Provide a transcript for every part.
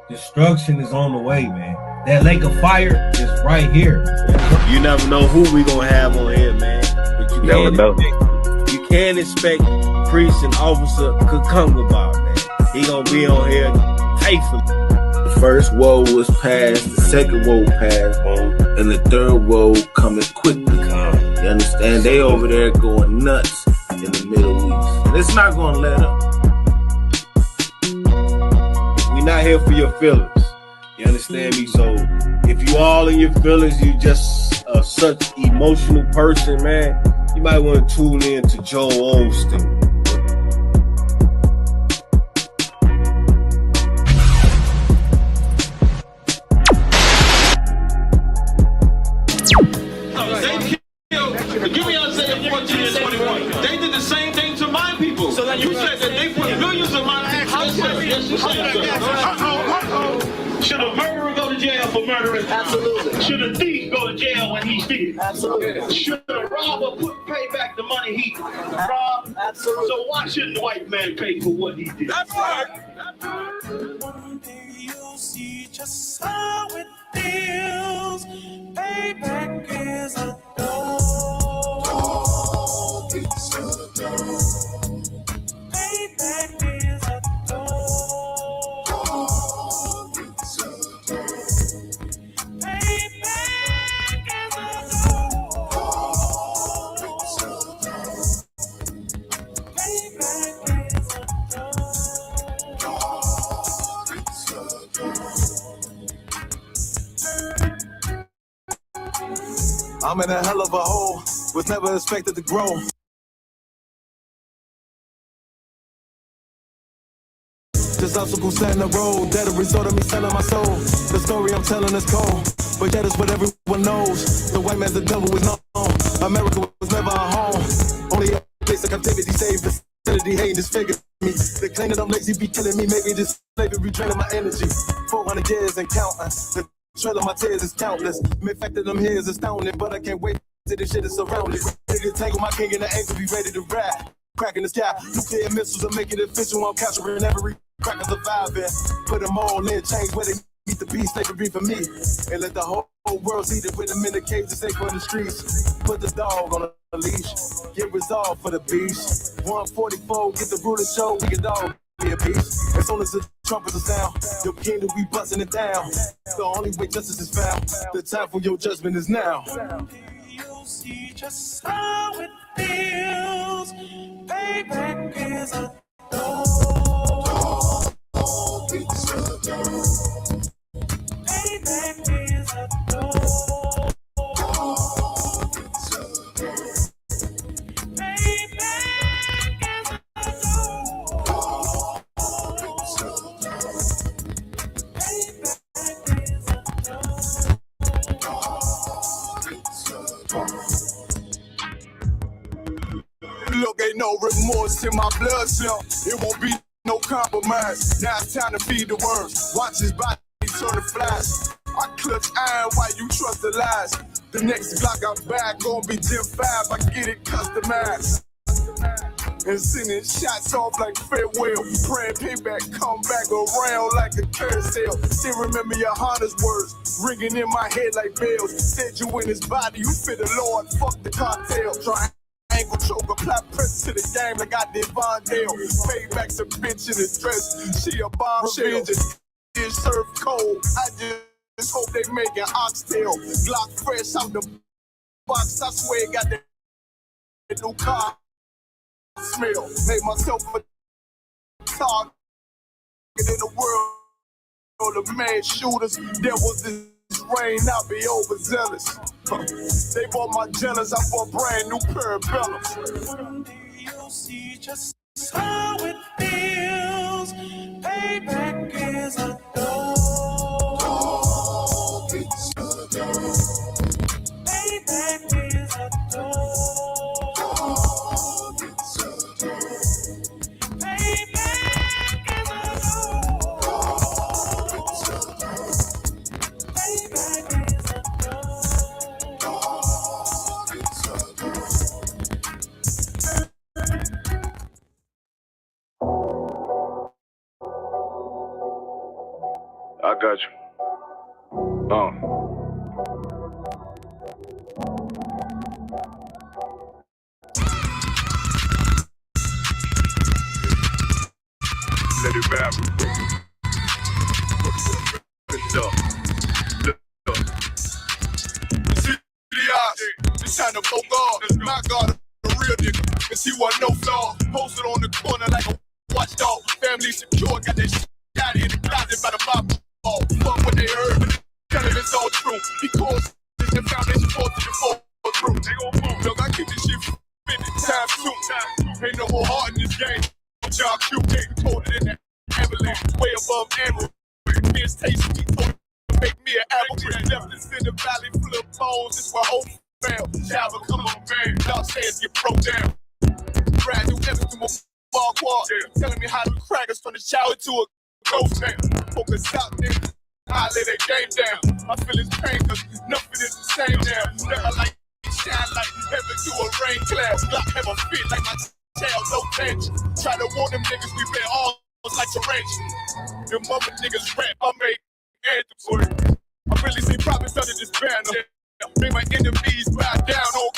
Destruction is on the way, man. That lake of fire is right here. You never know who we gonna have on here, man. But you never know. You can expect Priest and Officer Kakungaba, man. He gonna be on here faithfully. The first woe was passed, the second woe passed, and the third woe coming quickly. You understand? They over there going nuts in the Middle East. And it's not gonna let up. We not here for your feelings. You understand me? So if you all in your feelings, you just such emotional person, man, you might want to tune in to Joel Osteen. Give me Isaiah 14 and 21. They did the same thing to my people. So you said that they put millions of my actions. Should a murderer go to jail for murdering? Absolutely. Should a thief go to jail when he steals? Absolutely. Should a robber pay back the money he robbed? Absolutely. So why shouldn't the white man pay for what he did? That's right. One day you'll see just how it feels. Payback is a dog. Payback is a dog. Payback is a dog. Payback is a dog. I'm in a hell of a hole, was never expected to grow. Just obstacles set in the road, that a result of me selling my soul. The story I'm telling is cold, but that is what everyone knows. The white man's the devil was known. America was never a home. Only a place of captivity, saved the sanity, hating disfigured me. They claim that I'm lazy, be killing me. Maybe this slavery draining my energy. 400 years and counting. The trail of my tears is countless. The fact that I'm here is astounding, but I can't wait till this shit is surrounded. Ready to tangle my king in the ankle, be ready to rap. Cracking the sky, nuclear missiles are making it official. I'm capturing every cracker surviving. Put them all in, change where they meet the beast, slavery for me. And let the whole world see it with them in the cages, safe on the streets. Put the dog on a leash, get resolved for the beast. 144, get the ruler show, we can all be a beast. As soon as the trumpets are sound, your kingdom we busting it down. The only way justice is found, the time for your judgment is now. You'll see just how it feels. Payback is a dog. Payback is a dog. Look, ain't no remorse in my blood cell. It won't be no compromise. Now it's time to feed the worms. Watch his body turn to flies. I clutch iron while you trust the lies. The next Glock I'm back gonna be Gen 5. I get it customized. And sending shots off like farewell. Praying payback come back around like a carousel. Still remember your Honda's words ringing in my head like bells. Said you in his body, you fit the Lord, fuck the cartel. Triangle choke, apply pressure to the game like I did Von Dale. Payback's a bitch in a dress, she a bombshell. It serve cold, I just hope they make an oxtail. Glock fresh out the box, I swear got that new car smell. Made myself a target in the world of man shooters. Devils this rain, I'll be overzealous. They bought my jealous, I bought brand new parabellums. You'll see just how it feels. Payback is a dog. Payback is a dog. Payback is a dog. Payback is a dog. I got you. Let it rap. It's time to go guard. My God, a real nigga. Cause he wasn't no flaw. Posted on the corner like a watchdog. Family secure, got that shit out in the closet by the mob. Fuck what they heard, but tell it it's all true. Because it's the foundation for the fall through. Look, I keep this shit spinning time soon. Ain't no more heart in this game. John Q getting coded in that avalanche. Way above average. It's tasty. Make me an average. Left this in the valley full of bones. This my whole fail. Java, come on, man. Y'all saying get broke down. Brand new evidence to my ball quad. Telling me how to crackers from the shower to a ghost man. Focus out, nigga. I lay that game down. I feel his pain, cause nothing is the same now. Never like shine like heaven through a rain cloud. Glock have a fit like my child, no tension. Try to warn them niggas we been all like tarantula. Them mother niggas rap, I make anthems for it. I really see prophets under this banner. Make my enemies bow down on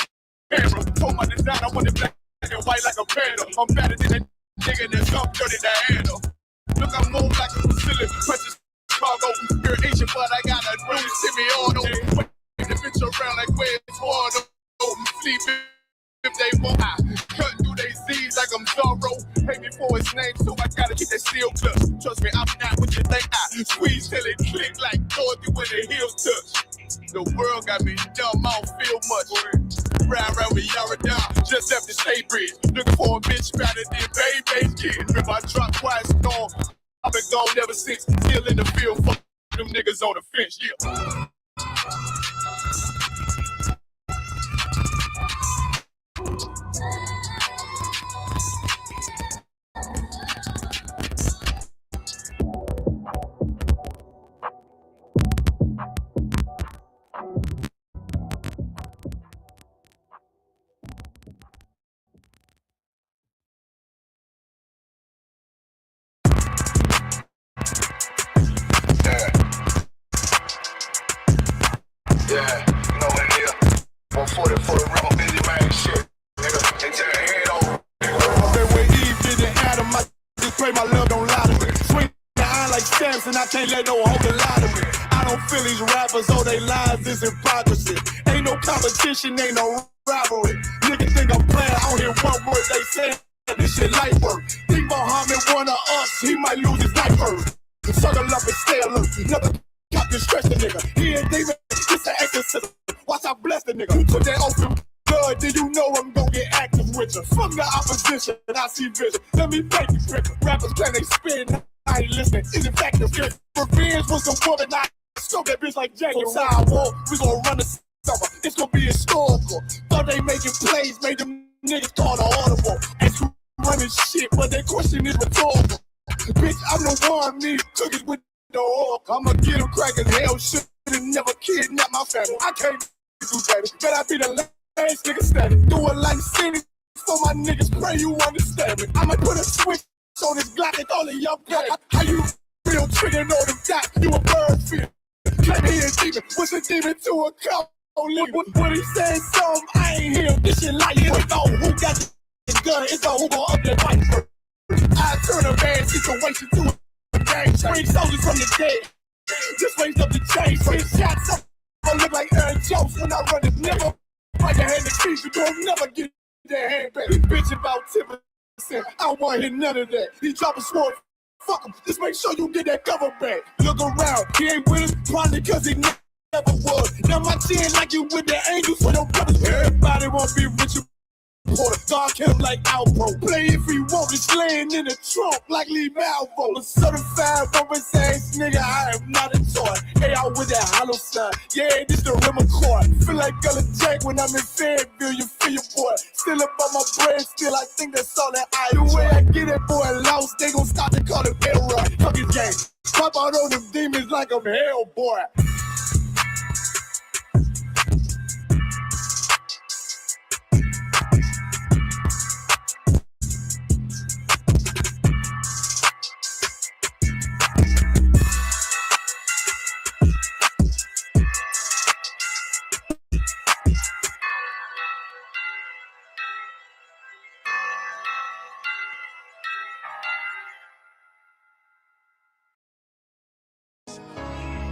camera. Told my design I want it black and white like a panda. I'm better than that nigga that's up dirty to handle. Look, I'm more like a Brazilian. Precious Chicago, you're Asian, but I got a really semi-auto. The bitch around like where it's hard. Sleep if they want. I cut through they Z's like I'm Zorro. Pay me for his name, so I gotta keep that steel clutch. Trust me, I'm not what you think. I squeeze till it click like Dorothy when the heels touch. The world got me dumb, I don't feel much. Ride around with Yara down, just left the state bridge. Looking for a bitch better than baby's kid. If I drop twice, gone. I've been gone ever since. Still in the field, fuck them niggas on the fence, yeah. Yeah, you know in here, 140 for the rubber busy man shit, nigga, and tear your head over. That way Eve didn't Adam, I just pray my love don't lie to me. Swing the iron like Samson, I can't let no hoe lie to me. I don't feel these rappers, oh they lies is hypocrisy. Ain't no competition, ain't no rivalry. Niggas think I'm playing, I don't hear one word they say. This shit light work. Think Muhammad one of us, he might lose his life first. Circle up and stay alert. Never Captain stretch the nigga. He ain't David, it's an exorcism. Watch I bless the nigga. Put that open blood, then you know I'm gon' get active with you. Fuck the opposition, and I see vision. Let me break you, trick. Rappers plan they spin, I ain't listening. Is it fact of good? Revenge was some woman, I scope that bitch like Jack. So I walk, we gon' run the summer. It's gon' be historical. Thought they making plays, made them niggas call the audible. And you running shit, but that question is rhetorical. Bitch, I'm the one, me cookies with no oil. I'ma get them crackers, hell shit, and never kidnap my family. I can't do that, but I be the last nigga standing. Do it like city, so my niggas pray you understand me. I'ma put a switch on this Glock and all of y'all play. How you feel trigger know the dot, you a bird feel. Claim he a demon, what's a demon to a cow? When he said something, I ain't hear this shit like it. It's all who got the gun, it's all who gon' up that fight. I turn a bad situation to a gang. Bring soldiers from the dead. Just raised up the chain. Bring shots up. I look like Aaron Jones when I run it. Never fight your hand to keep you. Don't never get that hand back. He bitch about 10%. I don't want to hear none of that. He drop a sword. Fuck him. Just make sure you get that cover back. Look around. He ain't with him. Probably because he never was. Now my chin like you with the angels for your brothers. Everybody won't be rich. Porter, dark him like Alpo. Play if he want, it's laying in the trunk like Lee Malvo. A certified rubber ass nigga, I am not a toy. Hey, out with that hollow sign. Yeah, this the rim accord. Feel like Gullah Jack when I'm in Fayetteville, you feel your boy. Still up on my bread, still I think that's all that I do. The way I get it, boy, lost, they gon' stop and call it Elroy. Fuck his game. Pop out on them demons like I'm hell, boy.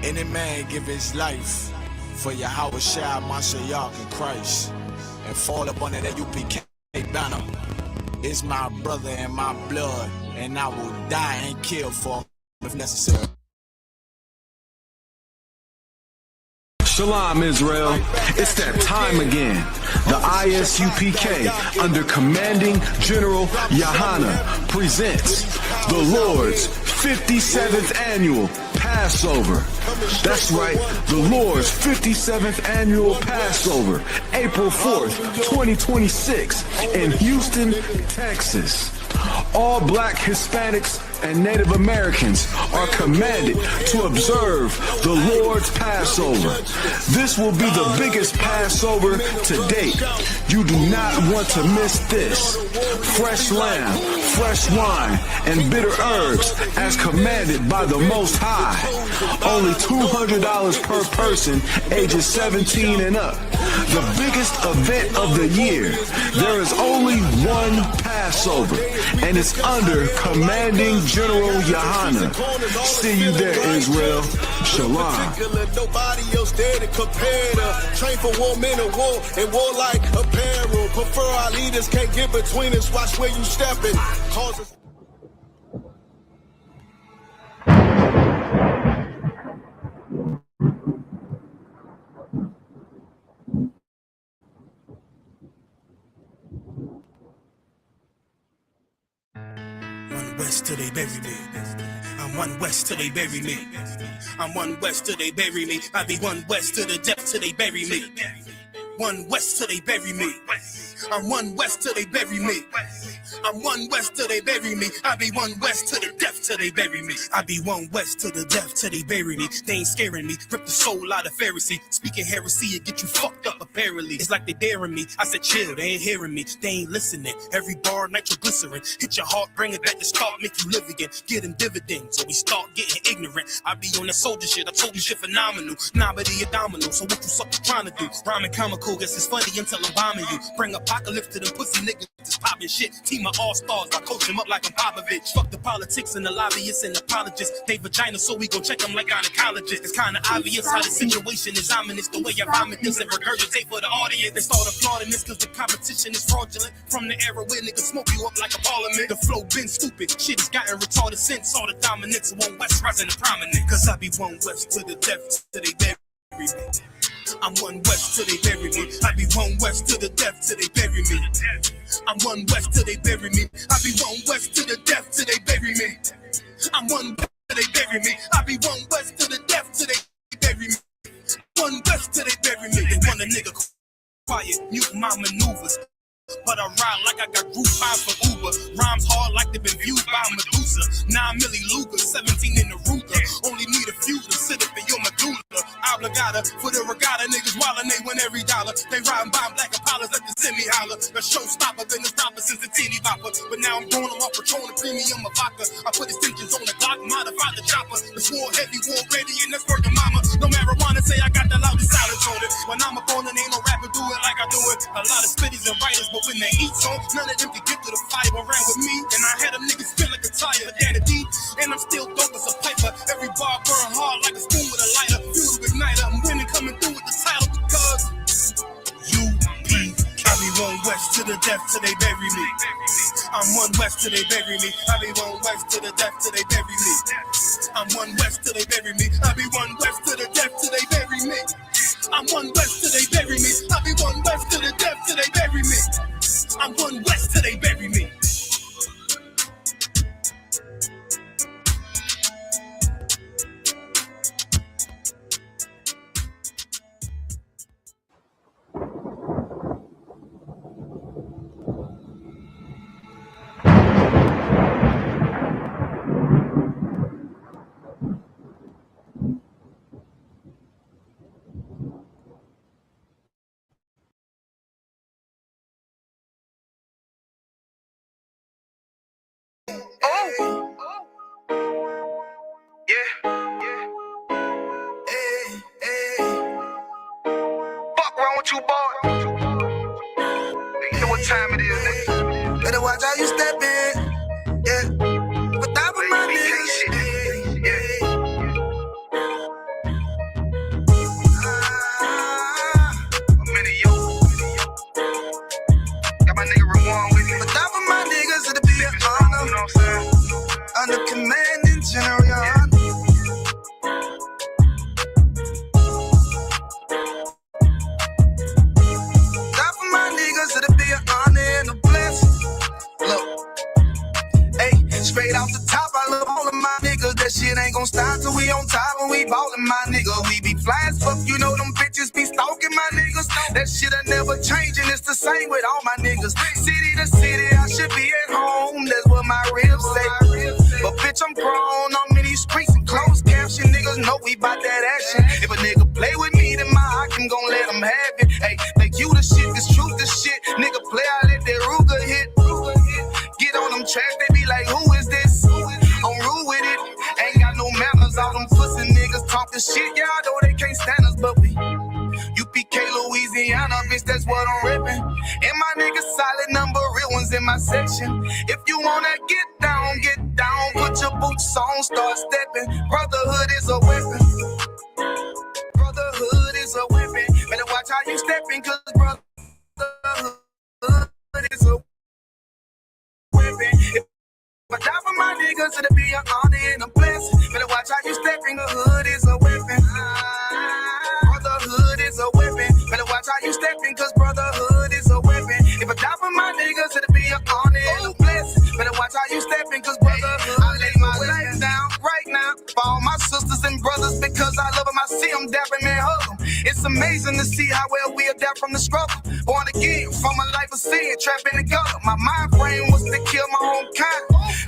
Any man give his life for Yahweh Shai, Mashiach, and Christ, and fall up under that UPK banner. It's my brother and my blood, and I will die and kill for him if necessary. Shalom, Israel. It's that time again. The ISUPK, under Commanding General Yahana, presents the Lord's 57th Annual Passover. That's right, the Lord's 57th Annual Passover, April 4th, 2026, in Houston, Texas. All Black, Hispanics, and Native Americans are commanded to observe the Lord's Passover. This will be the biggest Passover to date. You do not want to miss this. Fresh lamb, fresh wine, and bitter herbs as commanded by the Most High. Only $200 per person, ages 17 and up. The biggest event of the year. There is only one Passover, and it's under Commanding General Yahana. See you there, Israel. Shalom. Nobody else there to compare to. Train for war, men of war, and war like apparel. Prefer our leaders, can't get between us. Watch where you stepping. West till they bury me. I'm one west till they bury me. I'm one west till they bury me. I be one west to the depth till they bury me. One west till they bury me. I'm one west till they bury me. I'm one west till they bury me. I be one west to the death till they bury me. I be one west to the death till they bury me. They ain't scaring me. Rip the soul out of Pharisee. Speaking heresy and get you fucked up apparently. It's like they daring me. I said chill, they ain't hearing me. They ain't listening. Every bar nitroglycerin. Hit your heart, bring it back to start, make you live again. Get them dividends, so we start getting ignorant. I be on that soldier shit. I told you shit phenomenal. Nah, but he a domino. So what you suckers trying to do? Rhyming comical, guess it's funny until I'm bombing you. Bring apocalypse to them pussy niggas that's popping shit. Team of all-stars, I coach them up like I'm Popovich. Fuck the politics and the lobbyists and apologists. They vagina, so we gon' check them like gynecologists. It's kinda obvious how the situation is ominous. The way I vomit this and regurgitate for the audience. They start applauding this cause the competition is fraudulent. From the era where niggas smoke you up like a parliament. The flow been stupid, shit has gotten retarded since all the dominance of one west rising to prominent. Cause I be one west to the depth till they bury me. I'm one west till they bury me. I be one west to the death till they bury me. I'm one west till they bury me. I be one west to the death till they bury me. I'm one west till they bury me. I be one west to the death till they bury me. One west till they bury me. They want a nigga quiet, mute my maneuvers. But I ride like I got group fines for Uber. Rhymes hard like they've been viewed by Medusa. 9 milli Luger, 17 in the Ruger. Only need a few to sit up in your medulla. Obligata for the regatta, niggas wildin', they win every dollar. They riding by black Impalas like the semi holler. The showstopper been the stopper since the teeny bopper. But now I'm throwing them off Patron, premium of vodka. I put extensions on the Glock, modify the chopper. It's war heavy, war ready, and that's word to mama. No marijuana, say I got the loudest silence on it. When I'm up on it, ain't no rapper do it like I do it. A lot of spitties and writers, but when they eat song, none of them can get to the fire around with me. And I had them niggas feel like a tire, Dan D. And I'm still dope as a piper. Every bar burn hard like a spoon with a lighter. Fuel igniter, I'm winning, coming through with the title because UP. I be one west to the death till they bury me. I'm one west till they bury me. I be one west to the death till they bury me. I'm one west till they bury me. I be one west to the death till they bury me. I'm one west till they bury me. I be one west to the death till they bury me. I'm one west till they bury me. You boy. You know what time it is, nigga. Better watch how you step in. Yeah. But that was my nigga. Straight off the top, I love all of my niggas. That shit ain't gon' stop till we on top when we ballin', my nigga. We be fly as fuck, you know them bitches be stalking my niggas. That shit'll never change, and it's the same with all my niggas. City to city, I should be at home. That's what my ribs say. But bitch, I'm grown. I'm in these streets and closed caption. Niggas know we bout that action. If a nigga play with me, then my Hakim gon' let him have it. Hey, think you the shit, this truth the shit. Nigga play, I let that Ruger hit. Get on them tracks, they be like, who is this? I'm rude with it. Ain't got no manners. All them pussy niggas talking shit. Y'all know they can't stand us, but we UPK, Louisiana, bitch, that's what I'm ripping. And my niggas solid number, real ones in my section. If you wanna get down, put your boots on, start stepping. Brotherhood is a weapon. Brotherhood is a weapon. Better watch how you stepping, cause brotherhood is a weapon. If I die for my niggas, it'll be an honor and a blessing. Better watch how you stepping, the hood is a weapon. Brotherhood is a weapon. Better watch how you stepping, cause brotherhood is a weapon. If I die for my niggas, it'll be an honor and a blessing. Better watch how you stepping, cause brotherhood I lay my life down right now for all my sisters and brothers, because I love them. I see them dapping and hug them. It's amazing to see how well we adapt from the struggle. Born again from a life of sin, trapped in the gutter. My mind frame was to kill my own kind.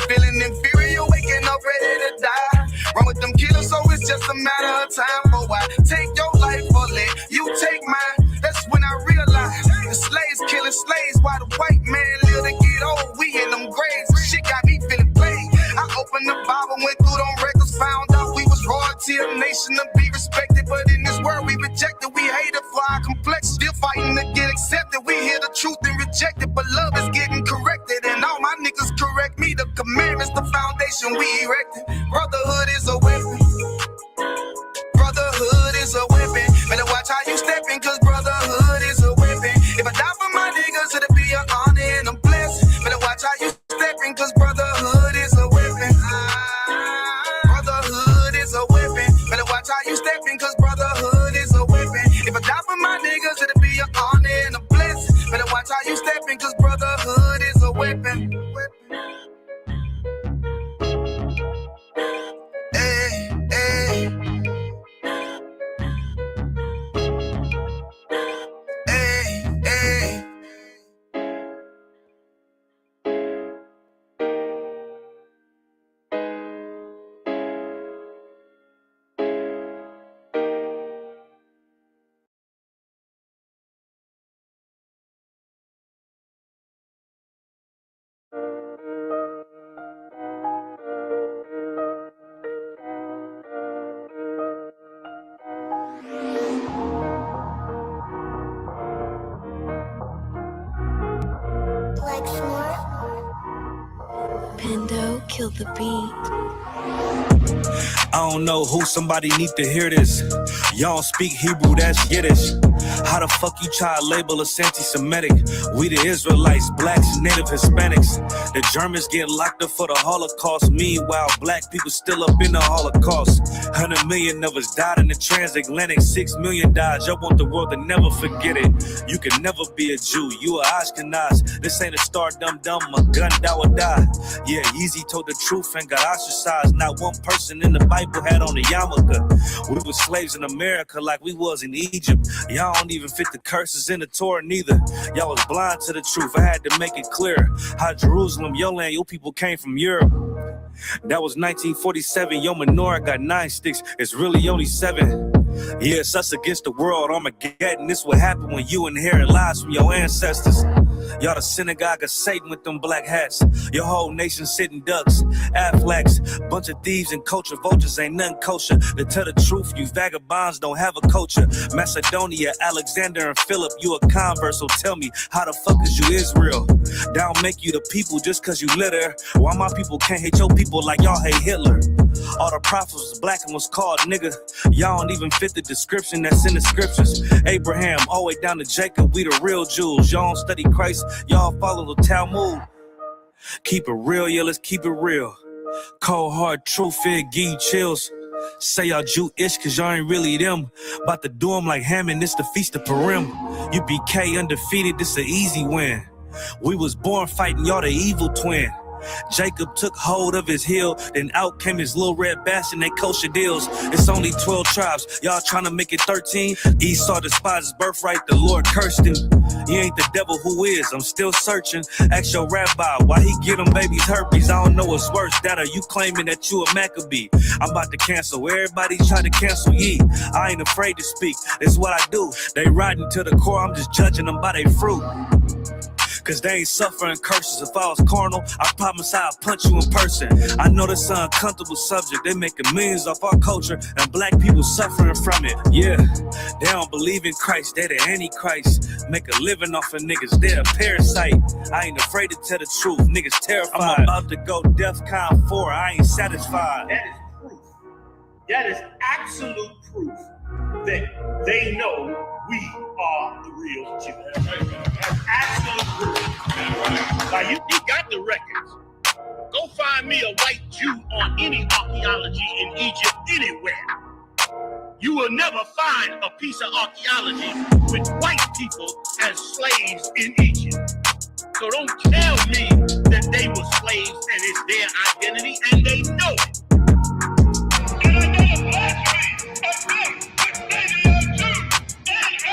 Feeling inferior, waking up ready to die. Run with them killers, so it's just a matter of time. For I take your life or let you take mine. That's when I realized the slaves killing slaves while the white man live to get old. We in them graves, shit got me feeling played. I opened the Bible, went through them records, found out we was royalty, a nation to be respected. But in this world we rejected, we hated for our complex. Still fighting to get accepted. We hear the truth and reject it, but love is getting corrected. And all my niggas correct me. The commandments, the foundation we erected. Brotherhood is a weapon. Brotherhood is a weapon. Better watch how you stepping, cause brotherhood is a weapon. If I die for my niggas, it'll be an honor and a blessing. Better watch how you stepping, cause brotherhood is a weapon. Brotherhood is a weapon. Better watch how you stepping, cause brotherhood is a weapon. If I die for my niggas, it'll be an honor and a blessing. Better watch how you stepping, cause brotherhood is a weapon. Hey, hey. Pendo killed the beat. I don't know who, somebody need to hear this. Y'all don't speak Hebrew, that's Yiddish. How the fuck you try to label us anti-Semitic? We the Israelites, blacks, native Hispanics. The Germans get locked up for the Holocaust. Meanwhile, black people still up in the Holocaust. 100 million of us died in the transatlantic. 6 million died. Y'all want the world to never forget it. You can never be a Jew. You a Ashkenaz. This ain't a star dum-dum. A gun that would die. Yeah, Yeezy told the truth and got ostracized. Not one person in the Bible had on a yarmulke. We were slaves in America like we was in Egypt. Y'all don't even fit the curses in the Torah neither. Y'all was blind to the truth. I had to make it clear how Jerusalem, your land, your people came from Europe. That was 1947. Your menorah got 9 sticks. It's really only 7. Yeah, it's us against the world. Armageddon. This what happened when you inherit lies from your ancestors. Y'all the synagogue of Satan with them black hats. Your whole nation sitting ducks, Aflacs, bunch of thieves and culture vultures, ain't nothing kosher. To tell the truth, you vagabonds don't have a culture. Macedonia, Alexander and Philip, you a convert, so tell me, how the fuck is you Israel? That don't make you the people just cause you litter. Why my people can't hate your people like y'all hate Hitler? All the prophets was black and was called nigga. Y'all don't even fit the description that's in the scriptures. Abraham, all the way down to Jacob, we the real Jews. Y'all don't study Christ, y'all follow the Talmud. Keep it real, yeah, let's keep it real. Cold hard truth, it give you chills. Say y'all Jewish cause y'all ain't really them. About to do them like Hammond, this the Feast of Purim. UPK undefeated, this an easy win. We was born fighting, y'all the evil twin. Jacob took hold of his heel, then out came his little red bass and they kosher deals. It's only 12 tribes, y'all trying to make it 13. Esau despised his birthright, the Lord cursed him. He ain't the devil, who is? I'm still searching. Ask your rabbi why he get them babies herpes. I don't know what's worse, that or you claiming that you a Maccabee. I'm about to cancel, everybody try to cancel ye. I ain't afraid to speak, it's what I do. They riding to the core, I'm just judging them by their fruit. Cause they ain't suffering curses. If I was carnal, I promise I'll punch you in person. I know this an uncomfortable subject. They making millions off our culture and black people suffering from it. Yeah, they don't believe in Christ. They the Antichrist. Make a living off of niggas. They're a parasite. I ain't afraid to tell the truth. Niggas terrified. I'm about to go DEFCON 4. I ain't satisfied. That is proof. That is absolute proof that they know we are the real Jews. That's absolute proof. Now you got the records. Go find me a white Jew on any archaeology in Egypt anywhere. You will never find a piece of archaeology with white people as slaves in Egypt. So don't tell me that they were slaves and it's their identity, and they know it. And I know the blasphemy of them that say they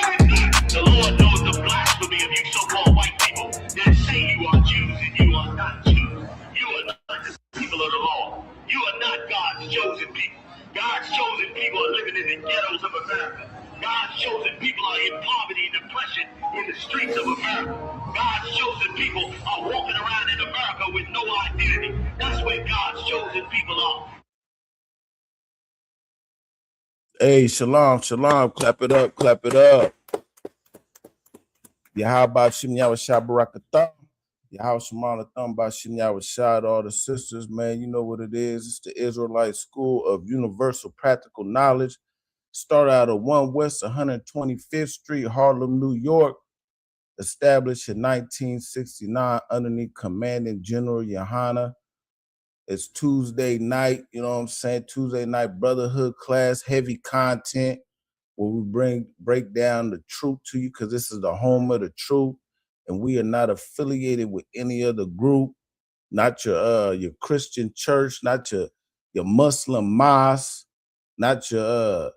are Jews. The Lord knows the blasphemy of you so-called white people that say you are Jews and you are not Jews. You are not the people of the law. You are not God's chosen people. God's chosen people are living in the ghettos of America. God's chosen people are in poverty and depression in the streets of America. God's chosen people are walking around in America with no identity. That's where God's chosen people are. Hey, shalom, shalom. Clap it up, clap it up. Yahweh Shem Yahushua Barakatah. Yahweh Shemala Thumb by Shem Yahushua. All the sisters, man, you know what it is. It's the Israelite School of Universal Practical Knowledge. Start out of 1 West 125th Street, Harlem, New York. Established in 1969 underneath Commanding General Yohana. It's Tuesday night, you know what I'm saying? Tuesday night brotherhood class, heavy content where we break down the truth to you, because this is the home of the truth, and we are not affiliated with any other group, not your Christian church, not your Muslim mosque, not your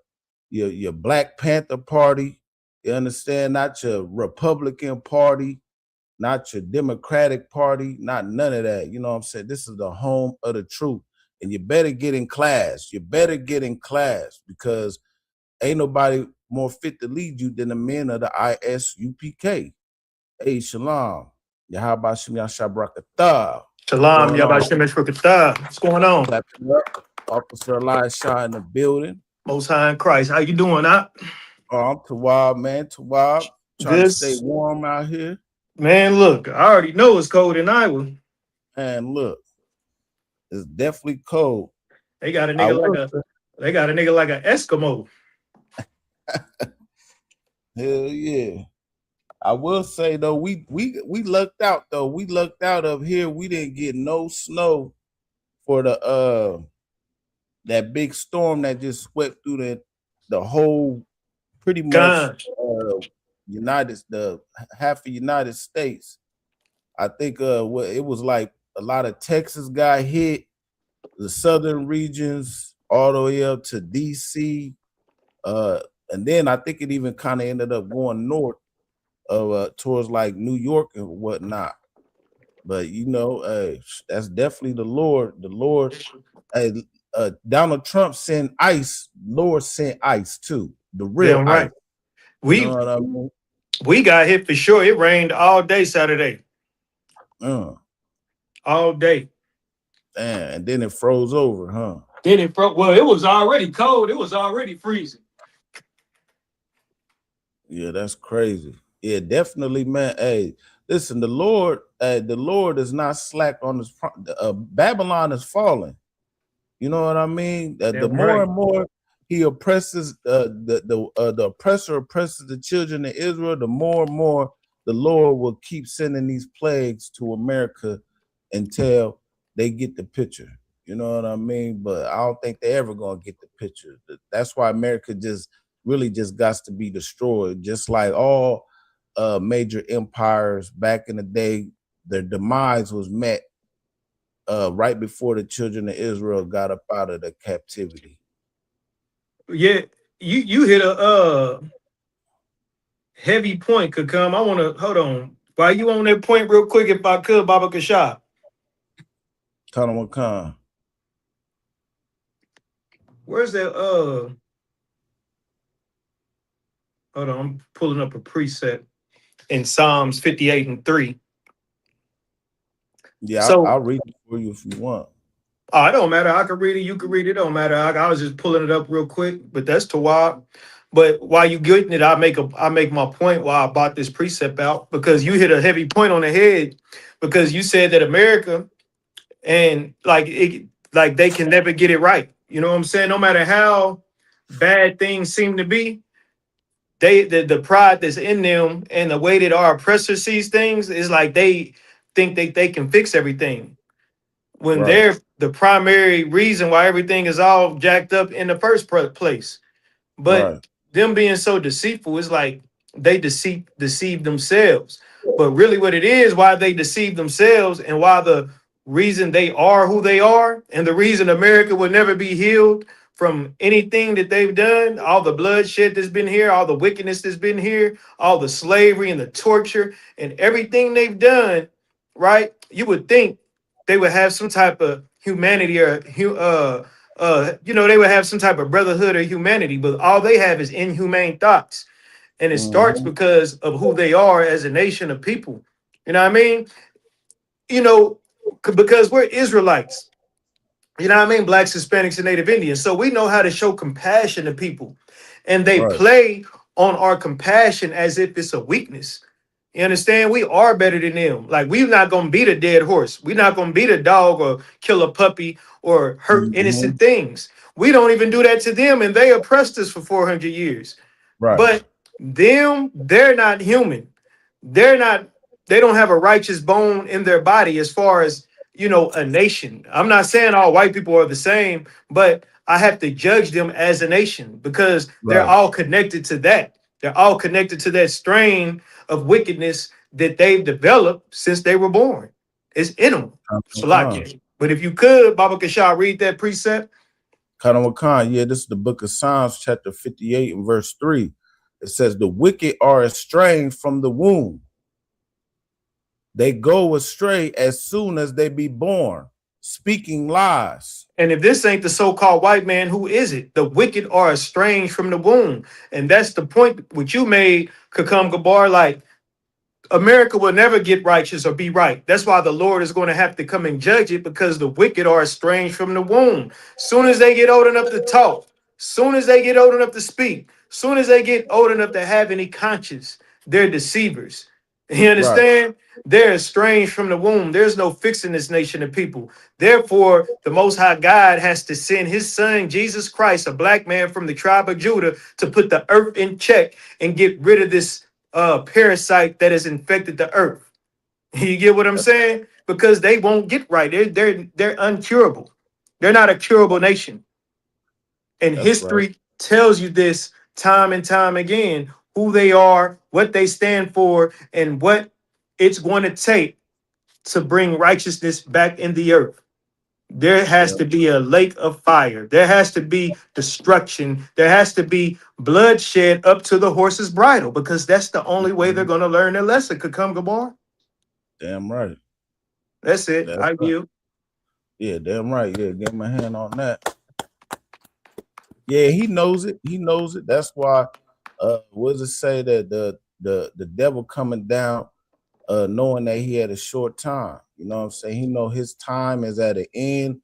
Black Panther Party, you understand? Not your Republican Party, not your Democratic Party, not none of that. You know what I'm saying? This is the home of the truth. And you better get in class. You better get in class, because ain't nobody more fit to lead you than the men of the ISUPK. Hey, shalom. Yahweh Shem Yahushua Barakatah. Shalom, Yahweh Shem Barakatah. What's going on? Officer Elisha in the building. Most High in Christ. How you doing, Op? Oh, I'm Tawab, man. Tawab. Trying to stay warm out here. Man, look, I already know it's cold in Iowa. Man, look, it's definitely cold. They got a nigga like an Eskimo. Hell yeah. I will say though, we lucked out though. We lucked out up here. We didn't get no snow for the that big storm that just swept through the whole pretty much half of United States. I think it was like a lot of Texas got hit, the southern regions all the way up to DC, and then I think it even kind of ended up going north towards like New York and whatnot. But you know, that's definitely the Lord. The Lord, Donald Trump sent ice. Lord sent ice too. The real ice. We, you know what I mean? We got hit for sure. It rained all day Saturday. All day. Damn, and then it froze over, huh? Then it froze. Well, it was already cold. It was already freezing. Yeah, that's crazy. Yeah, definitely, man. Hey, listen, the Lord is not slack on his. Babylon is falling. You know what I mean? The more and more he oppresses the oppressor oppresses the children of Israel, the more and more the Lord will keep sending these plagues to America until they get the picture. You know what I mean? But I don't think they're ever gonna get the picture. That's why America really got to be destroyed. Just like all major empires back in the day, their demise was met right before the children of Israel got up out of the captivity. Yeah, you hit a heavy point, Kakam. I want to hold on. While you on that point real quick, if I could, Baba Kashab. Khan Khan. Where's that? Hold on, I'm pulling up a preset in Psalms 58:3. Yeah, So I'll read it for you if you want. Oh, it don't matter. I can read it. You can read it. Don't matter. I was just pulling it up real quick, but that's Tawab. But while you getting it, I make my point why I bought this precept out, because you hit a heavy point on the head, because you said that America and like they can never get it right. You know what I'm saying? No matter how bad things seem to be, the pride that's in them and the way that our oppressor sees things is like they think they can fix everything, when they're the primary reason why everything is all jacked up in the first place. But them being so deceitful is like they deceive themselves. But really what it is, why they deceive themselves and why the reason they are who they are and the reason America will never be healed from anything that they've done, all the bloodshed that's been here, all the wickedness that's been here, all the slavery and the torture and everything they've done, right? You would think they would have some type of humanity or they would have some type of brotherhood or humanity, but all they have is inhumane thoughts. And it starts because of who they are as a nation of people. You know what I mean? Because we're Israelites. You know what I mean? Blacks, Hispanics, and Native Indians. So we know how to show compassion to people. And they play on our compassion as if it's a weakness. You understand? We are better than them. Like, we're not going to beat a dead horse. We're not going to beat a dog or kill a puppy or hurt innocent things. We don't even do that to them, and they oppressed us for 400 years. But them, they're not human. They don't have a righteous bone in their body as far as, a nation. I'm not saying all white people are the same, but I have to judge them as a nation because they're all connected to that. They're all connected to that strain of wickedness that they've developed since they were born. It's in them. But if you could, Baba Kashab, read that precept. Khan, yeah, this is the book of Psalms, chapter 58 and verse 3. It says, the wicked are estranged from the womb. They go astray as soon as they be born, speaking lies. And if this ain't the so-called white man, who is it? The wicked are estranged from the womb. And that's the point which you made, Kakam Gabar, like America will never get righteous or be right. That's why the Lord is going to have to come and judge it, because the wicked are estranged from the womb. Soon as they get old enough to talk, soon as they get old enough to speak, soon as they get old enough to have any conscience, they're deceivers. You understand? They're estranged from the womb. There's no fixing this nation of people. Therefore, the Most High God has to send his son, Jesus Christ, a black man from the tribe of Judah, to put the earth in check and get rid of this parasite that has infected the earth. You get what I'm saying? Because they won't get right. They're uncurable. They're not a curable nation. And history tells you this time and time again, who they are, what they stand for, and what it's going to take to bring righteousness back in the earth. There has to be a lake of fire. There has to be destruction. There has to be bloodshed up to the horse's bridle, because that's the only way they're going to learn their lesson. Kakam Gabar? Damn right. That's it. I view. Yeah, damn right. Yeah, get my hand on that. Yeah, he knows it. He knows it. That's why, what does it say that the devil coming down, knowing that he had a short time. You know what I'm saying? He know his time is at an end,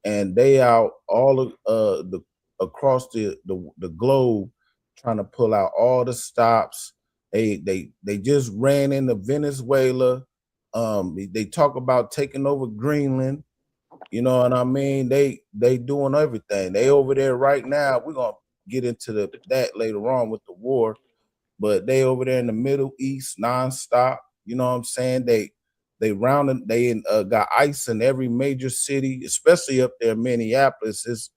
and they out all of across the globe trying to pull out all the stops. They just ran into Venezuela. They talk about taking over Greenland. You know what I mean? They doing everything. They over there right now. We're gonna get into that later on with the war, but they over there in the Middle East nonstop. You know what I'm saying? They got ICE in every major city, especially up there in Minneapolis.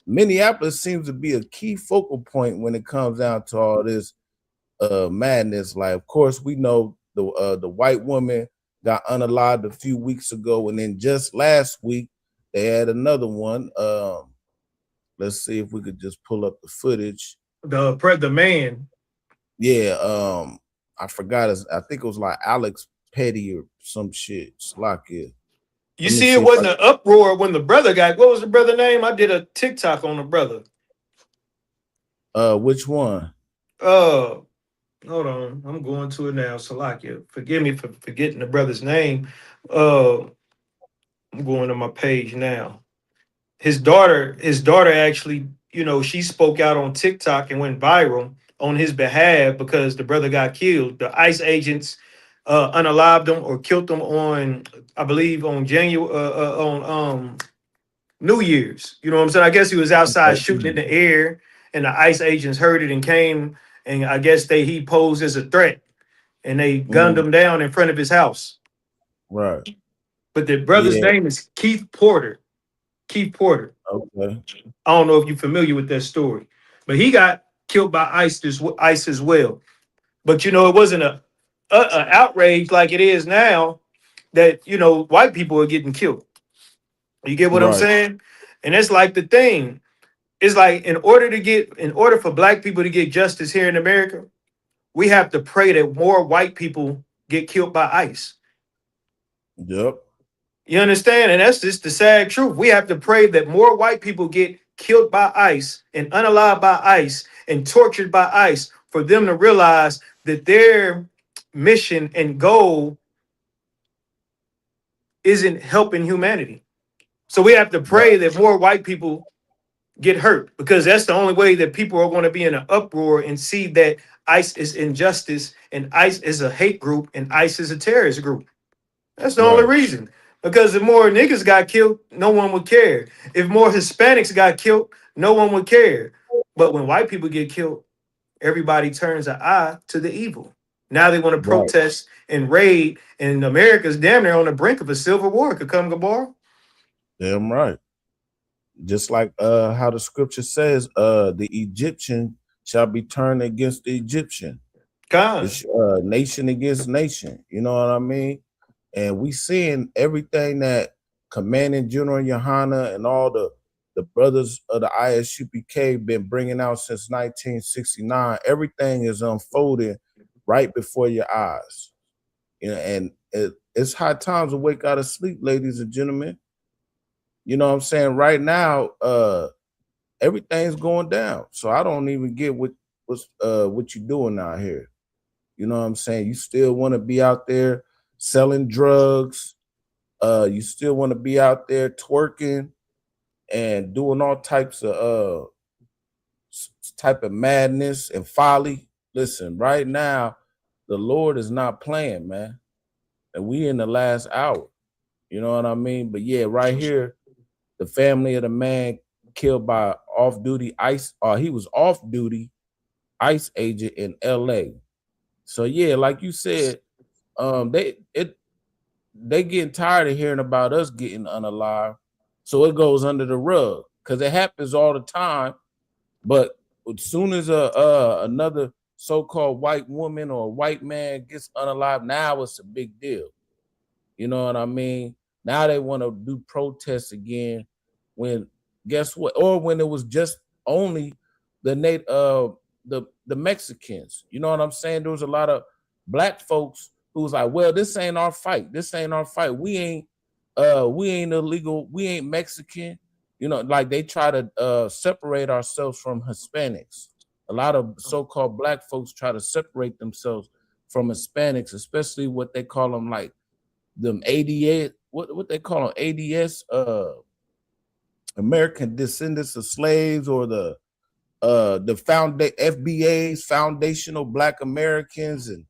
Minneapolis seems to be a key focal point when it comes down to all this madness. Like, of course, we know the white woman got unalived a few weeks ago, and then just last week they had another one. Let's see if we could just pull up the footage. The man. Yeah, I forgot I think it was like Alex Petty or some shit. Slovakia. You see, it wasn't an uproar when the brother got. What was the brother name? I did a TikTok on the brother. Which one? Hold on, I'm going to it now. Salakia, forgive me for forgetting the brother's name. I'm going to my page now. His daughter actually, she spoke out on TikTok and went viral on his behalf because the brother got killed. The ICE agents unalived him or killed him on, I believe, on New Year's. You know what I'm saying? I guess he was outside shooting in the air, and the ICE agents heard it and came, and I guess he posed as a threat, and they gunned him down in front of his house. Right. But the brother's name is Keith Porter. Keith Porter. Okay. I don't know if you're familiar with that story, but he got killed by ICE as well. But it wasn't a outrage like it is now that white people are getting killed. You get what I'm saying? And it's like the thing. It's like in order for black people to get justice here in America, we have to pray that more white people get killed by ICE. Yep. You understand? And that's just the sad truth. We have to pray that more white people get killed by ICE and unalived by ICE and tortured by ICE for them to realize that their mission and goal isn't helping humanity. So we have to pray that more white people get hurt, because that's the only way that people are going to be in an uproar and see that ICE is injustice and ICE is a hate group and ICE is a terrorist group. That's the only reason. Because if more niggas got killed, no one would care. If more Hispanics got killed, no one would care. But when white people get killed, everybody turns an eye to the evil. Now they want to protest and raid, and America's damn near on the brink of a civil war. Kakam Gabar. Damn right. Just like how the scripture says, the Egyptian shall be turned against the Egyptian. God. Nation against nation. You know what I mean? And we seeing everything that Commanding General Yohana and all the brothers of the ISUPK been bringing out since 1969. Everything is unfolding right before your eyes. And it's high time to wake out of sleep, ladies and gentlemen. You know what I'm saying? Right now, everything's going down. So I don't even get what you're doing out here. You know what I'm saying? You still want to be out there selling drugs. You still want to be out there twerking and doing all types of madness and folly. Listen, right now, the Lord is not playing, man. And we in the last hour. You know what I mean? But yeah, right here, the family of the man killed by off-duty ICE, he was off-duty ICE agent in LA. So yeah, like you said, they getting tired of hearing about us getting unalived, so it goes under the rug because it happens all the time. But as soon as another so-called white woman or white man gets unalived, now it's a big deal. You know what I mean? Now they want to do protests again. When guess what? Or when it was just only the Mexicans. You know what I'm saying? There was a lot of black folks who was like, well, this ain't our fight. This ain't our fight. We ain't illegal. We ain't Mexican. You know, like they try to separate ourselves from Hispanics. A lot of so-called black folks try to separate themselves from Hispanics, especially what they call them, like them ADS, what they call them, ADS, American Descendants of Slaves, or the FBA's Foundational Black Americans, and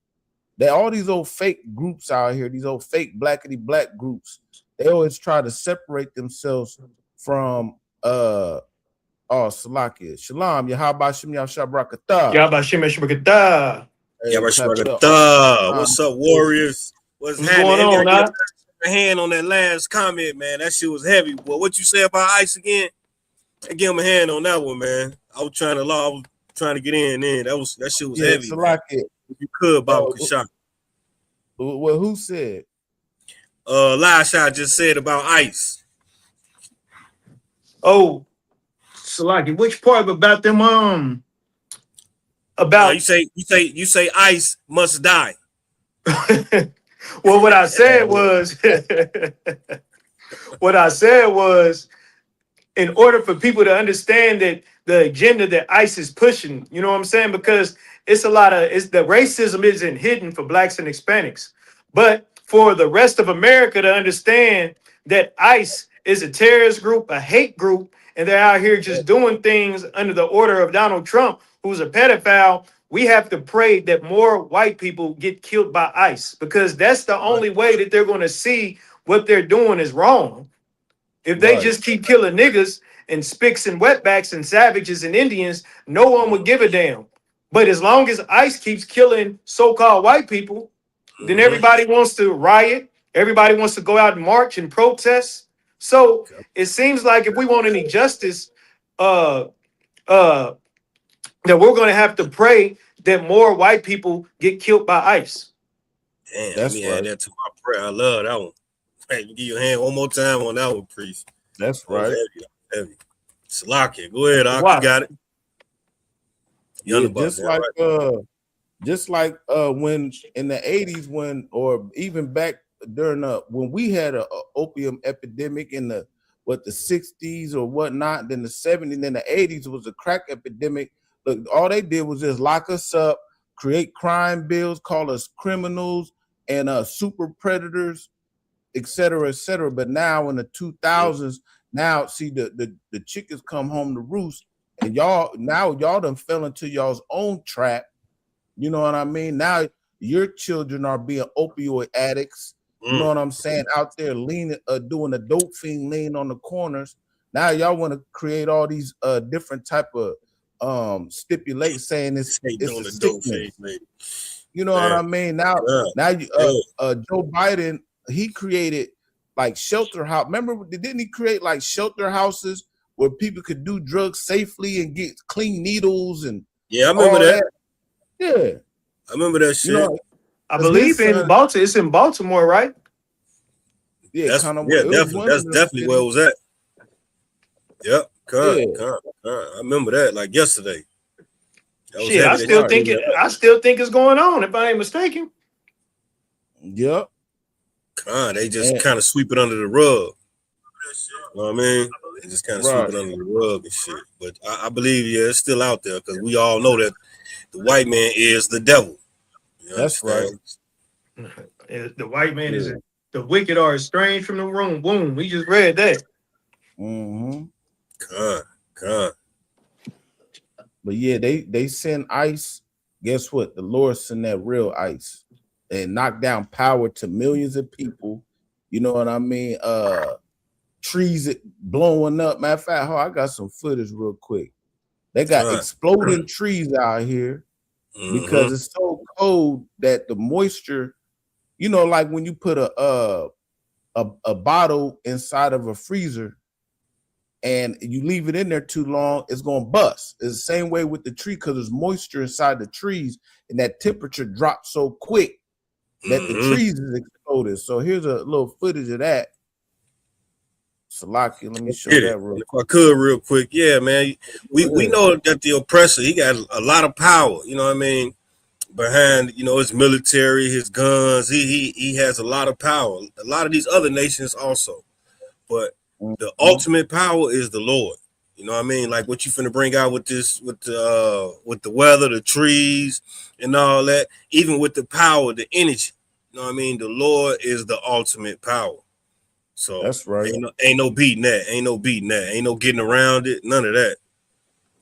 they all these old fake groups out here, these old fake blackity black groups. They always try to separate themselves from Salakia. Shalom, Yahabashim Yashabrakatah. Yabashim Yashabrakatah. Yabashim. What's up, Warriors? What's going on, man? A hand on that last comment, man. That shit was heavy. Boy, what you say about ICE again? I give him a hand on that one, man. I was trying to get in. That shit was heavy. Salakia. If you could, Baba Kashak. Well, who said? Lashai just said about ICE. Oh, Salaki, which part about them? About You say ICE must die. Well, what I said was, in order for people to understand that the agenda that ICE is pushing, you know what I'm saying? Because it's the racism isn't hidden for blacks and Hispanics, but for the rest of America to understand that ICE is a terrorist group, a hate group, and they're out here just doing things under the order of Donald Trump, who's a pedophile. We have to pray that more white people get killed by ICE, because that's the only way that they're going to see what they're doing is wrong. If they just keep killing niggas and spicks and wetbacks and savages and Indians, no one would give a damn. But as long as ICE keeps killing so-called white people, then everybody wants to riot. Everybody wants to go out and march and protest. So it seems like if we want any justice, that we're going to have to pray that more white people get killed by ICE. Damn, let me add that to my prayer. I love that one. Hey, give your hand one more time on that one, priest. That's right. Heavy. Salaki, go ahead, Ak, you got it. Yeah, just like when in the 80s, or even back during when we had a opium epidemic in the 60s or whatnot, then the 70s, then the 80s was a crack epidemic. Look, all they did was just lock us up, create crime bills, call us criminals and super predators, et cetera, et cetera. But now in the 2000s, now see the chickens come home to roost, and y'all done fell into y'all's own trap. You know what I mean? Now your children are being opioid addicts. You know what I'm saying? Out there leaning, doing a dope fiend lean on the corners. Now y'all want to create all these different type of stipulate saying it's a sickness. You know what I mean? Now Joe Biden, he created like shelter house. Remember, didn't he create like shelter houses where people could do drugs safely and get clean needles and I remember that. Yeah, I remember that shit. You know, I believe in Baltimore. It's in Baltimore, right? Yeah, that's definitely where it was at. Yep, I remember that like yesterday. Shit, I still think it's going on, if I ain't mistaken. Yep. They just kind of sweep it under the rug. You know what I mean? They just kind of sweep it under the rug and shit. But I believe, it's still out there, because we all know that the white man is the devil. That's right. The white man is the wicked are estranged from the room. Boom. We just read that. Mm-hmm. God. But yeah, they send ICE. Guess what? The Lord sent that real ICE and knocked down power to millions of people. You know what I mean? Trees blowing up. Matter of fact, I got some footage real quick. They got exploding trees out here because it's so cold that the moisture, like when you put a bottle inside of a freezer and you leave it in there too long, it's gonna bust. It's the same way with the tree, because there's moisture inside the trees, and that temperature drops so quick that the trees is exploded. So here's a little footage of that. Salaki, let me show that real quick. If I could real quick. Yeah, man. We know that the oppressor, he got a lot of power, you know what I mean, behind, his military, his guns. He has a lot of power. A lot of these other nations also. But the ultimate power is the Lord. You know what I mean? Like what you finna bring out with this, with the weather, the trees, and all that. Even with the power, the energy. You know what I mean? The Lord is the ultimate power. So that's right. Ain't no beating that. Ain't no getting around it. None of that.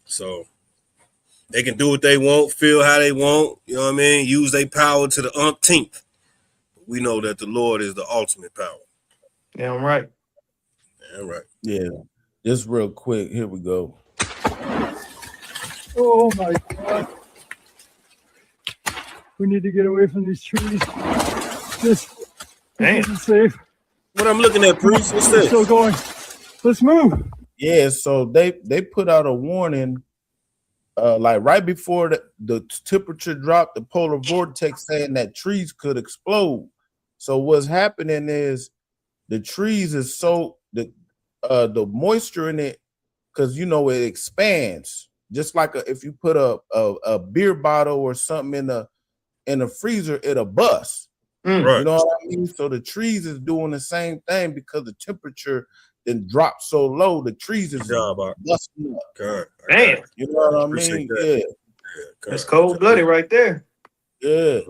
So they can do what they want, feel how they want. You know what I mean? Use their power to the umpteenth. We know that the Lord is the ultimate power. Damn right. Damn right. Yeah. Just real quick. Here we go. Oh my God. We need to get away from these trees. This isn't safe. What I'm looking at, priest, what's this? Still going. Let's move. Yeah, so they put out a warning, like right before the temperature dropped, the polar vortex, saying that trees could explode. So what's happening is the trees is so the moisture in it, because you know it expands just like if you put a beer bottle or something in a freezer, it'll bust. Right. You know what I mean? So the trees is doing the same thing because the temperature then dropped so low. The trees is busting up. God. Damn. You know what I Appreciate mean? that. Yeah. That's cold blooded right there. Yeah.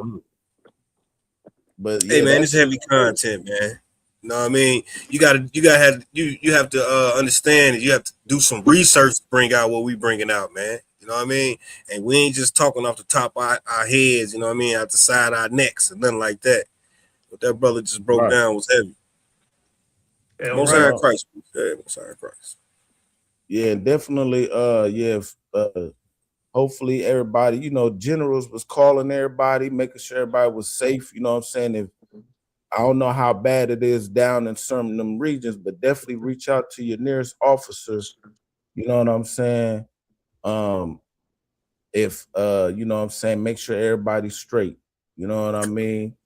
But Hey man, it's heavy content, man. You know what I mean? You have to understand that you have to do some research to bring out what we bringing out, man. You know what I mean? And we ain't just talking off the top of our heads, you know what I mean, out the side of our necks and nothing like that. What that brother just broke down was heavy. Most High Christ. Yeah, Most High Christ. Yeah, definitely. Hopefully everybody, you know, generals was calling everybody, making sure everybody was safe. You know what I'm saying? If I don't know how bad it is down in some of them regions, but definitely reach out to your nearest officers. You know what I'm saying? If you know what I'm saying, make sure everybody's straight. You know what I mean?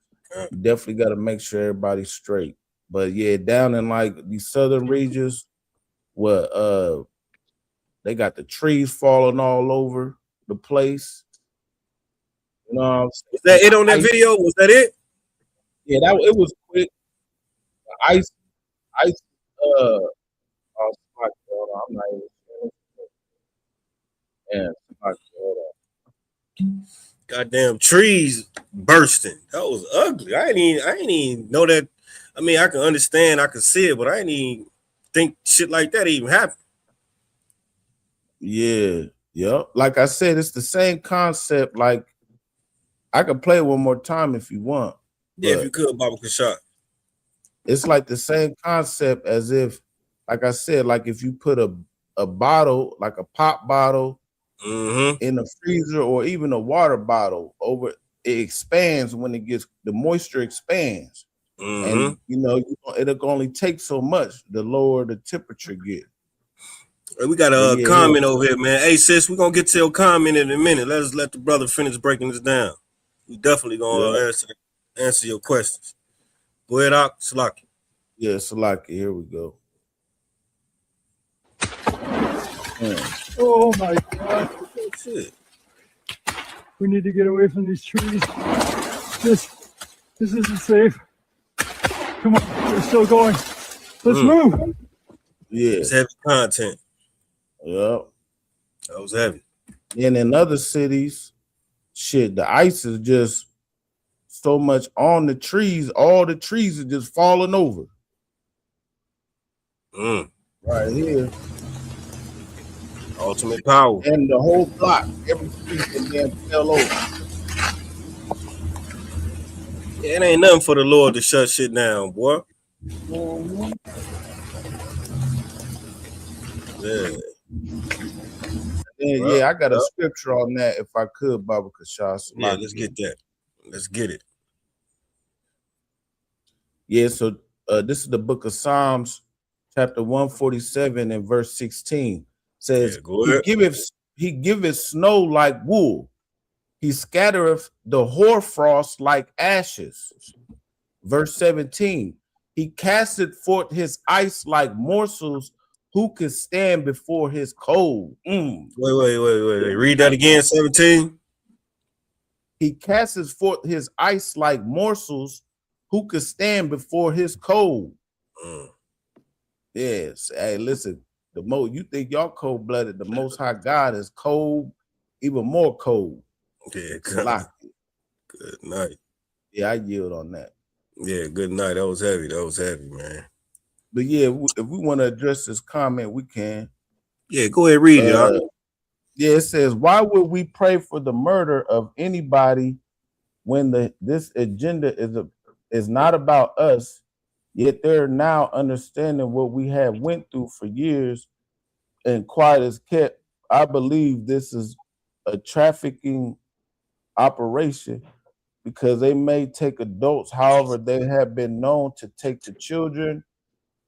You definitely got to make sure everybody's straight. But yeah, down in like these southern regions, where they got the trees falling all over the place. You know what I'm saying? Was that it on that video? Was that it? Yeah, it was quick. Ice. Oh, I'm not even sure. Goddamn trees bursting. That was ugly. I ain't even know that. I mean, I can understand, I can see it, but I ain't even think shit like that even happened. Yeah, yep. Like I said, it's the same concept. Like I could play it one more time if you want. Yeah, if you could, Baba Kashak. It's like the same concept as if, like I said, like if you put a bottle, like a pop bottle, in the freezer or even a water bottle over, it expands when it gets the moisture expands. And you know, it'll only take so much the lower the temperature get. We got a comment over here, man. Hey sis, we're gonna get to your comment in a minute. Let the brother finish breaking this down. We definitely gonna answer your questions. Go ahead, Salaki. Yeah, Salaki, here we go. Oh my God. Shit. We need to get away from these trees. This isn't safe. Come on, we're still going. Let's move. Yeah. It's heavy content. Yep. That was heavy. And in other cities, shit, the ice is just so much on the trees. All the trees are just falling over. Right here. Ultimate power. And the whole block, every street and then fell over. Yeah, it ain't nothing for the Lord to shut shit down, boy. Yeah. Yeah, I got a scripture on that if I could, Baba Kashas. Yeah, let's get that. Let's get it. Yeah, so this is the book of Psalms, chapter 147 and verse 16. Says, he giveth snow like wool. He scattereth the hoarfrost like ashes. Verse 17, he casteth forth his ice like morsels. Who could stand before his cold? Wait. Read that again, 17. He casteth forth his ice like morsels. Who could stand before his cold? Yes. Hey, listen, you think y'all cold-blooded, the Most High God is cold, even more cold. Yeah, good night. Yeah, I yield on that. Yeah, good night. That was heavy, man. But yeah, if we want to address this comment, we can. Yeah, go ahead, read it. Yeah, it says, why would we pray for the murder of anybody when this agenda is not about us, yet they're now understanding what we have went through for years and quiet as kept? I believe this is a trafficking operation because they may take adults, however, they have been known to take the children.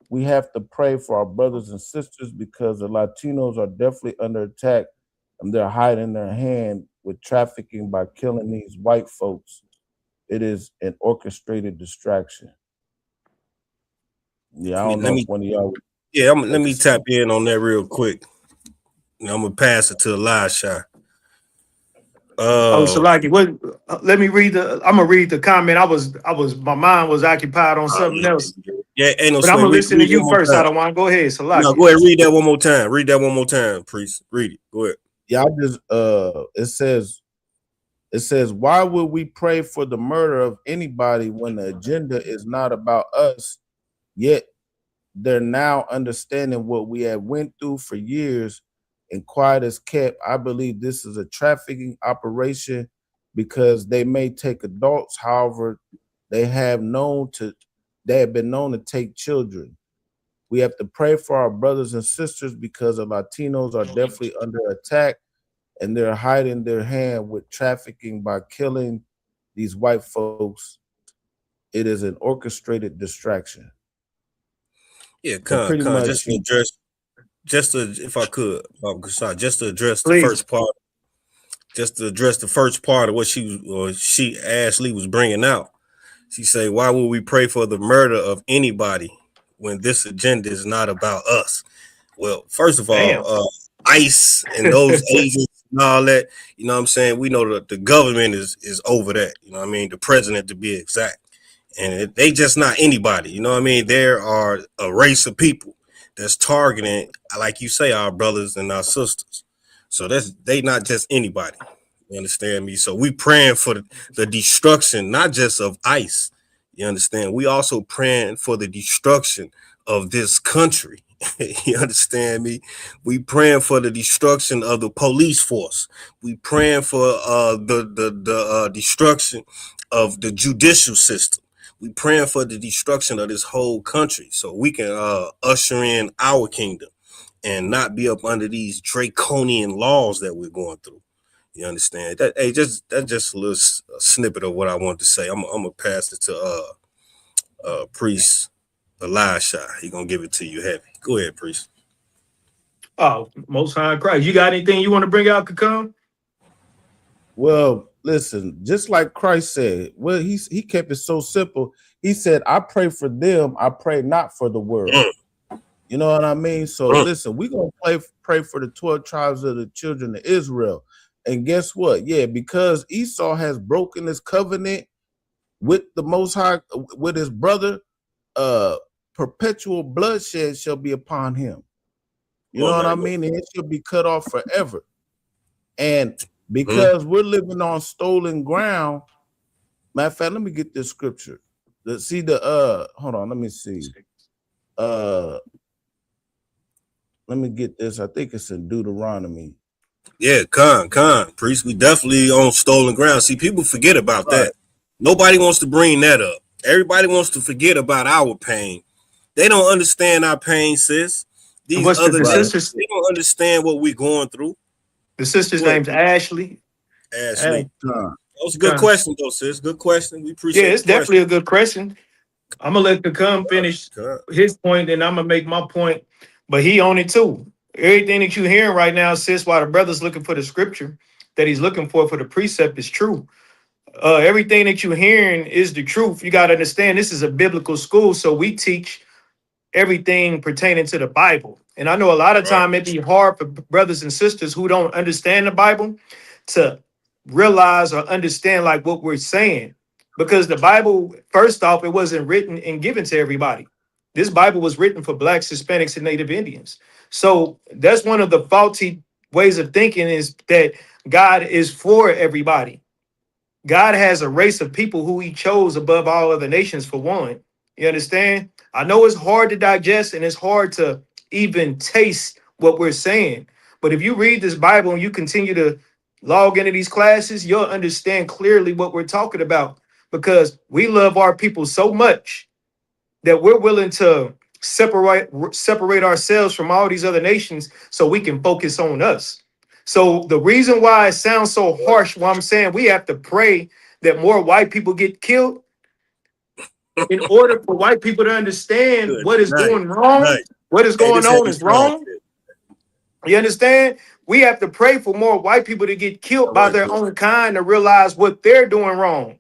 We have to pray for our brothers and sisters because the Latinos are definitely under attack and they're hiding their hand with trafficking by killing these white folks. It is an orchestrated distraction. Yeah, I Let don't know me if one of y'all. yeah, let me tap in on that real quick. I'm gonna pass it to Elisha. Salaki, what? Let me read the. I'm gonna read the comment. My mind was occupied on something else. Yeah, ain't no But I'm sweat. gonna listen to Read that you one more first. I time. don't want to go ahead, No, Salaki. go ahead. Read that one more time. Read that one more time, priest. Read it. Go ahead. Yeah, I just it says, why would we pray for the murder of anybody when the agenda is not about us? Yet they're now understanding what we have went through for years and quiet as kept. I believe this is a trafficking operation because they may take adults, however, they have been known to take children. We have to pray for our brothers and sisters because the Latinos are definitely under attack and they're hiding their hand with trafficking by killing these white folks. It is an orchestrated distraction. Yeah, So pretty much, just to address, if I could, just to address the Please. first part, of what Ashley was bringing out. She say, why would we pray for the murder of anybody when this agenda is not about us? Well, first of all, ICE and those agents and all that, you know what I'm saying? We know that the government is over that, you know what I mean? The president, to be exact. And they just not anybody, you know what I mean? There are a race of people that's targeting, like you say, our brothers and our sisters. So they not just anybody. You understand me? So we praying for the destruction, not just of ICE. You understand? We also praying for the destruction of this country. You understand me? We praying for the destruction of the police force. We praying for the destruction of the judicial system. We praying for the destruction of this whole country so we can usher in our kingdom and not be up under these draconian laws that we're going through. You understand? That's just a little snippet of what I wanted to say. I'm gonna pass it to priest Elisha. He gonna give it to you heavy. Go ahead, priest. Oh, Most High Christ. You got anything you want to bring out, Kakam? Well, listen, just like Christ said, well, he kept it so simple. He said, I pray for them, I pray not for the world. You know what I mean? So listen, we're gonna pray for the 12 tribes of the children of Israel. And guess what? Yeah, because Esau has broken his covenant with the Most High, with his brother, perpetual bloodshed shall be upon him. You know what I mean? And it shall be cut off forever. And because we're living on stolen ground, matter of fact, let me get this scripture. Hold on, let me see. Let me get this. I think it's in Deuteronomy. Yeah, priest. We definitely on stolen ground. See, people forget about that. Nobody wants to bring that up. Everybody wants to forget about our pain. They don't understand our pain, sis. These other sisters, they don't understand what we're going through. The sister's name's Ashley. Ashley. That was a good question, though, sis. Good question. We appreciate it. Yeah, it's definitely a good question. I'm gonna let Kakam finish his point, and I'm gonna make my point. But he on it too. Everything that you're hearing right now, sis, while the brother's looking for the scripture that he's looking for the precept is true. Everything that you're hearing is the truth. You got to understand this is a biblical school, so we teach everything pertaining to the Bible. And I know a lot of time it'd be hard for brothers and sisters who don't understand the Bible to realize or understand like what we're saying. Because the Bible, first off, it wasn't written and given to everybody. This Bible was written for Blacks, Hispanics, and Native Indians. So that's one of the faulty ways of thinking, is that God is for everybody. God has a race of people who he chose above all other nations, for one. You understand? I know it's hard to digest and it's hard to even taste what we're saying. But if you read this Bible and you continue to log into these classes, you'll understand clearly what we're talking about, because we love our people so much that we're willing to separate ourselves from all these other nations so we can focus on us. So the reason why it sounds so harsh, what I'm saying, we have to pray that more white people get killed in order for white people to understand what is going wrong. What is going on is wrong. You understand? We have to pray for more white people to get killed by their own kind to realize what they're doing wrong.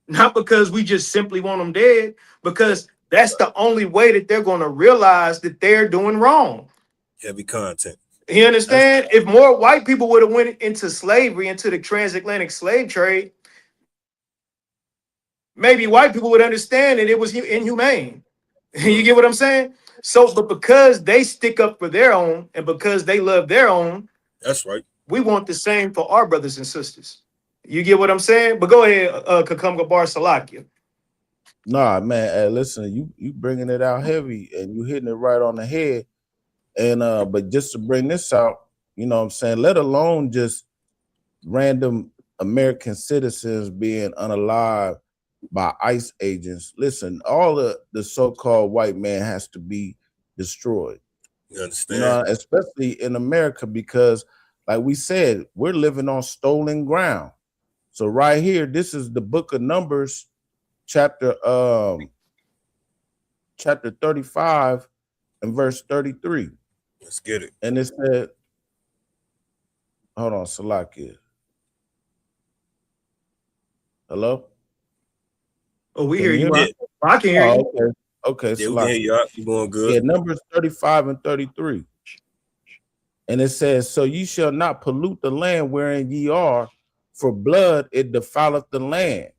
Not because we just simply want them dead, because that's the only way that they're going to realize that they're doing wrong. Heavy content. You understand? If more white people would have went into slavery, into the transatlantic slave trade, maybe white people would understand that it was inhumane. You get what I'm saying? So, but because they stick up for their own and because they love their own, that's right. We want the same for our brothers and sisters. You get what I'm saying? But go ahead, Kakumga Bar Salakia. Nah, man. Hey, listen, you bringing it out heavy and you hitting it right on the head. And but just to bring this out, you know what I'm saying, let alone just random American citizens being unalived by ICE agents. Listen, all the so-called white man has to be destroyed. You understand? You know, especially in America, because like we said, we're living on stolen ground. So right here, this is the book of Numbers, chapter 35 and verse 33. Let's get it. And it said, hold on, Salakia. Hello? Oh, we hear you. I can hear you. Okay. Yeah, we hear you. You going good. Yeah, Numbers 35 and 33. And it says, so ye shall not pollute the land wherein ye are, for blood it defileth the land.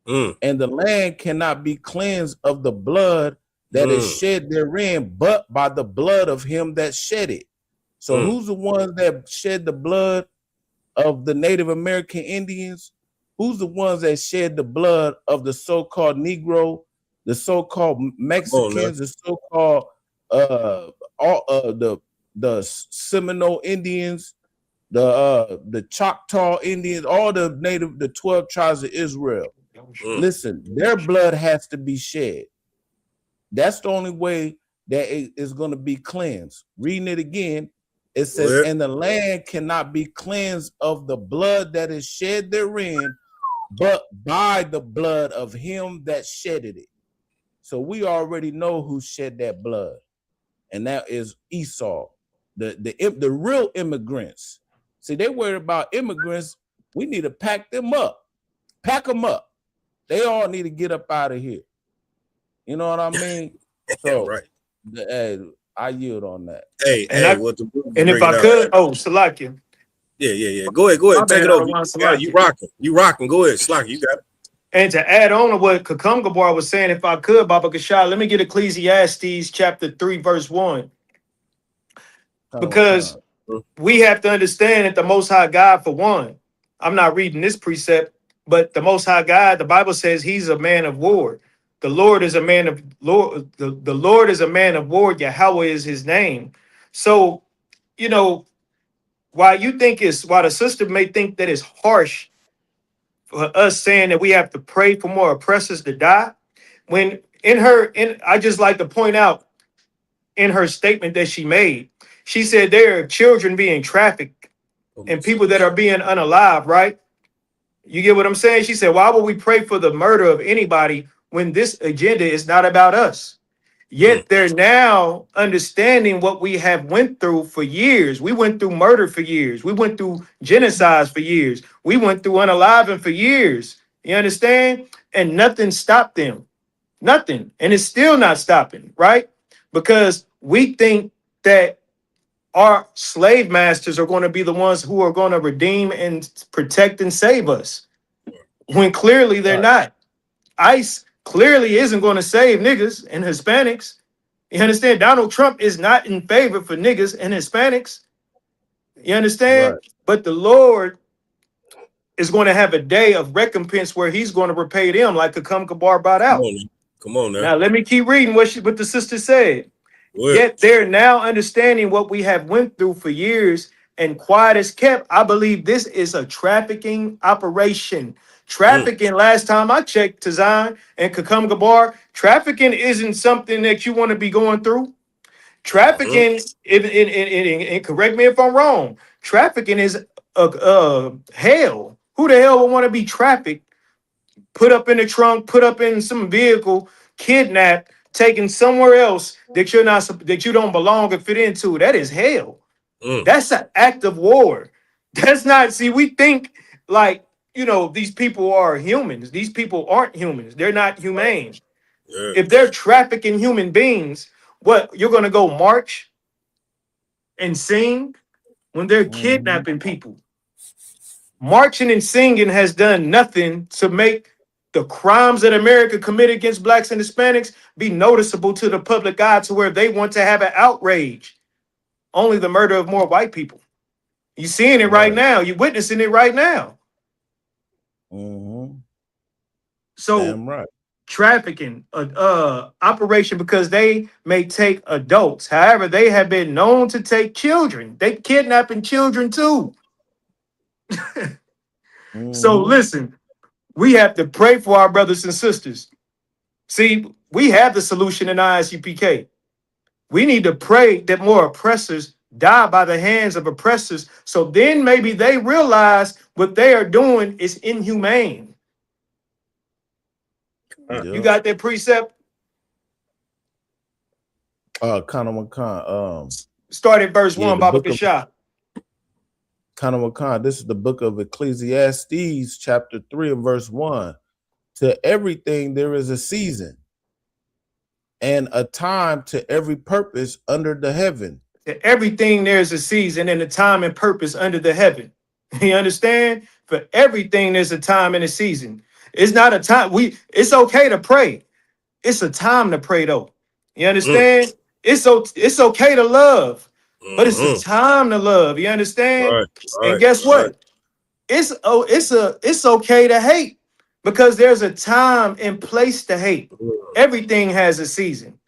And the land cannot be cleansed of the blood that is shed therein, but by the blood of him that shed it. So who's the ones that shed the blood of the Native American Indians? Who's the ones that shed the blood of the so-called Negro, the so-called Mexicans, the so-called the Seminole Indians, the Choctaw Indians, all the 12 tribes of Israel? Listen, their blood has to be shed. That's the only way that it is going to be cleansed. Reading it again, it says, and the land cannot be cleansed of the blood that is shed therein, but by the blood of him that shedded it. So we already know who shed that blood, and that is Esau, the real immigrants. See, they worried about immigrants. We need to pack them up. Pack them up. They all need to get up out of here. You know what I mean? So right. I yield on that. And if I could, Salakia. Yeah. Go ahead. Take it over. You rocking. Go ahead, Slack. You got it. And to add on to what Kakumga Bar was saying, if I could, Baba Kashai, let me get Ecclesiastes chapter 3, verse 1. Because we have to understand that the Most High God, for one, I'm not reading this precept, but the Most High God, the Bible says he's a man of war. The Lord is a man of Lord. The Lord is a man of war. Yahweh is his name. So, you know, while the sister may think that it's harsh for us saying that we have to pray for more oppressors to die, when I just like to point out in her statement that she made, she said there are children being trafficked and people that are being unalive, right? You get what I'm saying? She said, why would we pray for the murder of anybody when this agenda is not about us? Yet they're now understanding what we have went through for years. We went through murder for years. We went through genocides for years. We went through unaliving for years. You understand? And nothing stopped them. Nothing. And it's still not stopping, right? Because we think that our slave masters are going to be the ones who are going to redeem and protect and save us, when clearly they're not. ICE clearly isn't going to save niggas and Hispanics. You understand? Donald Trump is not in favor for niggas and Hispanics. You understand? Right. But the Lord is going to have a day of recompense where he's going to repay them, like Kakumga Bar brought out. Come on now. Now let me keep reading what the sister said. Yet they're now understanding what we have went through for years, and quiet is kept. I believe this is a trafficking operation. Trafficking, last time I checked, Tazan and Kakumga Bar, trafficking isn't something that you want to be going through. Trafficking, and correct me if I'm wrong, trafficking is hell. Who the hell would want to be trafficked, put up in the trunk, put up in some vehicle, kidnapped, taken somewhere else that you don't belong or fit into? That is hell. That's an act of war. That's not, see, we think like you know, these people are humans. These people aren't humans. They're not humane. Yeah. If they're trafficking human beings, what, you're going to go march and sing when they're kidnapping people? Marching and singing has done nothing to make the crimes that America committed against blacks and Hispanics be noticeable to the public eye to where they want to have an outrage. Only the murder of more white people. You're seeing it right now. You're witnessing it right now. So Damn right. trafficking, operation, because they may take adults. However, they have been known to take children. They kidnapping children too. So listen, we have to pray for our brothers and sisters. See, we have the solution in ISUPK. We need to pray that more oppressors die by the hands of oppressors. So then maybe they realize what they are doing is inhumane. You got that precept? Kana Makan. Start at verse 1, Baba Kashah. Kana Makan, this is the book of Ecclesiastes, chapter 3 and verse 1. To everything there is a season, and a time to every purpose under the heaven. To everything there's a season and a time and purpose under the heaven. You understand? For everything there's a time and a season. It's not a time. It's okay to pray. It's a time to pray though. You understand? It's okay to love, but it's a time to love. You understand? And guess what? It's okay to hate, because there's a time and place to hate. Everything has a season.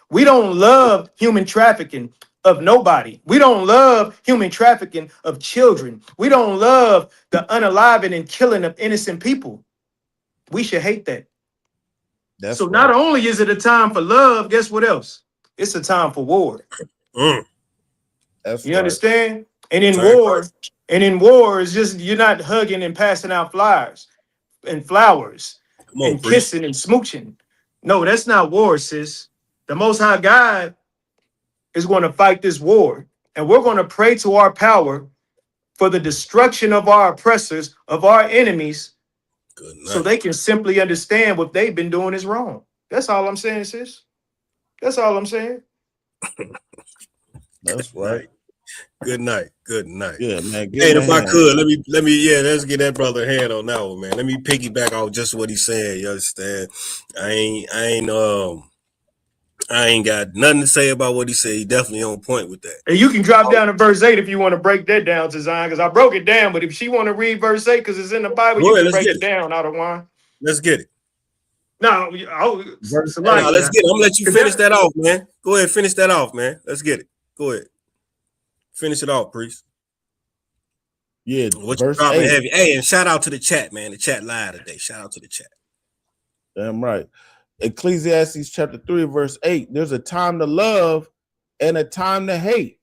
We don't love human trafficking of nobody. We don't love human trafficking of children. We don't love the unaliving and killing of innocent people. We should hate that. So not only is it a time for love, guess what else? It's a time for war. You understand? And in war, it's just, you're not hugging and passing out flowers and flowers and kissing and smooching. No, that's not war, sis. The Most High God is going to fight this war, and we're going to pray to our power for the destruction of our oppressors, of our enemies, so they can simply understand what they've been doing is wrong. That's all I'm saying, sis. That's all I'm saying. That's right. Good night. Good night. Yeah, man. Hey, if I could, let me, let's get that brother a hand on that one, man. Let me piggyback off just what he's saying. You understand? I ain't got nothing to say about what he said. He definitely on point with that. And you can drop down to verse 8 if you want to break that down to Zion, because I broke it down. But if she want to read verse 8 because it's in the Bible, you can break it down out of one. Let's get it. No, let's get it. I'm gonna let you finish that off, man. Go ahead, finish that off, man. Let's get it. Go ahead. Finish it off, priest. Yeah, what you dropping heavy. Hey, and shout out to the chat, man. The chat live today. Shout out to the chat. Damn right. Ecclesiastes chapter 3, verse 8. There's a time to love and a time to hate,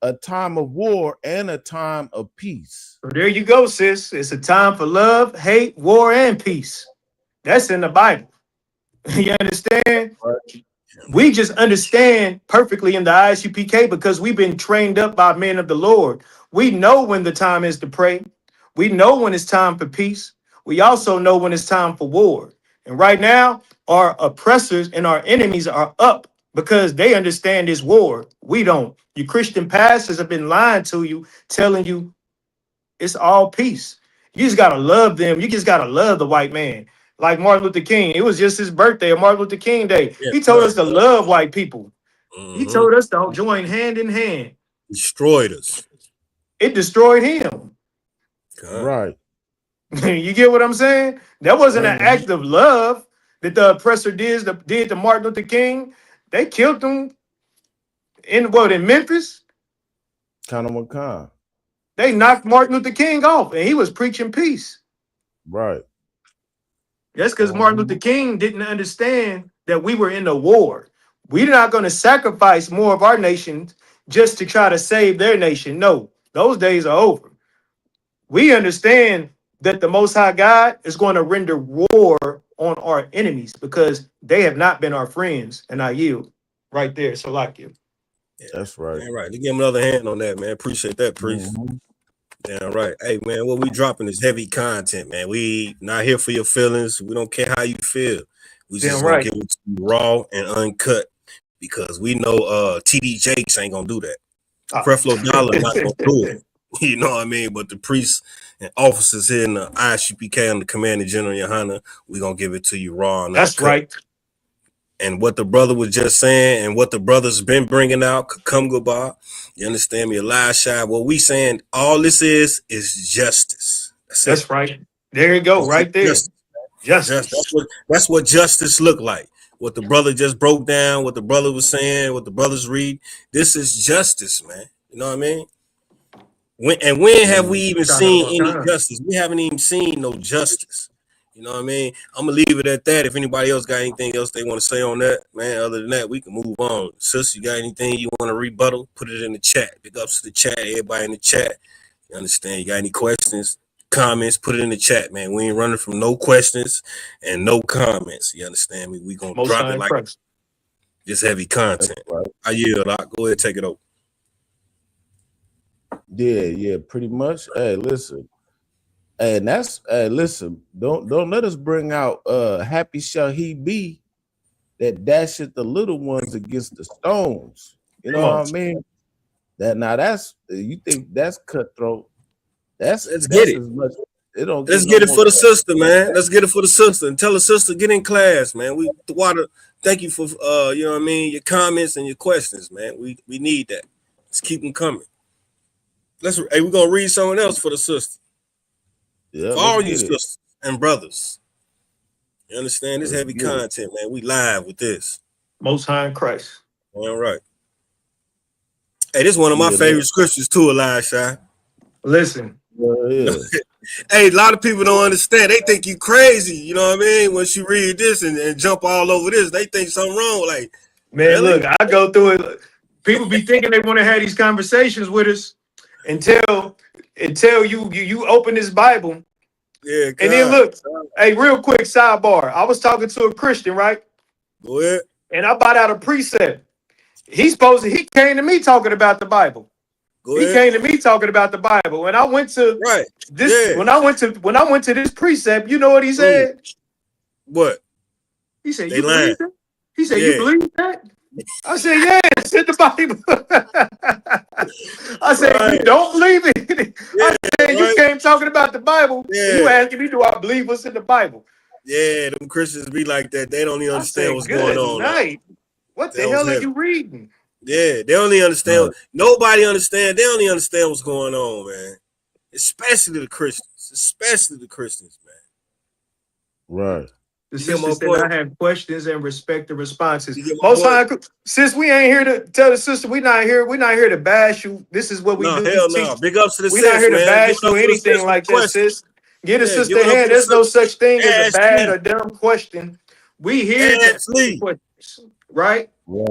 a time of war and a time of peace. So there you go, sis. It's a time for love, hate, war, and peace. That's in the Bible. You understand? Right. We just understand perfectly in the ISUPK because we've been trained up by men of the Lord. We know when the time is to pray. We know when it's time for peace. We also know when it's time for war. And right now, our oppressors and our enemies are up because they understand this war. We don't. You Christian pastors have been lying to you, telling you it's all peace. You just got to love them. You just got to love the white man. Like Martin Luther King. It was just his birthday, Martin Luther King Day. Yeah, he told us to love white people. He told us to join hand in hand. Destroyed us. It destroyed him. Right. You get what I'm saying? That wasn't an act of love that the oppressor did to Martin Luther King. They killed him in Memphis? Kana Makan. They knocked Martin Luther King off and he was preaching peace. Right. That's because Martin Luther King didn't understand that we were in a war. We're not going to sacrifice more of our nation just to try to save their nation. No, those days are over. We understand that the Most High God is going to render war on our enemies because they have not been our friends. And I yield right there. So like you. That's right. All right. Give him another hand on that, man. Appreciate that, priest. Damn right. Hey man, what we dropping is heavy content, man. We not here for your feelings. We don't care how you feel. We just Damn gonna right. give it to you raw and uncut because we know TD Jakes ain't gonna do that. Creflo Dollar not gonna do it. You know what I mean? But the priests and officers here in the ISUPK under Commanding General Yohana, we gonna give it to you raw and That's uncut. right. And what the brother was just saying, and what the brother's been bringing out, come goodbye. You understand me? Elisha, what we saying, all this is justice. That's right. There you go, right there. Justice. That's what justice look like. What the brother just broke down, what the brother was saying, what the brothers read. This is justice, man. You know what I mean? When have we even seen any justice? We haven't even seen no justice. You know what I mean? I'm gonna leave it at that. If anybody else got anything else they want to say on that, man, other than that, we can move on. Sis, you got anything you want to rebuttal? Put it in the chat. Big ups to the chat, everybody in the chat. You understand? You got any questions, comments? Put it in the chat, man. We ain't running from no questions and no comments. You understand me? We gonna Most drop it like Christ. this heavy content. Right. I yield. Go ahead, take it over. Yeah, pretty much. Hey, listen. And that's listen, don't let us bring out happy shall he be that dasheth the little ones against the stones. You know what I mean? That's you think that's cutthroat. Let's get it. As much, Let's get it for the sister, man. Let's get it for the sister and tell the sister get in class, man. We water. Thank you for you know what I mean, your comments and your questions, man. We need that. Let's keep them coming. Hey, we're gonna read someone else for the sister. Yeah, for all you sisters and brothers. You understand? This heavy content, man. We live with this. Most High in Christ. All right. Hey, this is one of my favorite scriptures too, Elisha. Listen. Hey, a lot of people don't understand. They think you crazy. You know what I mean? Once you read this and jump all over this, they think something wrong. Like, man, really? look, I go through it. People be thinking they want to have these conversations with us until you open this Bible. Yeah, and then look, hey, real quick sidebar. I was talking to a Christian, right? Go ahead. And I bought out a precept. He came to me talking about the Bible. He came to me talking about the Bible. When I went to this, when I went to this precept, you know what he said? What? He said, "You believe that?" He said, "You believe that?" I said, "Yeah, it's in the Bible." I said, "You don't believe it?" I said, "You came talking about the Bible. And you asking me, do I believe what's in the Bible?" Yeah, them Christians be like that. They don't even understand what's going on. Night. What the hell are you reading? Yeah, they only understand. Nobody understand. They only understand what's going on, man. Especially the Christians, man. Right. The sisters that I have questions and respect the responses. Most high, since we ain't here to tell the sister, we're not here to bash you. This is what we do. Hell no. Big ups to the sis, we're not here to man. bash you or anything like that, sis. Get a sister hand. There's no such thing as a bad or dumb question. We here to ask questions, right?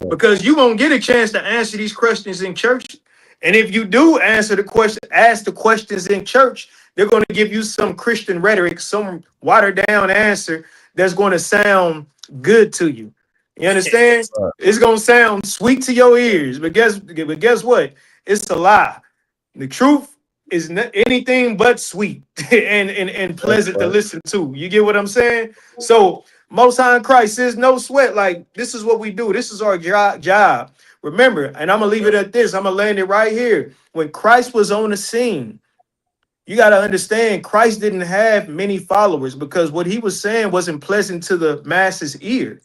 Because you won't get a chance to answer these questions in church. And if you do ask the questions in church, they're going to give you some Christian rhetoric, some watered down answer that's going to sound good to you. You understand? It's going to sound sweet to your ears, but guess what? It's a lie. The truth is not anything but sweet and pleasant to listen to. You get what I'm saying? So Most High in Christ is no sweat. Like, this is what we do. This is our job. Remember, and I'm going to leave it at this. I'm going to land it right here. When Christ was on the scene, you got to understand, Christ didn't have many followers because what he was saying wasn't pleasant to the masses' ear.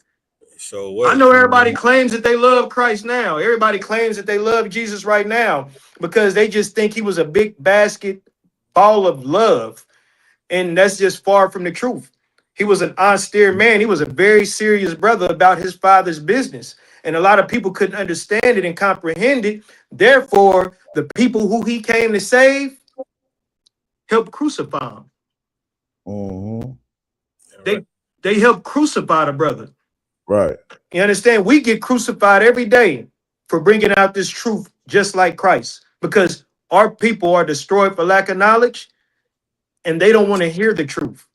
So I know everybody claims that they love Christ now. Everybody claims that they love Jesus right now because they just think he was a big basket ball of love. And that's just far from the truth. He was an austere man. He was a very serious brother about his father's business. And a lot of people couldn't understand it and comprehend it. Therefore, the people who he came to save helped crucify him. Mm-hmm. They helped crucify the brother. Right. You understand? We get crucified every day for bringing out this truth just like Christ, because our people are destroyed for lack of knowledge and they don't want to hear the truth.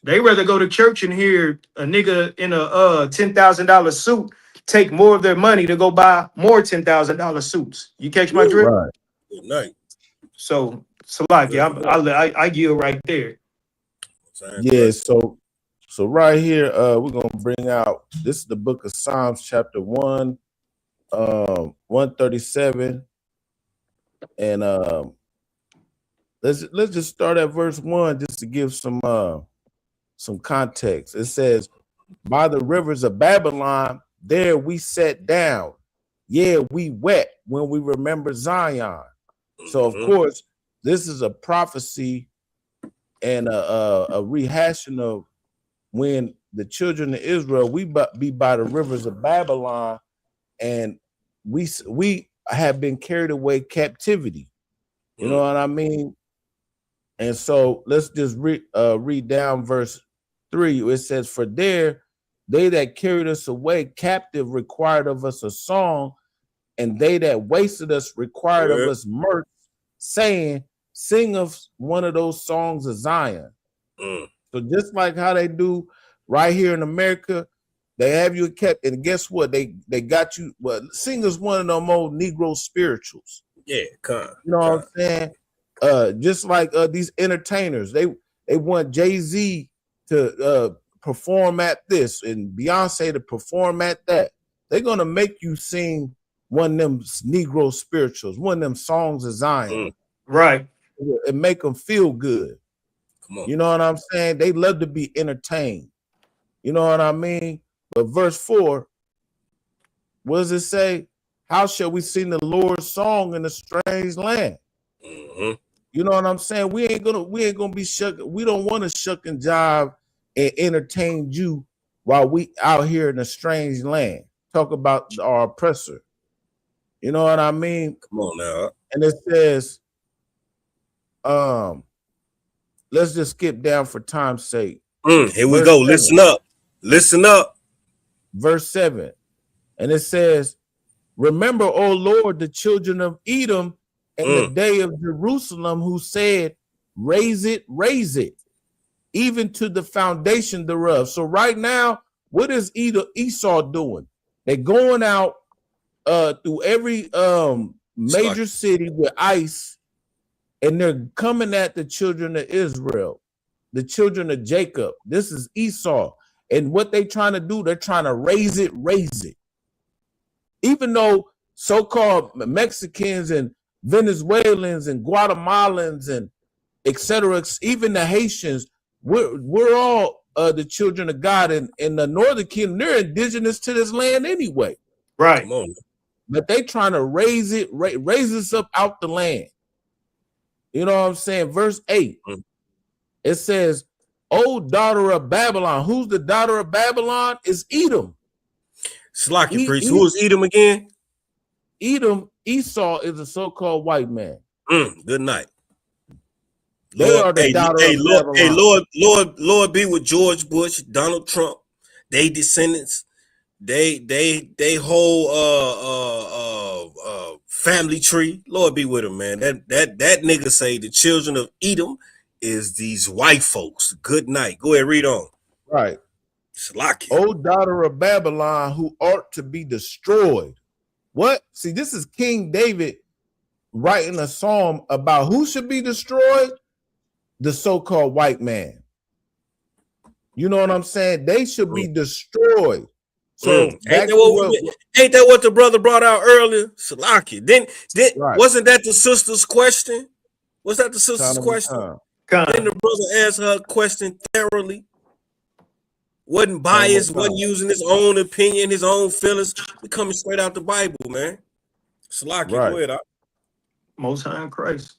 They rather go to church and hear a nigga in a $10,000 suit take more of their money to go buy more $10,000 suits. You catch my drift? Right. Good night. So Salaki, I yield right there. Yeah, so right here, we're gonna bring out this is the book of Psalms, chapter 137, and let's just start at verse 1 just to give some context. It says, "By the rivers of Babylon, there we sat down. Yeah, we wept when we remember Zion." So of course, this is a prophecy and a rehashing of when the children of Israel be by the rivers of Babylon, and we have been carried away captivity. You know what I mean? And so let's just read down verse 3. It says, "For there they that carried us away captive required of us a song, and they that wasted us required of us mirth, saying, sing us one of those songs of Zion." So just like how they do right here in America, they have you kept, and guess what? They got you. Well, sing us one of them old Negro spirituals. Yeah, you know what I'm saying? Just like these entertainers, they want Jay-Z to perform at this and Beyonce to perform at that. They're gonna make you sing one of them Negro spirituals, one of them songs of Zion, right? And make them feel good. Come on. You know what I'm saying? They love to be entertained. You know what I mean? But verse 4, what does it say? "How shall we sing the Lord's song in a strange land?" You know what I'm saying? We ain't gonna be shuck. We don't want to shuck and jive and entertain you while we out here in a strange land. Talk about our oppressor. You know what I mean? Come on now. And it says, let's just skip down for time's sake. Here we go. 7. Listen up. Listen up. Verse 7. And it says, "Remember, O Lord, the children of Edom and the day of Jerusalem, who said, raise it, even to the foundation thereof." So right now, what is Esau doing? They're going out through every major city with ice, and they're coming at the children of Israel, the children of Jacob. This is Esau. And what they trying to do, they're trying to raise it. Even though so-called Mexicans and Venezuelans and Guatemalans and etc., even the Haitians, we're all the children of God. And in the Northern Kingdom, they're indigenous to this land anyway. Right. But they trying to raise us up out the land. You know what I'm saying? Verse 8, it says, "O daughter of Babylon." Who's the daughter of Babylon? Is Edom. Slacky priest. Who is Edom again? Edom, Esau is a so-called white man. Good night. They are the daughter of Babylon. Lord be with George Bush, Donald Trump, they descendants, they whole family tree. Lord be with them, man. That nigga say the children of Edom is these white folks. Good night. Go ahead, read on. Right. Slacky. "O daughter of Babylon, who ought to be destroyed." What? See, this is King David writing a psalm about who should be destroyed? The so-called white man. You know what I'm saying? They should be destroyed. So ain't that what the brother brought out earlier? Salaki. Then wasn't that the sister's question? Was that the sister's question? Then the brother asked her question thoroughly. Wasn't biased, wasn't using his own opinion, his own feelings. We coming straight out the Bible, man. Salaki, go ahead. Most High in Christ.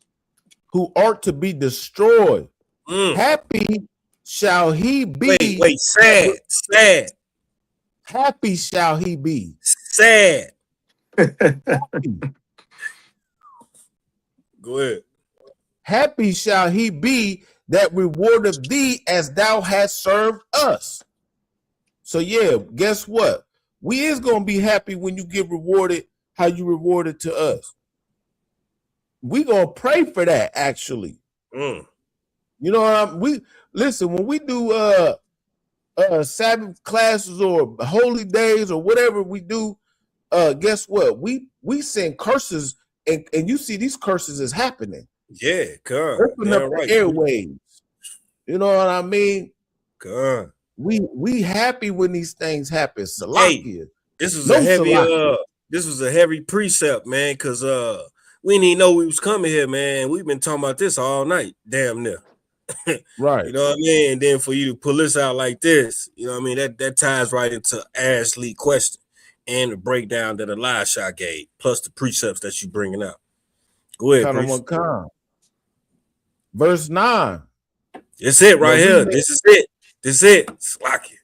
"Who ought to be destroyed. Happy shall he be." Wait, sad. Happy shall he be. Sad. Go ahead. "Happy shall he be that rewardeth thee as thou hast served us." So yeah, guess what? We is gonna be happy when you get rewarded how you rewarded to us. We gonna pray for that, actually. You know what listen, when we do Sabbath classes or holy days or whatever we do, guess what? We send curses, and you see these curses is happening. Yeah, God. Open up the airwaves. You know what I mean? God. We happy when these things happen. Salakia. This was a heavy precept, man, because we didn't even know we was coming here, man. We've been talking about this all night, damn near. Right. You know what I mean? And then for you to pull this out like this, you know what I mean? That ties right into Ashley's question and the breakdown that Elisha gave, plus the precepts that you bringing up. Go ahead, priest. Verse 9. It's it right here. This is it. This is it. Slack it.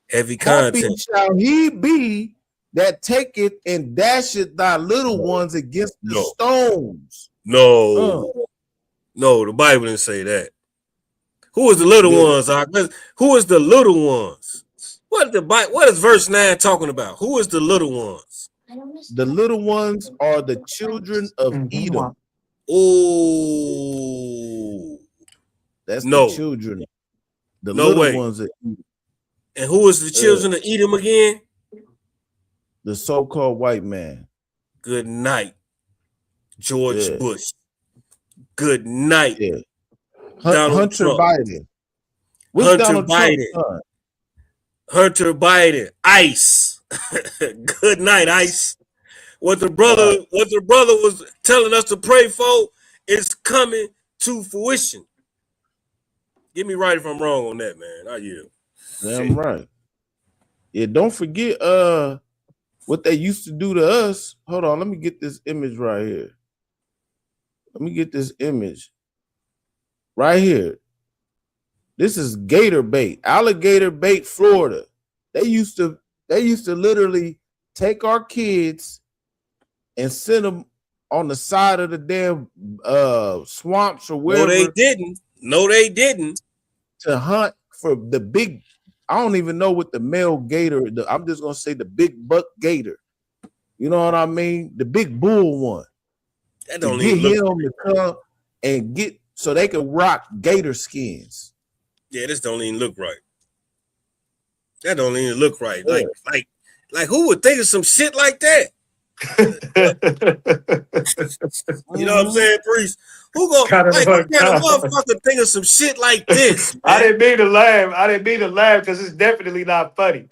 Heavy content. Happy shall he be that taketh and dasheth thy little ones against the stones. No, the Bible didn't say that. Who is the little ones? Who is the little ones? What is verse 9 talking about? Who is the little ones? The little ones are the children of Edom. Oh, that's the children. The little ones are Edom. And who is the children of Edom again? The so-called white man. Good night, George Bush. Good night, Donald Trump. Biden. Hunter Biden. ICE. Good night, ICE. What the brother was telling us to pray for is coming to fruition. Get me right if I'm wrong on that, man. I yield. Damn right. Yeah, don't forget what they used to do to us. Hold on, let me get this image right here. Let me get this image right here. This is gator bait, alligator bait, Florida. They used to literally take our kids and send them on the side of the damn swamps or wherever. No, they didn't. To hunt for the big, I don't even know what the male gator, I'm just gonna say the big buck gator. You know what I mean? The big bull one. That don't even look to come and get so they can rock gator skins. Yeah, this don't even look right. That don't even look right. Like who would think of some shit like that? You know what I'm saying, priest? Who gonna motherfucker think of some shit like this? Man? I didn't mean to laugh because it's definitely not funny.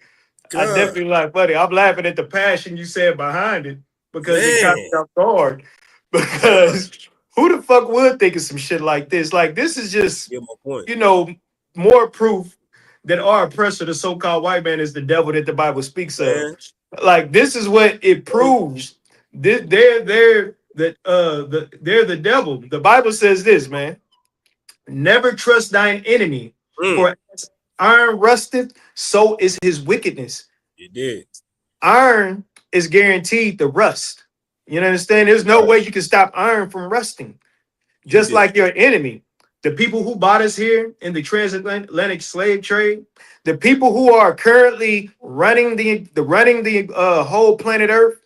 I definitely not funny. I'm laughing at the passion you said behind it because it kind of got hard. Because who the fuck would think of some shit like this? Like, this is just, more proof that our oppressor, the so-called white man, is the devil that the Bible speaks of. Like, this is what it proves. They're the devil. The Bible says this, man. Never trust thine enemy, for as iron rusteth, so is his wickedness. You did. Iron is guaranteed to rust. You understand? There's no way you can stop iron from rusting. Just like your enemy. The people who bought us here in the transatlantic slave trade, the people who are currently running the whole planet Earth,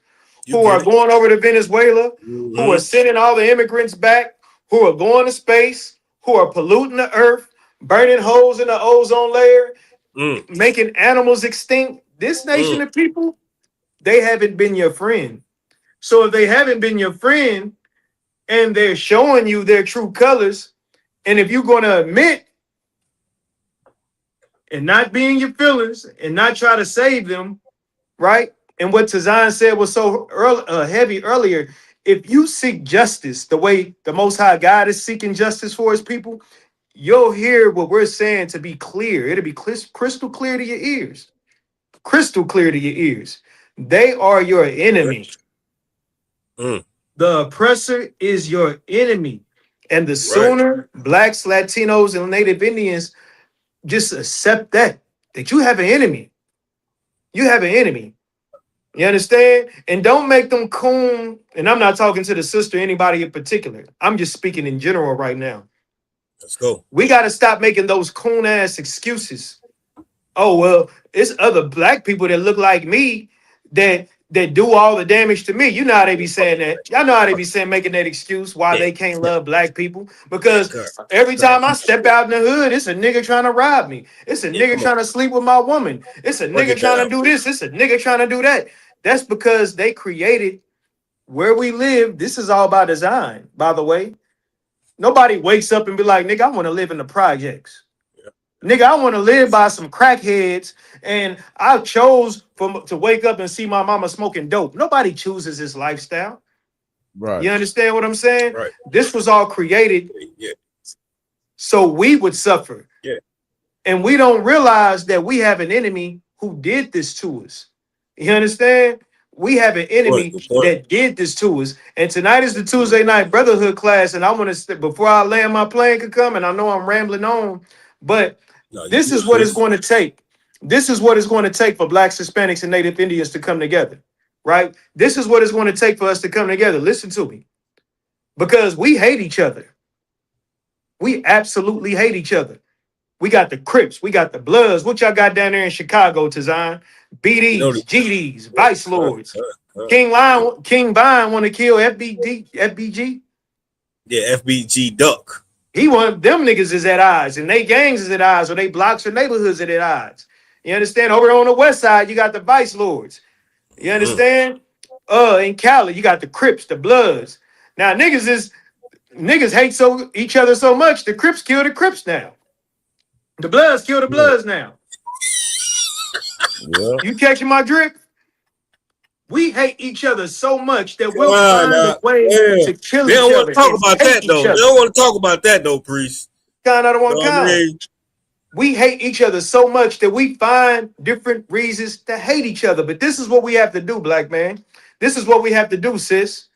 who are going over to Venezuela, who are sending all the immigrants back, who are going to space, who are polluting the earth, burning holes in the ozone layer, making animals extinct. This nation of people, they haven't been your friend. So if they haven't been your friend and they're showing you their true colors, and if you're going to admit and not be in your feelings and not try to save them, right? And what Tazan said was so heavy earlier, if you seek justice the way the Most High God is seeking justice for his people, you'll hear what we're saying to be clear. It'll be crystal clear to your ears. Crystal clear to your ears. They are your enemy. The oppressor is your enemy. And the sooner blacks, Latinos, and Native Indians just accept that you have an enemy. You have an enemy. You understand? And don't make them coon. And I'm not talking to the sister, anybody in particular. I'm just speaking in general right now. Let's go. We got to stop making those coon ass excuses. Oh, well, it's other black people that look like me that do all the damage to me. You know how they be saying that. Y'all know how they be saying, making that excuse why they can't love black people. Because every time I step out in the hood, it's a nigga trying to rob me. It's a nigga trying to sleep with my woman. It's a nigga trying to do this. It's a nigga trying to do that. That's because they created where we live. This is all by design, by the way. Nobody wakes up and be like, nigga, I want to live in the projects. Nigga, I want to live by some crackheads, and I chose to wake up and see my mama smoking dope. Nobody chooses this lifestyle. Right. You understand what I'm saying? Right. This was all created so we would suffer. Yeah. And we don't realize that we have an enemy who did this to us. You understand? We have an enemy that did this to us. And tonight is the Tuesday night brotherhood class. And I want to, before I land my plane could come, and I know I'm rambling on, but this is what it's going to take. This is what it's going to take for Blacks, Hispanics, and Native Indians to come together, right? This is what it's going to take for us to come together. Listen to me. Because we hate each other. We absolutely hate each other. We got the Crips. We got the Bloods. What y'all got down there in Chicago, Tazan? BDs, GDs, Vice Lords. King Vine want to kill FBG? Yeah, FBG Duck. He want them niggas is at odds, and they gangs is at odds, or they blocks or neighborhoods are at odds. You understand? Over on the west side, you got the Vice Lords. You understand? In Cali, you got the Crips, the Bloods. Now niggas hate each other so much, the Crips kill the Crips now. The Bloods kill the Bloods now. Yeah. You catching my drip? We hate each other so much that we'll find a way to kill each other. They don't want to talk about that though. They don't want to talk about that though, Priest. Kind of one kind. We hate each other so much that we find different reasons to hate each other. But this is what we have to do, black man. This is what we have to do, sis.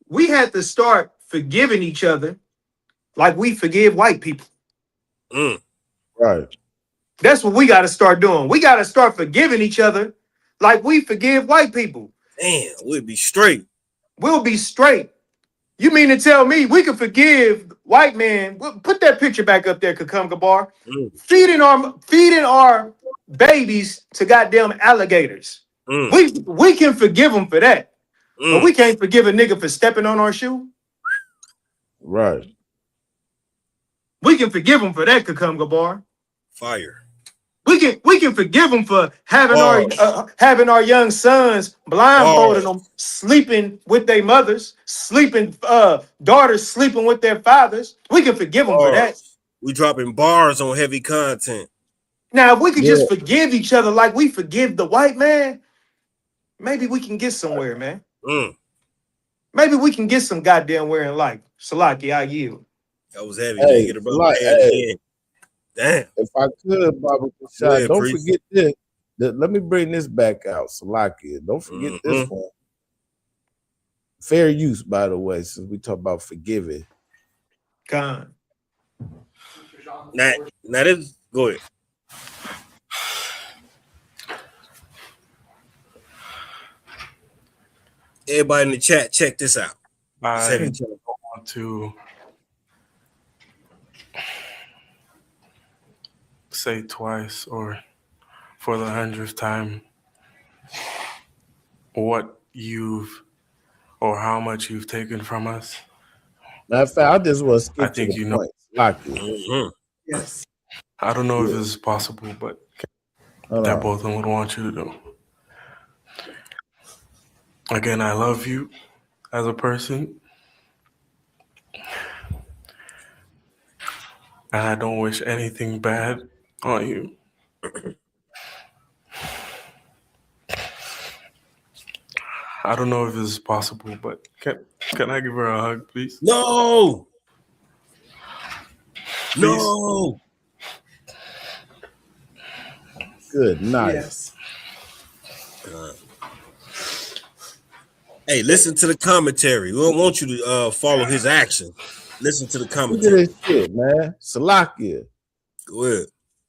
We had to start forgiving each other like we forgive white people. Right. That's what we got to start doing. We got to start forgiving each other like we forgive white people. Damn, we'll be straight. We'll be straight. You mean to tell me we can forgive white men? Put that picture back up there, Kakumga Bar. Feeding our babies to goddamn alligators. We can forgive them for that. But we can't forgive a nigga for stepping on our shoe. Right. We can forgive them for that, Kakumga Bar. Fire. We can forgive them for having our young sons blindfolded them, sleeping with their mothers, daughters sleeping with their fathers. We can forgive them for that. We dropping bars on heavy content. Now, if we could just forgive each other like we forgive the white man, maybe we can get somewhere, man. Maybe we can get some goddamn where in life. Salaki, I yield. That was heavy. Hey, Get a brother. Damn. If I could, Baba Kashad, don't forget this. Let me bring this back out, Salakia. Don't forget this one. Fair use, by the way, since we talk about forgiving. Con. Now this, go ahead. Everybody in the chat, check this out. I want to say twice or for the 100th time what you've or how much you've taken from us. Matter of fact, I just want to skip I think you know. Yes. I don't know if this is possible, but that both of them would want you to do. Again, I love you as a person. And I don't wish anything bad on you. I don't know if this is possible, but can I give her a hug, please? No. Please. No. Good night. Hey, listen to the commentary. We don't want you to follow his action. Listen to the Look commentary. at this shit, man. Salakia. Go ahead.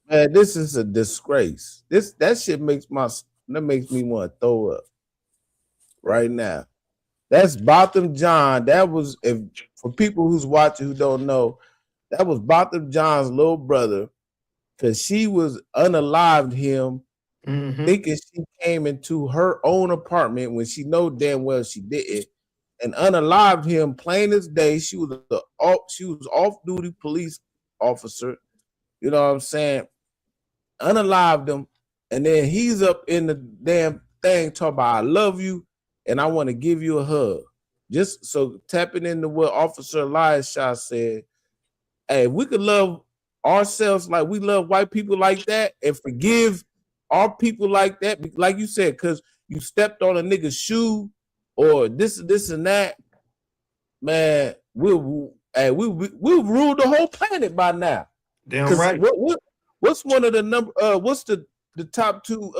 Man, this is a disgrace. That shit makes me want to throw up right now. That's Botham John. That was, if for people who's watching who don't know, that was Botham John's little brother, because she was unalived him, thinking she came into her own apartment when she know damn well she didn't, and unalived him plain as day. She was off-duty police officer. You know what I'm saying? Unalived him, and then he's up in the damn thing talking about I love you and I want to give you a hug. just so tapping into what Officer Elias Shaw said, hey, if we could love ourselves like we love white people like that and forgive our people like that, like you said, because you stepped on a nigga's shoe or this and that, man, we'll rule the whole planet by now. Damn right. What's one of the what's the top two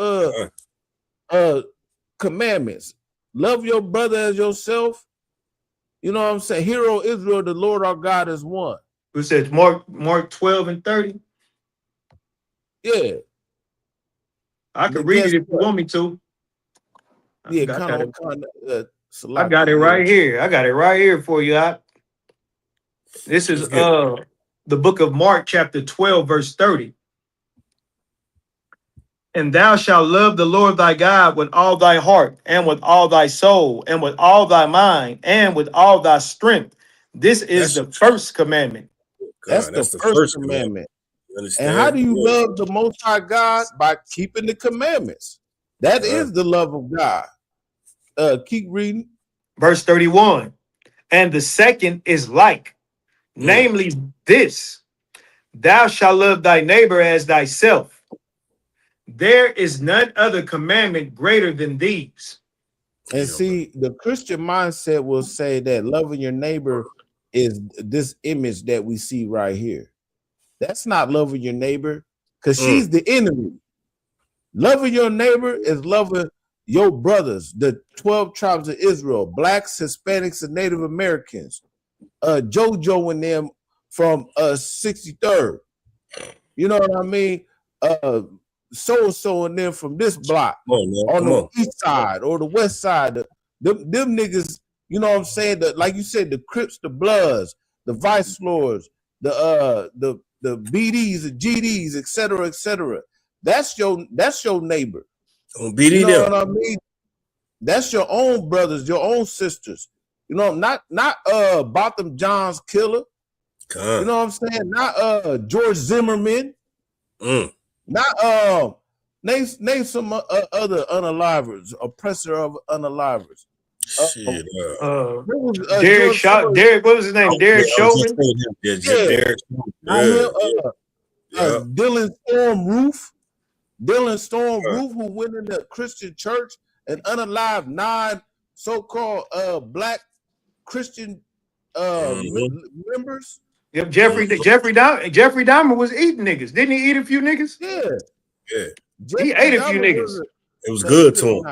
commandments? Love your brother as yourself. You know what I'm saying? Hear, O Israel, the Lord our God is one. Who says Mark 12 and 30? Yeah. I can read it if you want me to. Yeah, I got it right here. I got it right here for you. This is the book of Mark, chapter 12, verse 30. And thou shalt love the Lord thy God with all thy heart, and with all thy soul, and with all thy mind, and with all thy strength. This is the first commandment. That's the first commandment. And how do you love the Most High God? By keeping the commandments. That is the love of God. Keep reading. Verse 31. And the second is like, namely this, thou shalt love thy neighbor as thyself. There is none other commandment greater than these. And see, the Christian mindset will say that loving your neighbor is this image that we see right here. That's not loving your neighbor, because she's the enemy. Loving your neighbor is loving your brothers, the 12 tribes of Israel, blacks, Hispanics, and Native Americans. JoJo and them from 63rd. You know what I mean? So and them from this block on the east side or the west side. Them niggas, you know what I'm saying? Like you said, the Crips, the Bloods, the Vice Lords, the BDs, the GDs, etc., etc. That's your neighbor. BD, you know what I mean? That's your own brothers, your own sisters. You know, not Botham John's killer. You know what I'm saying? Not George Zimmerman. Not name some other unalivers, oppressor of unalivers. Derek, what was his name? Derek Chauvin. Dylan Storm Roof, who went in the Christian church and unalived 9 so-called black Christian members. Yep, Jeffrey Dahmer was eating niggas. Didn't he eat a few niggas? Yeah. He ate a few niggas. It was good to him.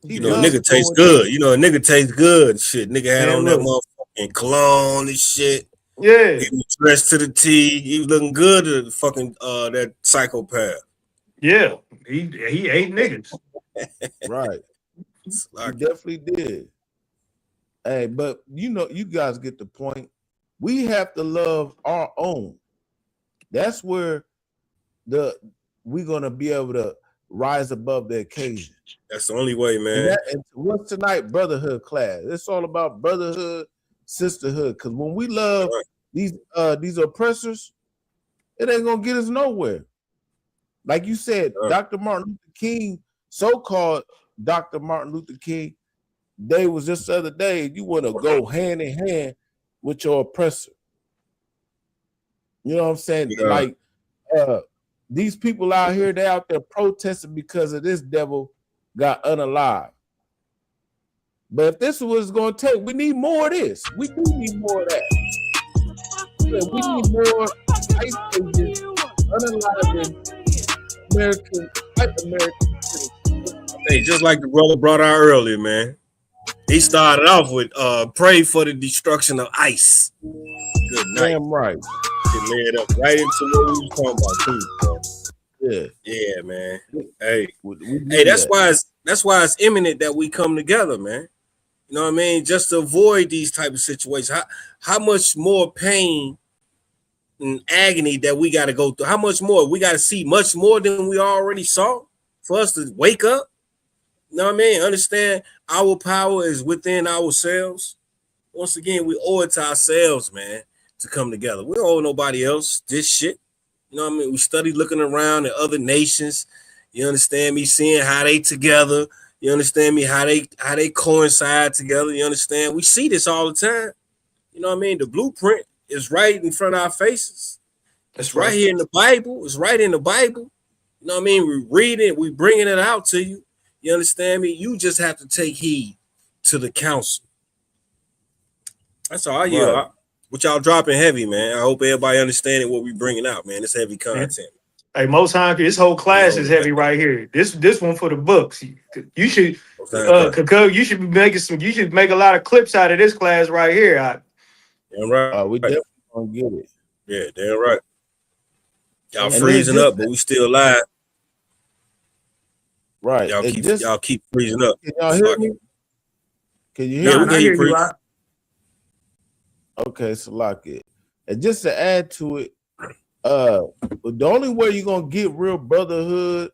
You know, a nigga tastes good. You know, a nigga tastes good. Shit, nigga had on that motherfucking cologne and shit. Yeah. He was dressed to the T. He was looking good to fucking that psychopath. Yeah, he ate niggas. Right. He definitely did. Hey, but you know, you guys get the point. We have to love our own. That's where we're gonna be able to rise above the occasion. That's the only way, man. And what's tonight? Brotherhood class. It's all about brotherhood, sisterhood. Because when we love these oppressors, it ain't gonna get us nowhere. Like you said, Dr. Martin Luther King, so-called Dr. Martin Luther King, day was just the other day. You want to go hand in hand with your oppressor. You know what I'm saying? Yeah. Like these people out here, they out there protesting because of this devil got unalived. But if this is what it's going to take, we need more of this. We do need more of that. Yeah, we need more ICE agents unaliving white American. Hey, just like the brother brought out earlier, man. He started off with pray for the destruction of ICE. Good night. Damn right. It led up right into what we were talking about too, bro. Yeah, man. Hey, that's why it's imminent that we come together, man. You know what I mean? Just to avoid these type of situations. How much more pain and agony that we got to go through? How much more? We got to see much more than we already saw for us to wake up. You know what I mean? Understand our power is within ourselves. Once again, we owe it to ourselves, man, to come together. We don't owe nobody else this shit. You know what I mean? We study looking around at other nations. You understand me? Seeing how they together. You understand me? How they coincide together. You understand? We see this all the time. You know what I mean? The blueprint is right in front of our faces. It's right here in the Bible. It's right in the Bible. You know what I mean? We read it. We bringing it out to you. You understand me? You just have to take heed to the counsel. That's all. Yeah. What y'all dropping heavy, man. I hope everybody understanding what we bringing out, man. It's heavy content. Hey, Most High, this whole class is heavy right here. This one for the books. You should, you should be making some. You should make a lot of clips out of this class right here. Damn right. We definitely gonna get it. Yeah, damn right. Y'all freezing up, but we still live. Right. Y'all keep freezing up. Can y'all hear me? Can you hear me? We can hear you. Okay, so lock it. And just to add to it, the only way you're gonna get real brotherhood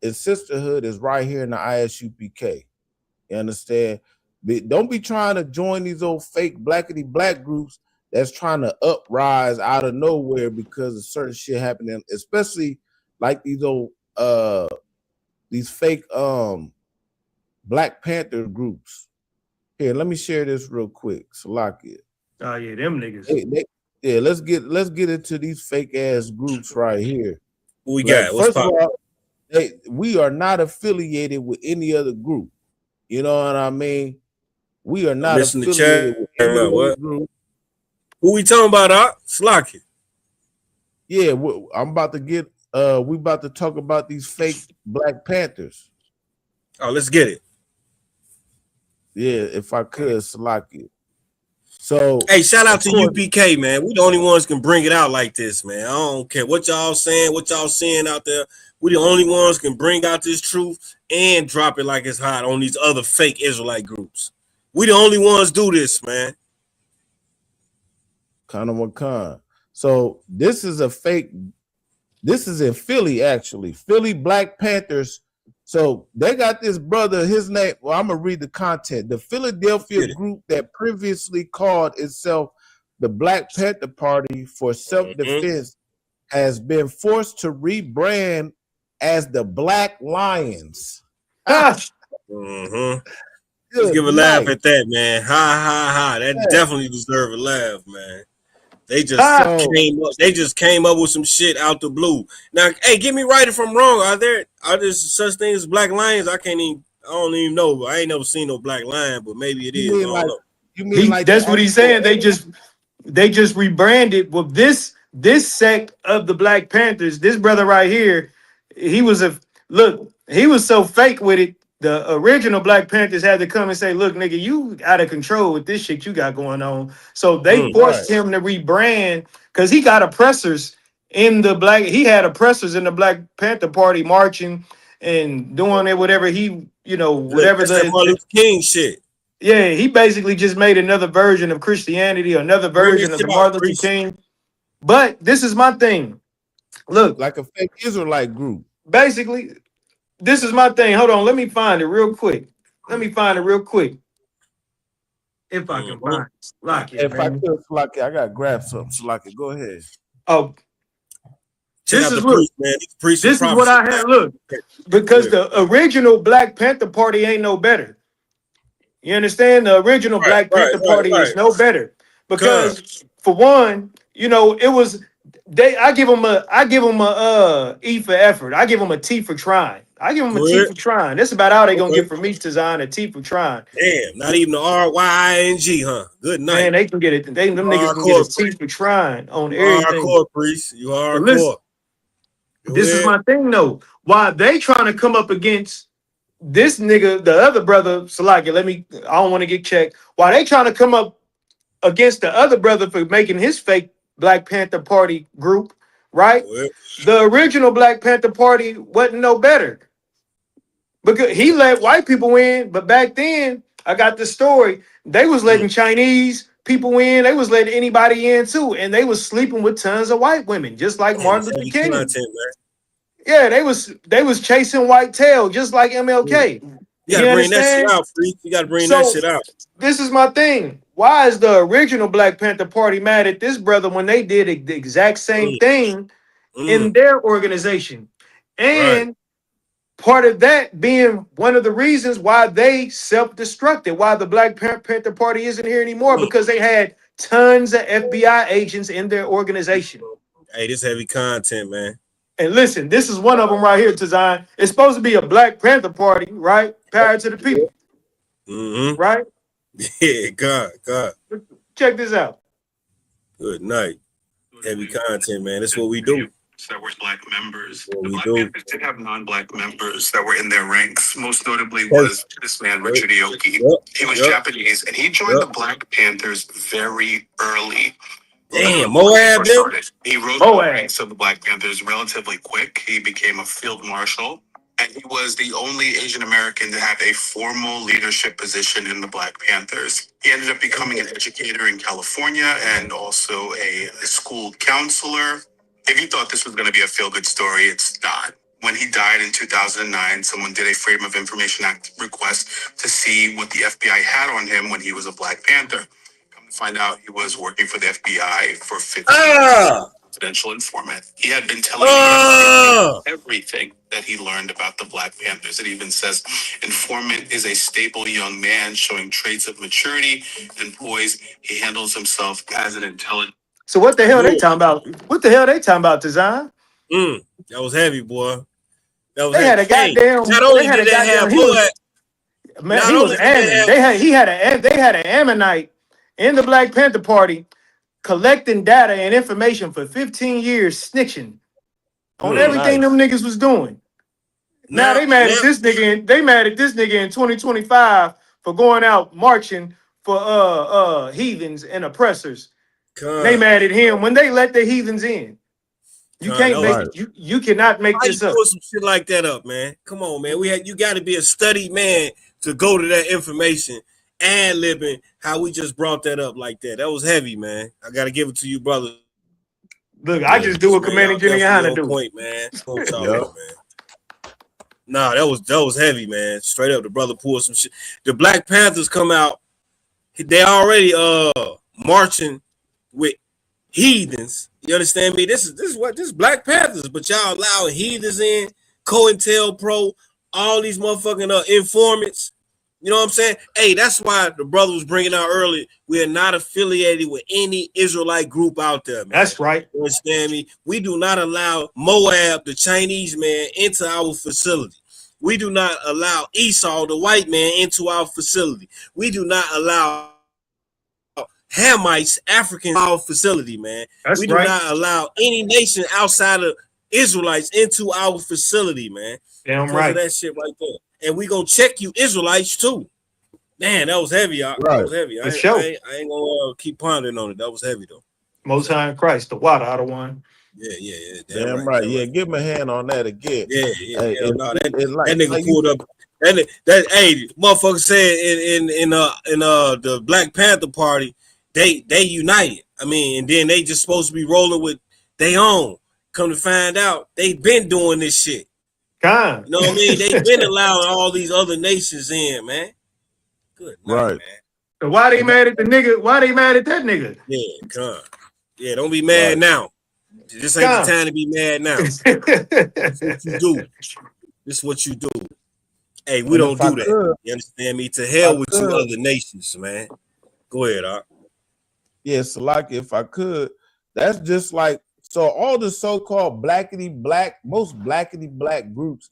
and sisterhood is right here in the ISUPK. You understand? Don't be trying to join these old fake blackity black groups that's trying to uprise out of nowhere because of certain shit happening, especially like these old these fake Black Panther groups. Here, let me share this real quick. So lock it. Oh yeah, them niggas. Yeah, let's get into these fake ass groups right here. What we got? First of all, we are not affiliated with any other group. You know what I mean? We are not affiliated with any other group. Who we talking about? Slocky. Yeah, I'm about to get. We about to talk about these fake Black Panthers. Oh, let's get it. Yeah, if I could, Slocky. So, hey, shout out to UPK, man. We the only ones can bring it out like this, man. I don't care what y'all saying, what y'all seeing out there. We the only ones can bring out this truth and drop it like it's hot on these other fake Israelite groups. We the only ones do this, man. Khan. So this is a fake. This is in Philly, actually. Philly Black Panthers. So they got this brother, his name, well, I'm going to read the content. The Philadelphia group that previously called itself the Black Panther Party for Self-Defense has been forced to rebrand as the Black Lions. Let's give a laugh at that, man. Ha. That definitely deserves a laugh, man. They just came up with some shit out the blue. Now, hey, get me right if I'm wrong. Are there such things as Black Lions? I don't even know. I ain't never seen no Black Lion, but maybe it is. That's what he's saying. They just rebranded. Well, this sect of the Black Panthers, this brother right here, he was so fake with it. The original Black Panthers had to come and say, look, nigga, you out of control with this shit you got going on. So they forced him to rebrand because he got oppressors in the he had oppressors in the Black Panther Party marching and doing it, whatever whatever the Martin Luther King shit. Yeah, he basically just made another version of Christianity, another version of the Martin Luther King. But this is my thing. Look, like a fake Israelite group. Basically. This is my thing. Hold on. Let me find it real quick. If I can find it. Slocky, if I could, Slocky, I got to grab something. Slocky, go ahead. Oh, this is what I had. Look, because the original Black Panther Party ain't no better. You understand? The original Black Panther Party is no better. Because for one, it was I give them a E for effort. I give them a T for trying. I give them a T for trying. That's about all they gonna get from me, Tazan, a T for trying. Damn, not even the RYING, huh? Good night. Man, they can get it. Them niggas can get a T for trying on everything. Hardcore, priest. You hardcore. Listen, this is my thing, though. Why they trying to come up against this nigga, the other brother, Salaki, I don't want to get checked. Why they trying to come up against the other brother for making his fake Black Panther Party group, right? The original Black Panther Party wasn't no better. Because he let white people in, but back then, I got the story. They was letting Chinese people in. They was letting anybody in too, and they was sleeping with tons of white women, just like Martin Luther King. Yeah, they was chasing white tail, just like MLK. You gotta bring that shit out, freak. You gotta bring that shit out. This is my thing. Why is the original Black Panther Party mad at this brother when they did the exact same thing in their organization? And Part of that being one of the reasons why they self-destructed, why the Black Panther Party isn't here anymore, because they had tons of FBI agents in their organization. Hey, this heavy content, man. And listen, this is one of them right here, Tazan. It's supposed to be a Black Panther Party, right? Power to the people. Mm-hmm. Right? Yeah, God. Check this out. Good night. Heavy content, man. That's what we do. That were Black members. What The we Black do. Panthers did have non-Black members that were in their ranks. Most notably was this man, Richard Aoki. He was Japanese, and he joined the Black Panthers very early. Damn, Moab, He rose to the ranks of the Black Panthers relatively quick. He became a field marshal, and he was the only Asian American to have a formal leadership position in the Black Panthers. He ended up becoming an educator in California and also a school counselor. If you thought this was going to be a feel-good story, it's not. When he died in 2009, someone did a Freedom of Information Act request to see what the FBI had on him when he was a Black Panther. Come to find out, he was working for the FBI for 15 years. Confidential informant. He had been telling everything that he learned about the Black Panthers. It even says, informant is a stable young man showing traits of maturity and poise. He handles himself as an intelligent. So what the hell they talking about? What the hell they talking about, Tazan? That was heavy, boy. That was They had a goddamn. Not only did they have blood, man, he was Ammon. They had an Ammonite in the Black Panther Party collecting data and information for 15 years, snitching on everything them niggas was doing. Now they mad at this nigga. They mad at this nigga in 2025 for going out marching for heathens and oppressors. They mad at him when they let the heathens in. You can't make it. You cannot make this up. Put some shit like that up, man. Come on, man. You got to be a studied man to go to that information and libbing how we just brought that up like that. That was heavy, man. I got to give it to you, brother. Look, I just do what Commanding Jimmy Hanna do. Point, man. Man. Nah, that was heavy, man. Straight up, the brother pulled some shit. The Black Panthers come out. They already marching with heathens. You understand me? This is Black Panthers, but y'all allowing heathens in, COINTELPRO, all these motherfucking informants. You know what I'm saying? Hey, that's why the brother was bringing out earlier. We are not affiliated with any Israelite group out there, man. That's right. You understand me? We do not allow Moab, the Chinese man, into our facility. We do not allow Esau, the white man, into our facility. We do not allow Hamites, African, our facility, man. We do not allow any nation outside of Israelites into our facility, man. Damn because right. of that shit right there. And we gonna check you Israelites too. Man, that was heavy. That was heavy. I ain't gonna keep pondering on it. That was heavy though. Most High in Christ, the water out of one. Yeah. Damn right. Yeah, give me a hand on that again. Yeah. Hey, That nigga pulled up. That hey, motherfucker said in the Black Panther Party, they united. I mean, and then they just supposed to be rolling with they own. Come to find out, they been doing this shit. You know what I mean? They been allowing all these other nations in, man. Good night, Right. man. So why they mad at the nigga? Why they mad at that nigga? Yeah, come. Yeah, don't be mad now. This ain't the time to be mad now. This is what you do. This is what you do. Hey, we don't do that. You understand me? To hell with you other nations, man. Go ahead, Art. Yeah, so like if I could, that's just like so all the so-called most blackity black groups,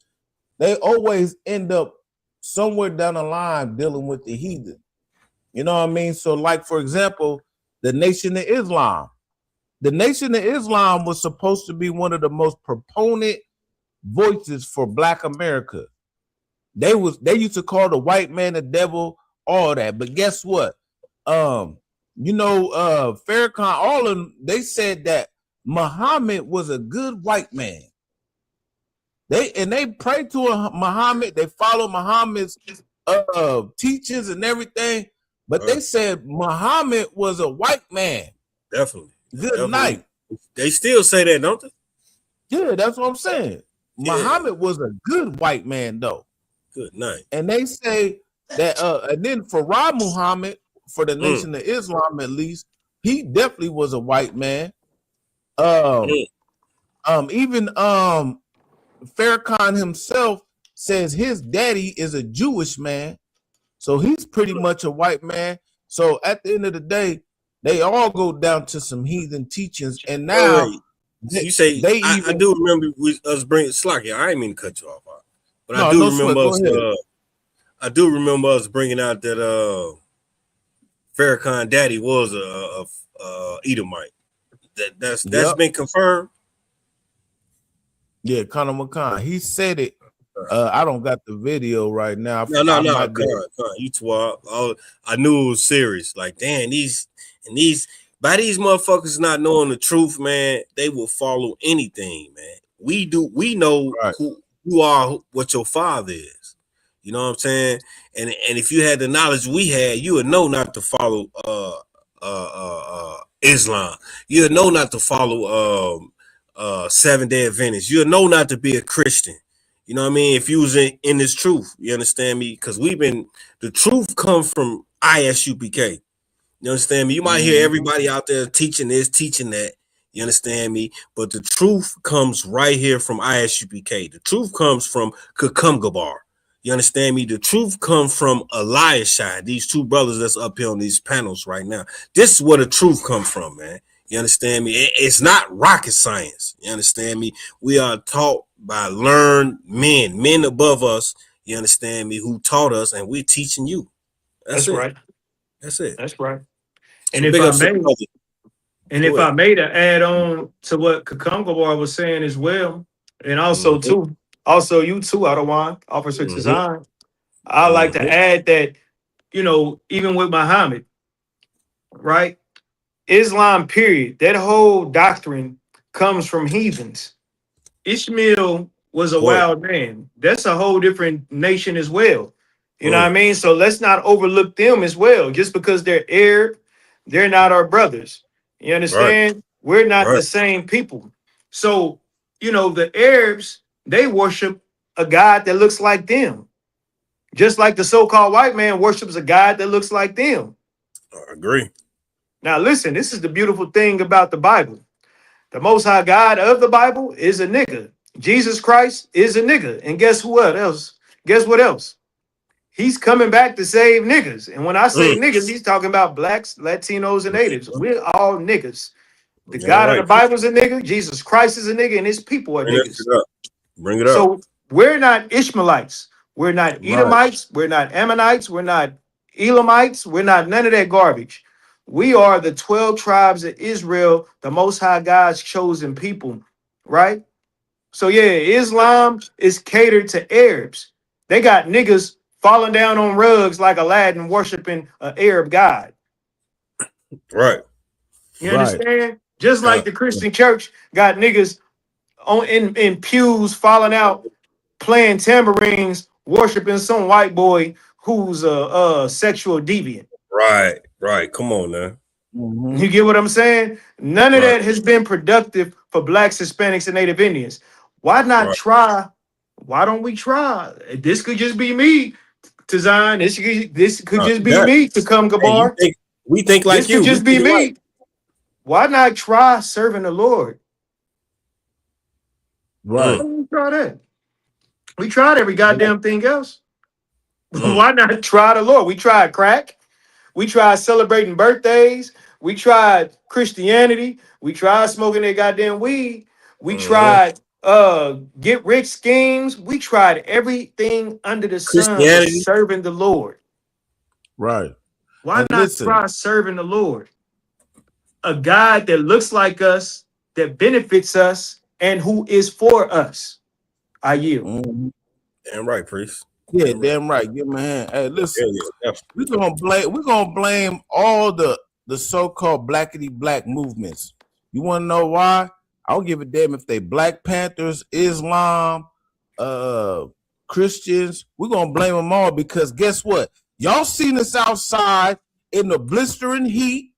they always end up somewhere down the line dealing with the heathen. You know what I mean? So like, for example, the Nation of Islam. The Nation of Islam was supposed to be one of the most proponent voices for Black America. They used to call the white man the devil, all that. But guess what? Farrakhan, all of them, they said that Muhammad was a good white man. They prayed to Muhammad, they followed Muhammad's teachings and everything, but they said Muhammad was a white man. Definitely. Good night. They still say that, don't they? Yeah, that's what I'm saying. Yeah. Muhammad was a good white man, though. Good night. And they say that, and then Farah Muhammad, for the Nation of Islam at least, he definitely was a white man. Even Farrakhan himself says his daddy is a Jewish man, so he's pretty much a white man. So at the end of the day, they all go down to some heathen teachings, and now you say they I do remember us bringing Slocky. I didn't mean to cut you off, but No, I do no remember sweat. Go us. I do remember us bringing out that Farrakhan daddy was a Edomite. That's Yep. been confirmed. Yeah, Conor McCon. He said it. I don't got the video right now. No, I might be- you two are. I knew it was serious. Like, damn, these by these motherfuckers not knowing the truth, man, they will follow anything, man. We know who you are, what your father is. You know what I'm saying? And if you had the knowledge we had, you would know not to follow Islam. You would know not to follow Seventh-day Adventists. You would know not to be a Christian. You know what I mean? If you was in this truth, you understand me? Because the truth comes from ISUPK. You understand me? You might hear everybody out there teaching this, teaching that. You understand me? But the truth comes right here from ISUPK. The truth comes from Kukumgabar. You understand me? The truth comes from Eliashai, these two brothers that's up here on these panels right now. This is where the truth comes from, man. You understand me? It's not rocket science. You understand me? We are taught by learned men above us, you understand me, who taught us, and we're teaching you. That's right. That's it. That's right. So And if big I ups to may, brothers. and Go if ahead. I may to add on to what Kukumgabar was saying as well, and also too, also you too, Adawan, Officer Tazan, I like to add that, you know, even with Muhammad, right? Islam, period, that whole doctrine comes from heathens. Ishmael was a wild man. That's a whole different nation as well. You know what I mean? So let's not overlook them as well. Just because they're Arab, they're not our brothers. You understand? We're not the same people. So, you know, the Arabs, they worship a God that looks like them. Just like the so-called white man worships a God that looks like them. I agree. Now, listen, this is the beautiful thing about the Bible. The Most High God of the Bible is a nigga. Jesus Christ is a nigga. And guess what else? Guess what else? He's coming back to save niggas. And when I say niggas, he's talking about blacks, Latinos, and natives. We're all niggas. The God of the Bible is a nigga. Jesus Christ is a nigga. And his people are niggas. Bring it up. So we're not Ishmaelites. We're not Edomites. We're not Ammonites. We're not Elamites. We're not none of that garbage. We are the 12 tribes of Israel, the Most High God's chosen people, right? So yeah, Islam is catered to Arabs. They got niggas falling down on rugs like Aladdin worshiping an Arab god. Right. You understand? Just like the Christian church got niggas in pews falling out, playing tambourines, worshiping some white boy who's a sexual deviant. Right. Come on now. You get what I'm saying? None of that has been productive for blacks, Hispanics, and Native Indians. Why not try? Why don't we try? This could just be me, Tazan. This could just be me, to come Gabar. We think like this you. Could just be me. Why not try serving the Lord? Right. Why don't we try that? We tried every goddamn thing else. Why not try the Lord? We tried crack. We tried celebrating birthdays. We tried Christianity. We tried smoking that goddamn weed. We tried get rich schemes. We tried everything under the sun but serving the Lord. Right. Why not try serving the Lord? A God that looks like us, that benefits us, and who is for us. I yield. Damn right, priest. Yeah, damn right. Give me a hand. Hey, listen, we're gonna blame all the so-called blackity black movements. You want to know why? I don't give a damn if they Black Panthers, Islam, Christians. We're gonna blame them all because guess what? Y'all seen us outside in the blistering heat.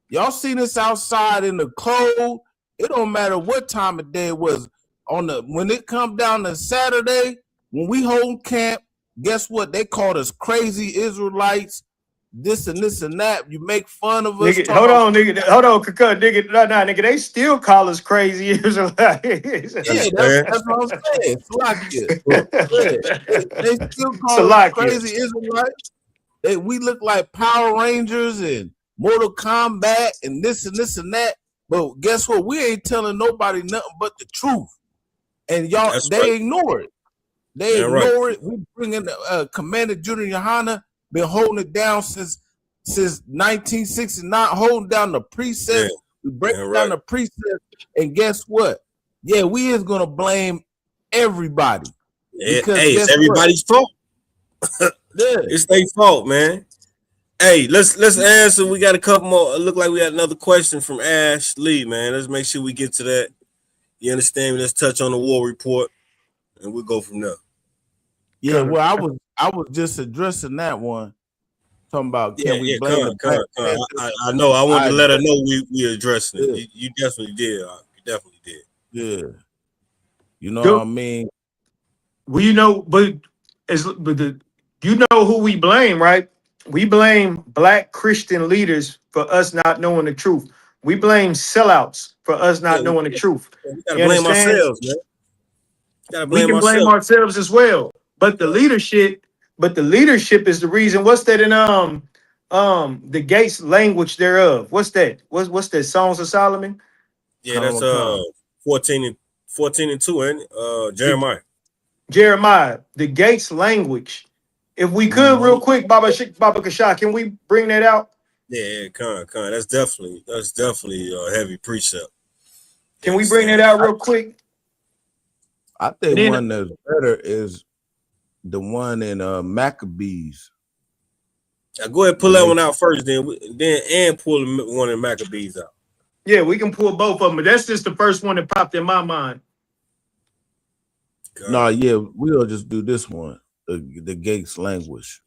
Y'all seen us outside in the cold. It don't matter what time of day it was. When it come down to Saturday, when we hold camp, guess what? They called us crazy Israelites. this and this and that. You make fun of us. Nigga, hold on, nigga. Nah, nigga, they still call us crazy Israelites. Yeah, that's what I'm saying. Salakia. They still call us crazy Israelites. We look like Power Rangers and Mortal Kombat and this and this and that. But guess what? We ain't telling nobody nothing but the truth. And y'all, ignore it. They ignore it. We bring in Commander Junior Yohana, been holding it down since 1969, holding down the precepts. Yeah. We break down the precepts, and guess what? Yeah, we is gonna blame everybody. Yeah, hey, it's everybody's fault. It's their fault, man. Hey, let's answer. We got a couple more. It look like we got another question from Ash Lee, man. Let's make sure we get to that. You understand me? Let's touch on the war report, and we'll go from there. Yeah, well, I was just addressing that one. Talking about can we blame the Black Panthers? I know. I wanted to let her know we addressing it. You definitely did. You definitely did. Yeah. You know what I mean? Well, you know, you know who we blame, right? We blame Black Christian leaders for us not knowing the truth. We blame sellouts for us not knowing the truth. We gotta blame ourselves, man. We can blame ourselves as well. But the leadership is the reason. What's that in the Gates language thereof? What's that? What's that? Songs of Solomon? Yeah, that's 14 and 2, ain't it? Jeremiah, the Gates language. If we could, real quick, Baba Kasha, can we bring that out? Yeah, con. That's definitely a heavy precept. Can we bring that out real quick? I think one that's better is the one in Maccabees. Now go ahead and pull that one out first, then pull one in Maccabees out. Yeah, we can pull both of them, but that's just the first one that popped in my mind. No, yeah, we'll just do this one, the Gates language.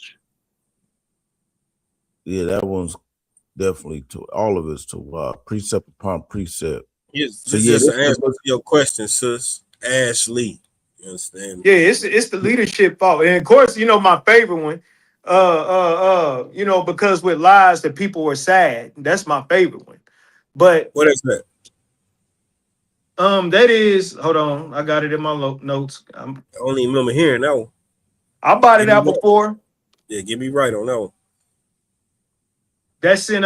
Yeah, that one's definitely to all of us to precept upon precept. Yes, so just to answer your question, sis, Ashley. You understand? Yeah, it's the leadership fault, and of course, you know my favorite one. You know, because with lies the people are sad. That's my favorite one. But what is that? That is. Hold on, I got it in my notes. I don't even remember hearing that one. I bought it out before. Yeah, get me right on that one. That's in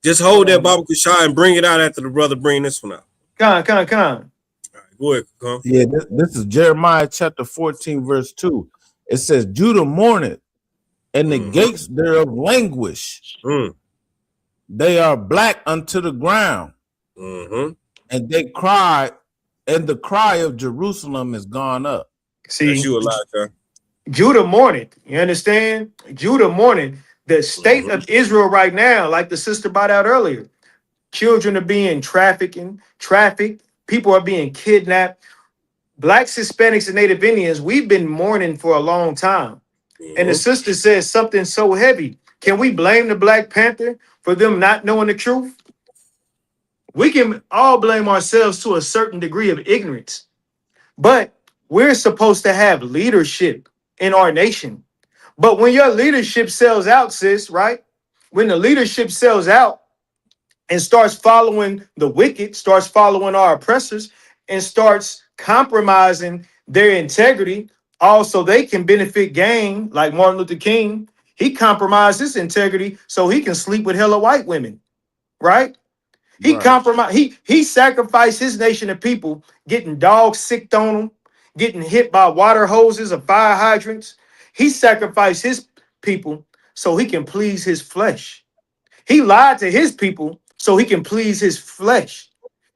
Just hold that Baba Kasha and bring it out after the brother bring this one out. Con. All right, go ahead, come. Yeah, this is Jeremiah chapter 14, verse 2. It says, Judah mourneth, and the gates thereof languish. They are black unto the ground. And they cry, and the cry of Jerusalem is gone up. See, that's you, Elijah. Judah mourneth. You understand? Judah mourneth. The state of Israel right now, like the sister brought out earlier, children are being trafficked, people are being kidnapped. Blacks, Hispanics, and Native Indians, we've been mourning for a long time. And the sister says something so heavy. Can we blame the Black Panther for them not knowing the truth? We can all blame ourselves to a certain degree of ignorance. But we're supposed to have leadership in our nation. But when your leadership sells out, sis, right? When the leadership sells out and starts following the wicked, starts following our oppressors, and starts compromising their integrity, also they can benefit gain, like Martin Luther King. He compromised his integrity so he can sleep with hella white women, right? He compromised, he sacrificed his nation of people, getting dogs sicked on them, getting hit by water hoses or fire hydrants. He sacrificed his people so he can please his flesh. He lied to his people so he can please his flesh.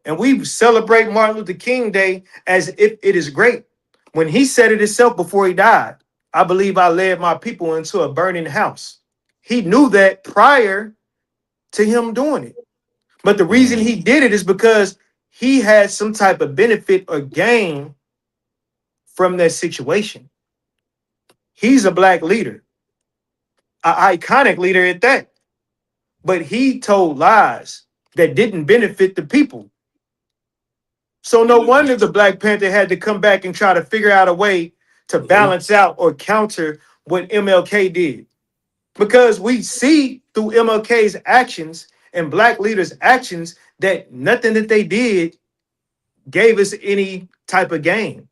And we celebrate Martin Luther King Day as if it is great. When he said it himself before he died, I believe I led my people into a burning house. He knew that prior to him doing it. But the reason he did it is because he had some type of benefit or gain from that situation. He's a Black leader, an iconic leader at that. But he told lies that didn't benefit the people. So no wonder the Black Panther had to come back and try to figure out a way to balance out or counter what MLK did. Because we see through MLK's actions and Black leaders' actions that nothing that they did gave us any type of gain.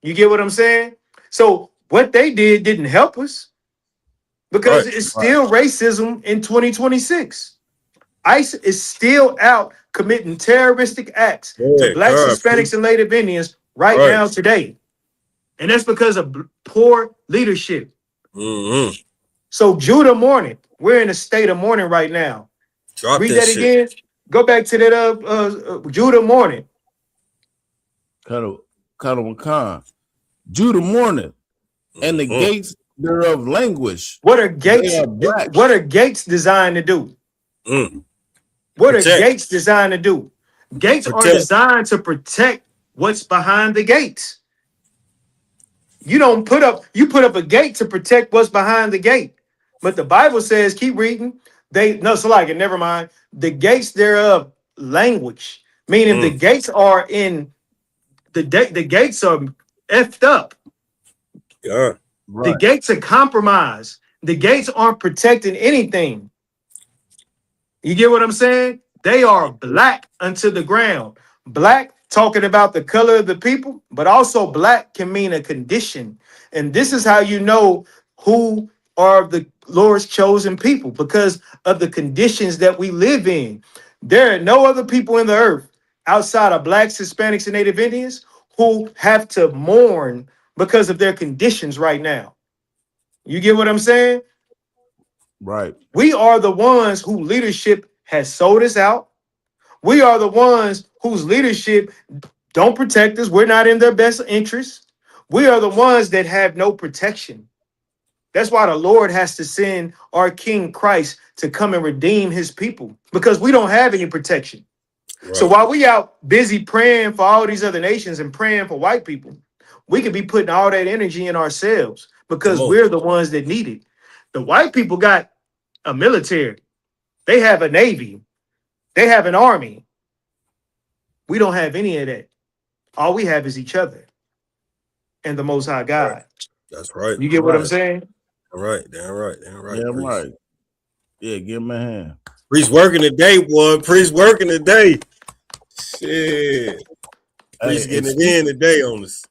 You get what I'm saying? So what they did didn't help us because it's still racism in 2026. ICE is still out committing terroristic acts to Blacks, Hispanics, and Native Indians right now today. And that's because of poor leadership. So Judah mourning. We're in a state of mourning right now. Read that again. Go back to that Judah mourning. Khan. Judah mourning. And the gates thereof languish. What are gates? What are gates designed to do? What are gates designed to do? Gates are designed to protect what's behind the gates. You put up a gate to protect what's behind the gate. But the Bible says, keep reading. Never mind. The gates thereof language, meaning the gates are in the gates are effed up. Yeah. The gates are compromised. The gates aren't protecting anything. You get what I'm saying? They are black unto the ground. Black talking about the color of the people, but also black can mean a condition. And this is how you know who are the Lord's chosen people, because of the conditions that we live in. There are no other people in the earth outside of Blacks, Hispanics, and Native Indians who have to mourn because of their conditions right now. You get what I'm saying? Right. We are the ones whose leadership has sold us out. We are the ones whose leadership don't protect us. We're not in their best interest. We are the ones that have no protection. That's why the Lord has to send our King Christ to come and redeem his people, because we don't have any protection. Right. So while we out busy praying for all these other nations and praying for white people, we could be putting all that energy in ourselves because we're the ones that need it. The white people got a military. They have a navy. They have an army. We don't have any of that. All we have is each other and the Most High God. That's right. You get what I'm saying? All right. Damn right. Yeah, give him a hand. Priest working today, boy. Priest working today. Shit. Priest getting it in today on us.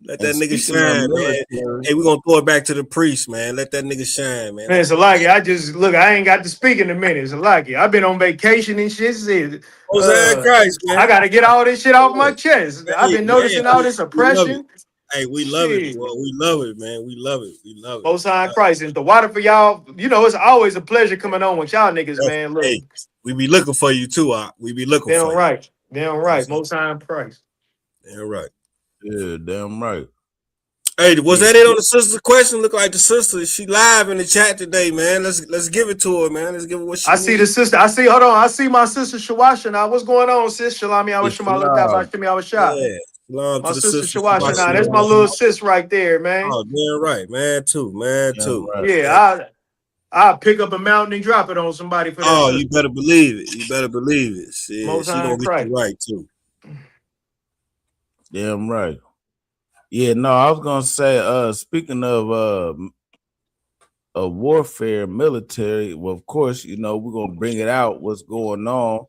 Let that nigga shine, man. Hey, we're gonna throw it back to the priest, man. Let that nigga shine, man. Man, Salaki, I ain't got to speak in a minute. Salaki, I've been on vacation and shit. Christ, man. I gotta get all this shit off my chest. I've been noticing all this oppression. Hey, we love it, boy. We love it, man. We love it. Most High Christ. And the water for y'all, it's always a pleasure coming on with y'all niggas, man. Look. Hey, we be looking for you too, we be looking for you. Damn right. Most High Christ. Damn right. Yeah, damn right. Hey, was that it on the sister's question? Look like the sister, she live in the chat today, man. Let's give it to her, man. Let's give her what she needs. See the sister. I see my sister Shawasha now. What's going on, sis? Shalami, I was I was shot. Yeah. My sister Shawasha now. That's my little sis right there, man. Oh, damn right, man. Too. Right. Yeah, I'll pick up a mountain and drop it on somebody for that. Oh, you better believe it. Shit, Most she gonna get you right too. Damn right. Yeah, no, I was gonna say, speaking of warfare, military, well, of course, we're gonna bring it out what's going on.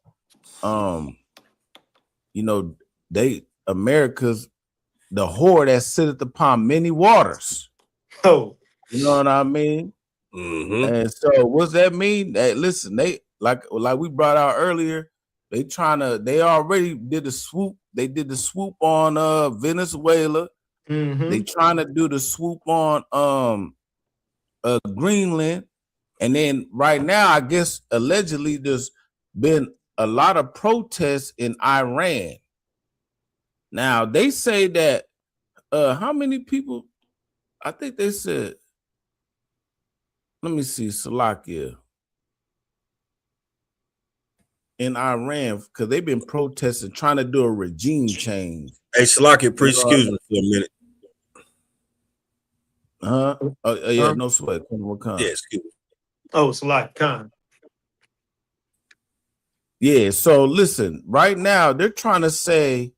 America's the whore that sitteth upon many waters. Oh, you know what I mean? Mm-hmm. And so what's that mean? That listen, they like we brought out earlier, they already did the swoop. They did the swoop on Venezuela. Mm-hmm. They trying to do the swoop on Greenland. And then right now, I guess allegedly there's been a lot of protests in Iran. Now they say that how many people? I think they said, let me see, Salakia. In Iran, because they've been protesting, trying to do a regime change. Hey, Salakia, please excuse me for a minute. Yeah, no sweat. Yeah, excuse me. Oh, Salakia, Khan. Yeah, so listen, right now they're trying to say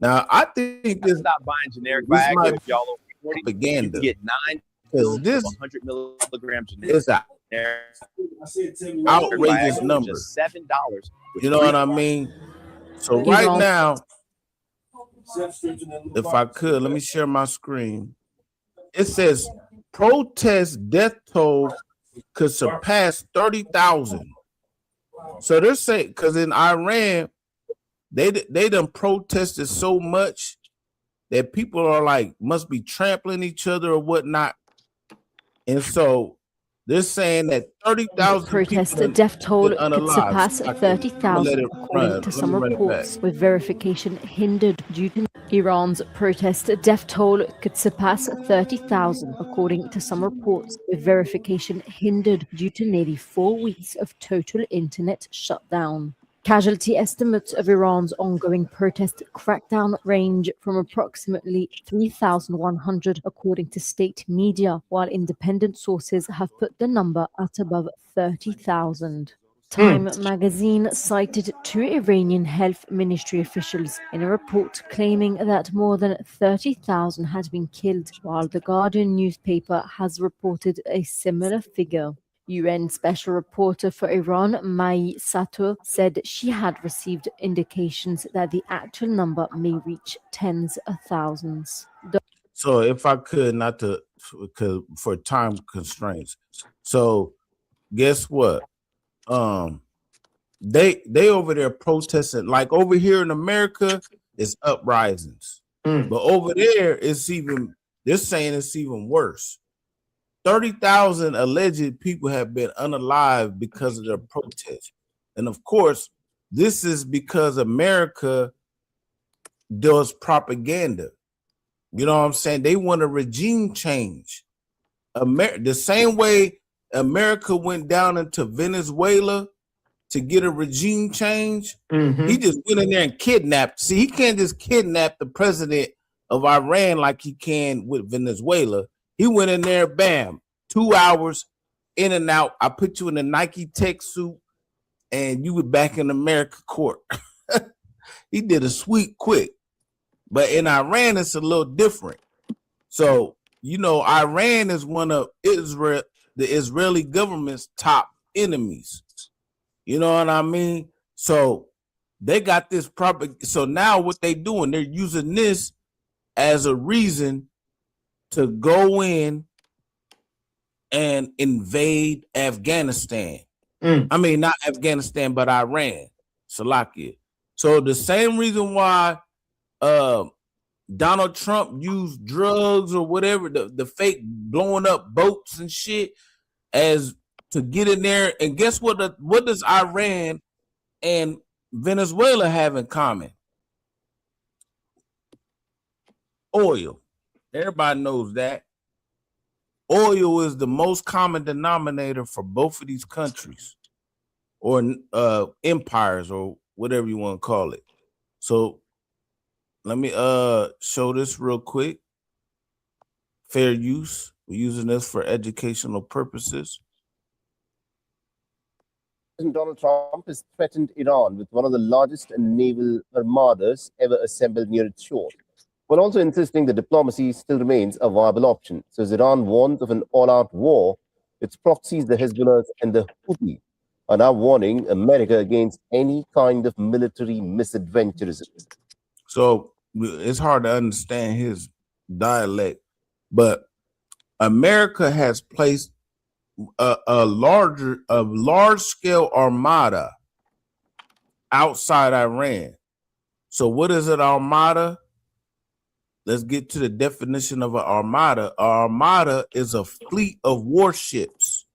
Now, I think this stop buying generic this Viagra might if y'all over 40. You propaganda. can get 9 because pills this of 100 milligrams generic is an outrageous Viagra for number. just $7. You know what I mean? So right now, if I could, let me share my screen. It says protest death toll could surpass 30,000. So they're saying because in Iran, they done protested so much that people are like must be trampling each other or whatnot, and so they're saying that 30,000 protest people death toll been could unalive. surpass So I can- 30,000, let it according run. to Let some me run it reports, back. with verification hindered due to Iran's protest death toll could surpass 30,000, according to some reports, with verification hindered due to nearly 4 weeks of total internet shutdown. Casualty estimates of Iran's ongoing protest crackdown range from approximately 3,100, according to state media, while independent sources have put the number at above 30,000. Time magazine cited 2 Iranian health ministry officials in a report claiming that more than 30,000 had been killed, while the Guardian newspaper has reported a similar figure. UN Special Reporter for Iran, Mai Sato, said she had received indications that the actual number may reach tens of thousands. So if I could, not to, because for time constraints. So guess what? They over there protesting, like over here in America, it's uprisings, but over there it's even. They're saying it's even worse. 30,000 alleged people have been unalive because of their protest, and of course, this is because America does propaganda. You know what I'm saying? They want a regime change. The same way America went down into Venezuela to get a regime change, he just went in there and kidnapped. See, he can't just kidnap the president of Iran like he can with Venezuela. He went in there, bam, 2 hours in and out. I put you in a Nike tech suit and you were back in America court. He did a sweep quick. But in Iran, it's a little different. So, you know, Iran is one of Israel, the Israeli government's top enemies. You know what I mean? So they got this so now what they doing, they're using this as a reason to go in and invade Afghanistan. I mean, not Afghanistan, but Iran, Salakia. So the same reason why Donald Trump used drugs or whatever, the fake blowing up boats and shit, as to get in there. And guess what? What does Iran and Venezuela have in common? Oil. Everybody knows that. Oil is the most common denominator for both of these countries, or empires, or whatever you want to call it. So let me show this real quick. Fair use. We're using this for educational purposes. President Donald Trump has threatened Iran with one of the largest naval armadas ever assembled near its shore, while also insisting that diplomacy still remains a viable option. So as Iran warns of an all-out war, its proxies, the Hezbollah and the Houthi, are now warning America against any kind of military misadventurism. So it's hard to understand his dialect, but America has placed a large-scale armada outside Iran. So what is an armada? Let's get to the definition of an armada. An armada is a fleet of warships.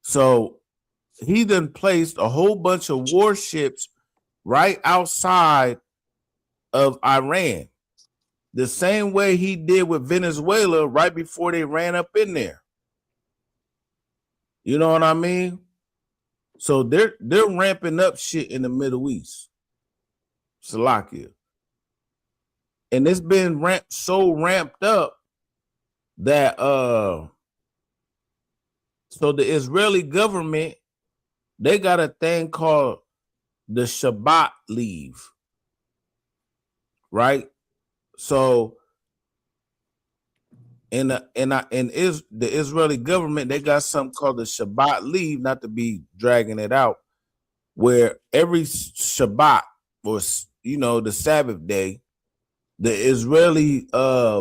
So he then placed a whole bunch of warships right outside of Iran, the same way he did with Venezuela right before they ran up in there. You know what I mean? So they're ramping up shit in the Middle East. Salakia. And it's been so ramped up that so the Israeli government, they got a thing called the Shabbat leave. right? So the Israeli government, they got something called the Shabbat leave, not to be dragging it out, where every Shabbat or the Sabbath day, the Israeli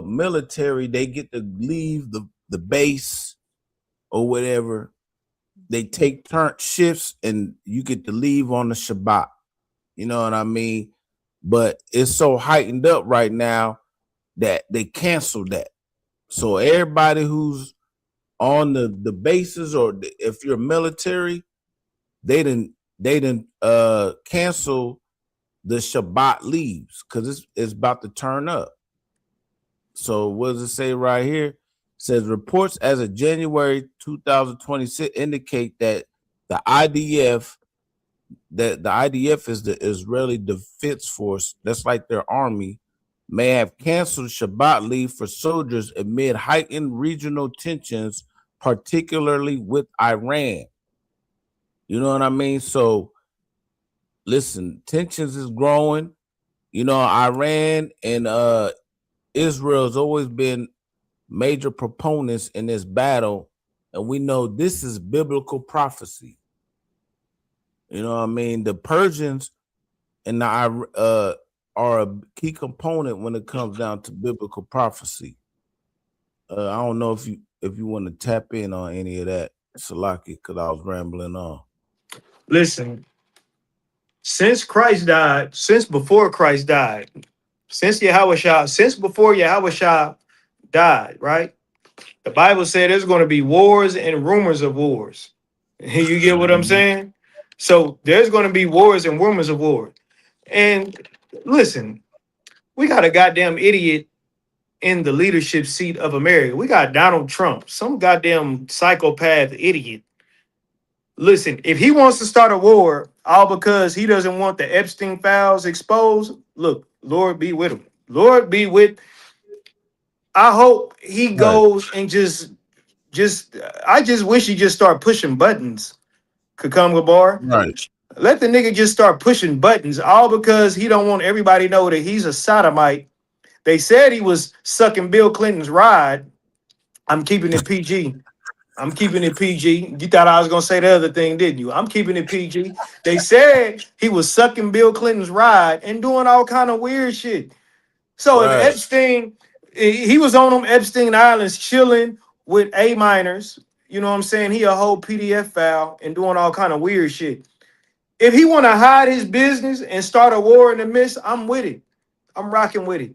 military, they get to leave the base or whatever. They take turn shifts and you get to leave on the Shabbat. You know what I mean? But it's so heightened up right now that they canceled that. So everybody who's on the bases, or if you're military, they didn't cancel the Shabbat leaves because it's about to turn up. So what does it say right here? It says reports as of January 2026 indicate that the IDF is the Israeli Defense Force, that's like their army, may have canceled Shabbat leave for soldiers amid heightened regional tensions, particularly with Iran. You know what I mean? So listen, tensions is growing. Iran and Israel has always been major proponents in this battle, and we know this is biblical prophecy. You know what I mean? The Persians and the are a key component when it comes down to biblical prophecy. I don't know if you want to tap in on any of that, Salaki, because I was rambling on. Listen, since before Christ died, since before Yahushua died, right? The Bible said there's going to be wars and rumors of wars. You get what I'm saying? So there's going to be wars and rumors of war. And listen, we got a goddamn idiot in the leadership seat of America. We got Donald Trump, some goddamn psychopath idiot. Listen, if he wants to start a war all because he doesn't want the Epstein files exposed, look, Lord be with him. Lord be with. I hope he goes and I just wish he just start pushing buttons. Kakam Bar. Right. Let the nigga just start pushing buttons, all because he don't want everybody to know that he's a sodomite. They said he was sucking Bill Clinton's ride. I'm keeping it PG. I'm keeping it PG. You thought I was going to say the other thing, didn't you? I'm keeping it PG. They said he was sucking Bill Clinton's ride and doing all kind of weird shit. So if Epstein, he was on them Epstein Islands chilling with A minors, you know what I'm saying? He a whole PDF file and doing all kind of weird shit. If he want to hide his business and start a war in the midst, I'm with it. I'm rocking with it.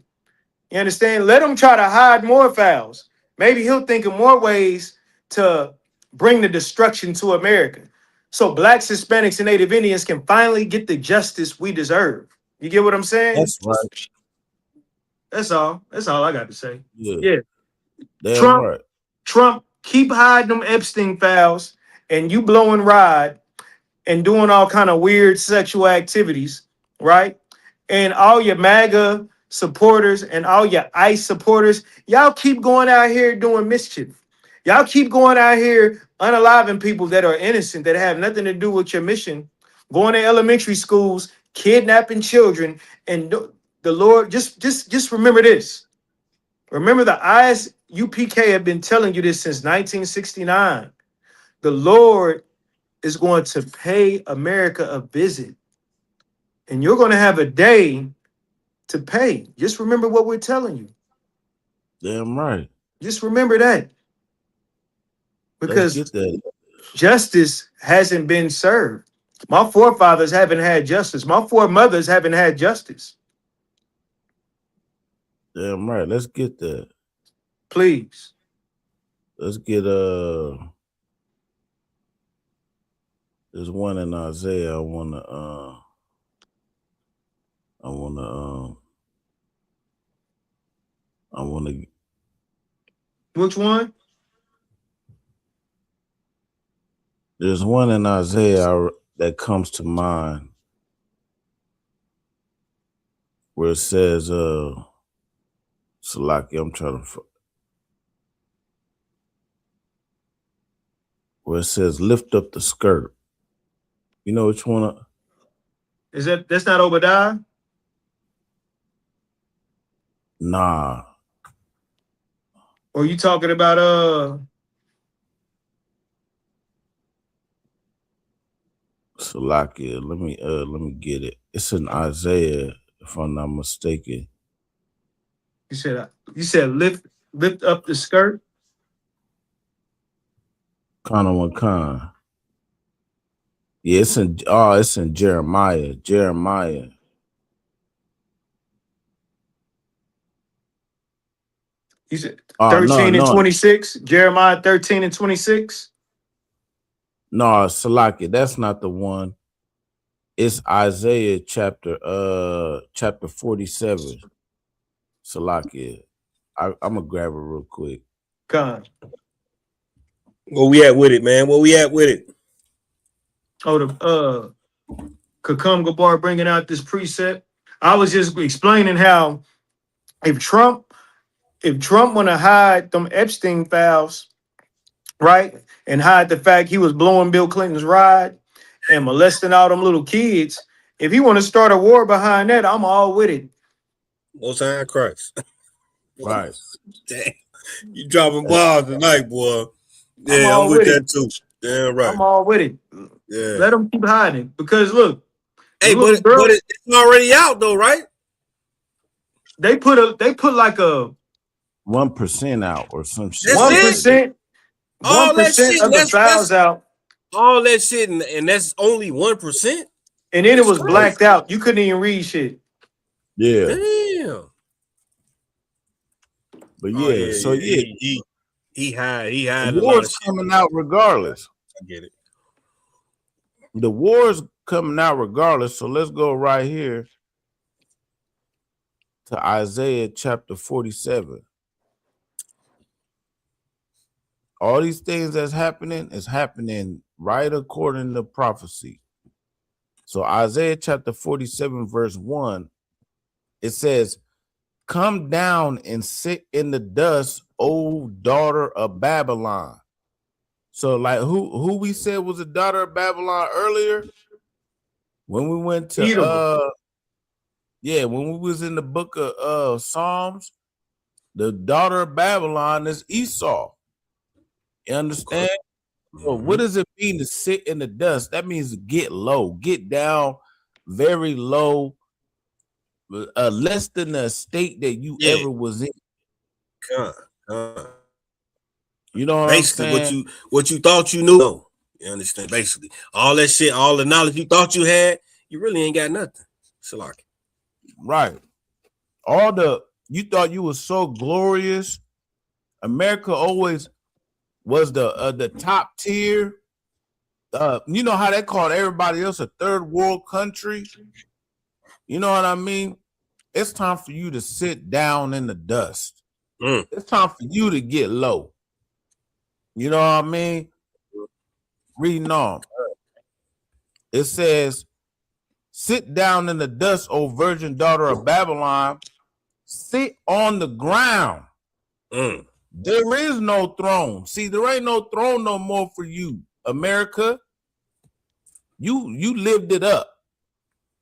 You understand? Let him try to hide more files. Maybe he'll think of more ways to bring the destruction to America. So blacks, Hispanics, and Native Indians can finally get the justice we deserve. You get what I'm saying? That's right. That's all. That's all I got to say. Yeah. Trump, keep hiding them Epstein files, and you blowing rod and doing all kind of weird sexual activities, right? And all your MAGA supporters and all your ICE supporters, y'all keep going out here doing mischief. Y'all keep going out here unaliving people that are innocent, that have nothing to do with your mission, going to elementary schools, kidnapping children, and the Lord, just remember this. Remember, the ISUPK have been telling you this since 1969. The Lord is going to pay America a visit, and you're going to have a day to pay. Just remember what we're telling you. Damn right. Just remember that. Because justice hasn't been served. My forefathers haven't had justice. My foremothers haven't had justice. Damn right. Let's get that. Please. Let's get there's one in Isaiah. I wanna Which one? There's one in Isaiah that comes to mind where it says, Salaki, I'm trying to, where it says, lift up the skirt. You know which one? That's not Obadiah? Nah. Or you talking about Salakia. Let me get it. It's in Isaiah, if I'm not mistaken. you said lift up the skirt? Kana Wakan. Yeah, it's in Jeremiah. Jeremiah. You said 13 and 26? Jeremiah 13 and 26? No, Salakia, that's not the one. It's Isaiah chapter 47. Salakia. I'm gonna grab it real quick. Con. Where we at with it, man? Where we at with it? Oh, the Kakumga Bar bringing out this precept. I was just explaining how if Trump want to hide them Epstein files, right, and hide the fact he was blowing Bill Clinton's ride and molesting all them little kids, if he want to start a war behind that, I'm all with it. Most High Christ. Right. Damn. You dropping balls tonight, boy. Yeah, I'm with that too. Damn right. I'm all with it. Yeah. Let them keep hiding because look. Hey, but it's already out though, right? They put like a 1% out or some shit. 1%. 1% of the files out. All that shit, and that's only 1%. And then it was blacked out. You couldn't even read shit. Yeah. Damn. But yeah, he had the war's coming out regardless. I get it. The war's coming out regardless. So let's go right here to Isaiah chapter 47. All these things that's happening is happening right according to prophecy. So Isaiah chapter 47 verse 1, it says, "Come down and sit in the dust, O daughter of Babylon." So like who we said was the daughter of Babylon earlier? When we went to when we was in the book of Psalms, the daughter of Babylon is Esau. You understand? So what does it mean to sit in the dust? That means to get low, get down very low, less than the state that you ever was in. You know what basically I'm saying? what you thought you knew. You understand? Basically, all that shit, all the knowledge you thought you had, you really ain't got nothing. Shalak. Right. You thought you was so glorious. America always was the top tier. You know how they called everybody else a third world country? You know what I mean? It's time for you to sit down in the dust. It's time for you to get low. You know what I mean? Reading on. It says, "Sit down in the dust, O virgin daughter of Babylon. Sit on the ground. There is no throne." See, there ain't no throne no more for you, America. You lived it up.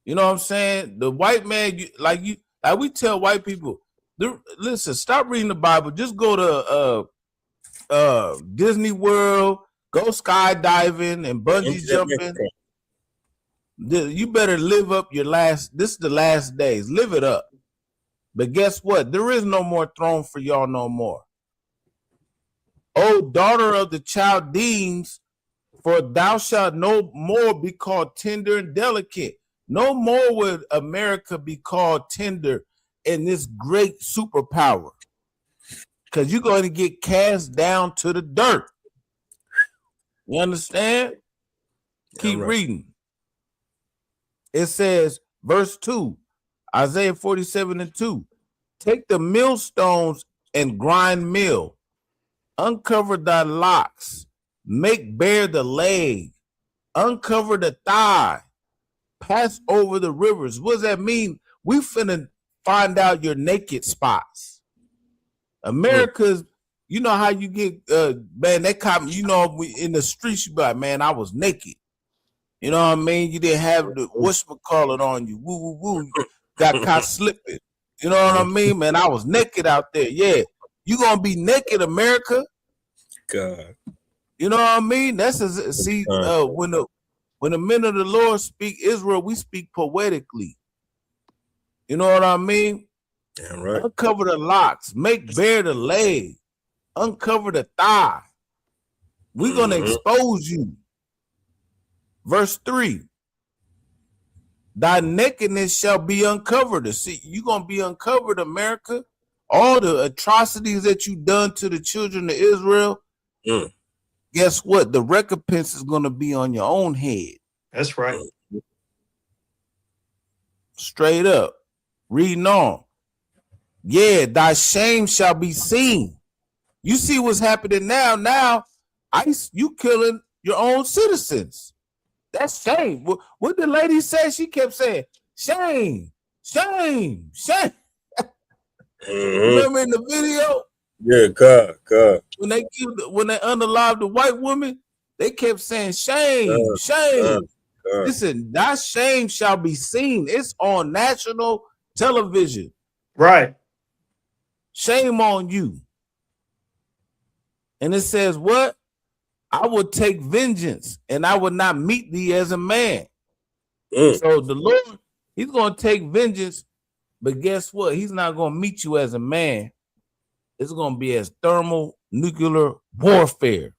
You know what I'm saying? The white man, like we tell white people, listen, stop reading the Bible. Just go to Disney World, go skydiving and bungee jumping. You better live up this is the last days. Live it up. But guess what? There is no more throne for y'all no more. "O daughter of the Chaldeans, for thou shalt no more be called tender and delicate." No more would America be called tender in this great superpower. Because you're going to get cast down to the dirt. You understand? Keep reading. It says, verse 2, Isaiah 47 and 2. "Take the millstones and grind meal. Uncover thy locks. Make bare the leg. Uncover the thigh. Pass over the rivers." What does that mean? We finna find out your naked spots. America's, you know how you get, man, they caught, you know, in the streets, you be like, man, I was naked. You know what I mean? You didn't have the whatchamacallit on you. Woo, woo, woo. Got caught slipping. You know what I mean, man? I was naked out there. Yeah, you gonna be naked, America? God. You know what I mean? That's when the men of the Lord speak Israel, we speak poetically. You know what I mean? Damn right. Uncover the locks, make bare the leg, uncover the thigh. We're gonna expose you. Verse 3. Thy nakedness shall be uncovered. See, you're gonna be uncovered, America. All the atrocities that you done to the children of Israel. Guess what? The recompense is gonna be on your own head. That's right. Straight up. Reading on. Yeah, thy shame shall be seen. You see what's happening now. Now, ICE, you killing your own citizens. That's shame. What the lady said, she kept saying, shame, shame, shame. Remember in the video? Yeah, God. When they unalived the white woman, they kept saying, shame, shame. Listen, that shame shall be seen. It's on national television. Right. Shame on you. And it says what? I will take vengeance and I will not meet thee as a man. So the Lord, he's going to take vengeance, but guess what? He's not going to meet you as a man. It's going to be as thermonuclear warfare.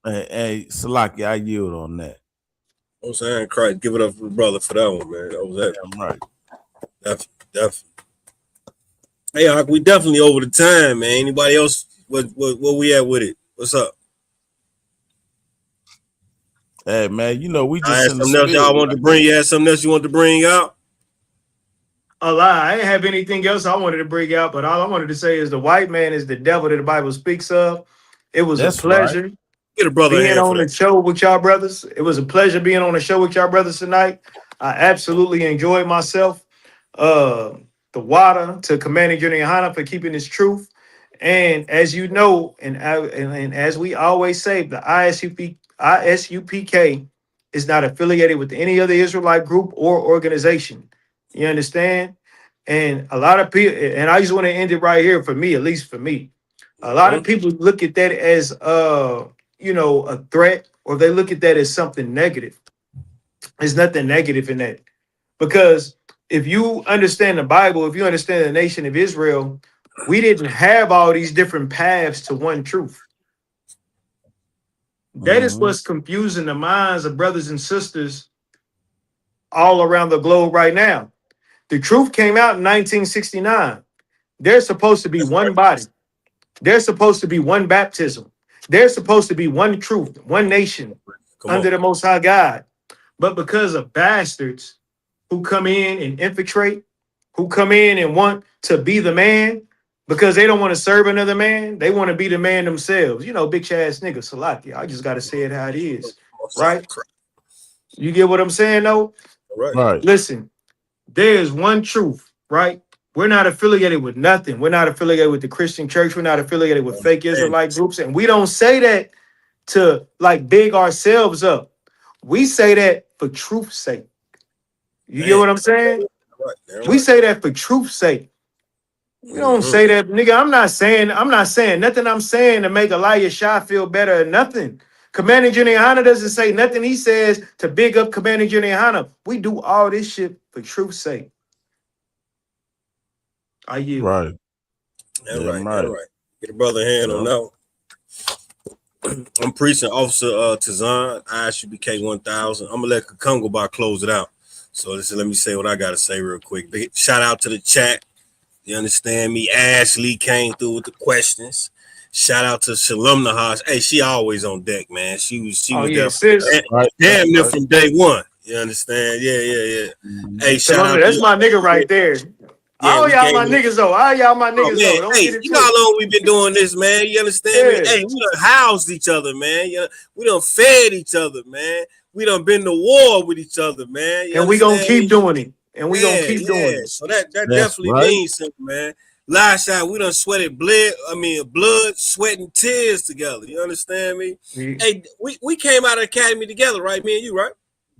Hey, Salaki, I yield on that. I'm saying, Christ, give it up for the brother for that one, man. That was that. I'm right. Definitely. Hey, we definitely over the time, man. Anybody else? What we at with it? What's up? Hey, man, you know we just I had something else y'all wanted to bring. You had something else you want to bring out? A lie. I didn't have anything else I wanted to bring out, but all I wanted to say is the white man is the devil that the Bible speaks of. It was a pleasure. Right. Get a brother being on the show with y'all brothers. It was a pleasure being on the show with y'all brothers tonight. I absolutely enjoyed myself. The water to Commanding General Yohana for keeping his truth. And as you know, and as we always say, the ISUPK is not affiliated with any other Israelite group or organization. You understand? And a lot of people, and I just want to end it right here for me, at least for me. A lot of people look at that as a threat, or they look at that as something negative. There's nothing negative in that. Because if you understand the Bible, if you understand the nation of Israel, we didn't have all these different paths to one truth. That is what's confusing the minds of brothers and sisters all around the globe right now. The truth came out in 1969. There's supposed to be one body. There's supposed to be one baptism. There's supposed to be one truth, one nation under the Most High God. But because of bastards who come in and infiltrate, who come in and want to be the man, because they don't want to serve another man, they want to be the man themselves. You know, bitch ass nigga, Salaki. I just got to say it how it is, right? You get what I'm saying, though? Right. Listen, there's one truth, right? We're not affiliated with nothing. We're not affiliated with the Christian church. We're not affiliated with fake Israelite groups. And we don't say that to like big ourselves up. We say that for truth's sake. You get what I'm saying? We say that for truth's sake. We don't say that, nigga. I'm not saying nothing I'm saying to make Elijah Shah feel better or nothing. Commanding General Yohana doesn't say nothing he says to big up Commanding General Yohana. We do all this shit for truth's sake. Are you right? That's right. Get a brother hand on that one. I'm preaching Officer Tazan, ISUPK 1000. I'm gonna let Kakunga close it out. So let me say what I gotta say real quick. Big shout out to the chat. You understand me? Ashley came through with the questions. Shout out to Shalom Nahash. Hey, she always on deck, man. She was there damn near from day one. You understand? Yeah. Hey, shout out. That's my nigga right there. All y'all my niggas though. All y'all my niggas though. Don't hey, you know how long we been doing this, man? You understand me? Hey, we done housed each other, man. We done fed each other, man. We done been to war with each other, man. And we gonna keep doing it. And we gonna keep doing it. So that definitely means something, man. Last shot, we done sweated blood, sweat, and tears together. You understand me? Hey, we came out of the academy together, right? Me and you, right?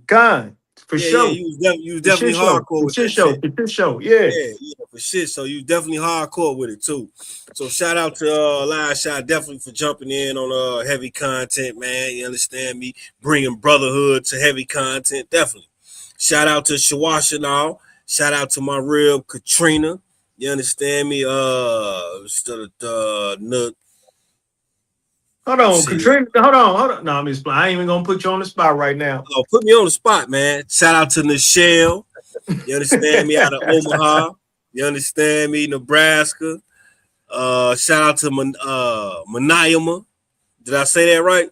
God. For Yeah, sure. you was definitely hardcore with that shit. Yeah. Yeah, for shit. So you definitely hardcore with it too. So shout out to Live Shot definitely for jumping in on heavy content, man. You understand me? Bringing brotherhood to heavy content, definitely. Shout out to Shawashanal. Shout out to my real Katrina. You understand me? Hold on, shit. Katrina. Hold on. No, I'm just playing. I ain't even gonna put you on the spot right now. Oh, put me on the spot, man. Shout out to Nichelle. You understand me? Out of Omaha. You understand me? Nebraska. Shout out to Maniama. Did I say that right?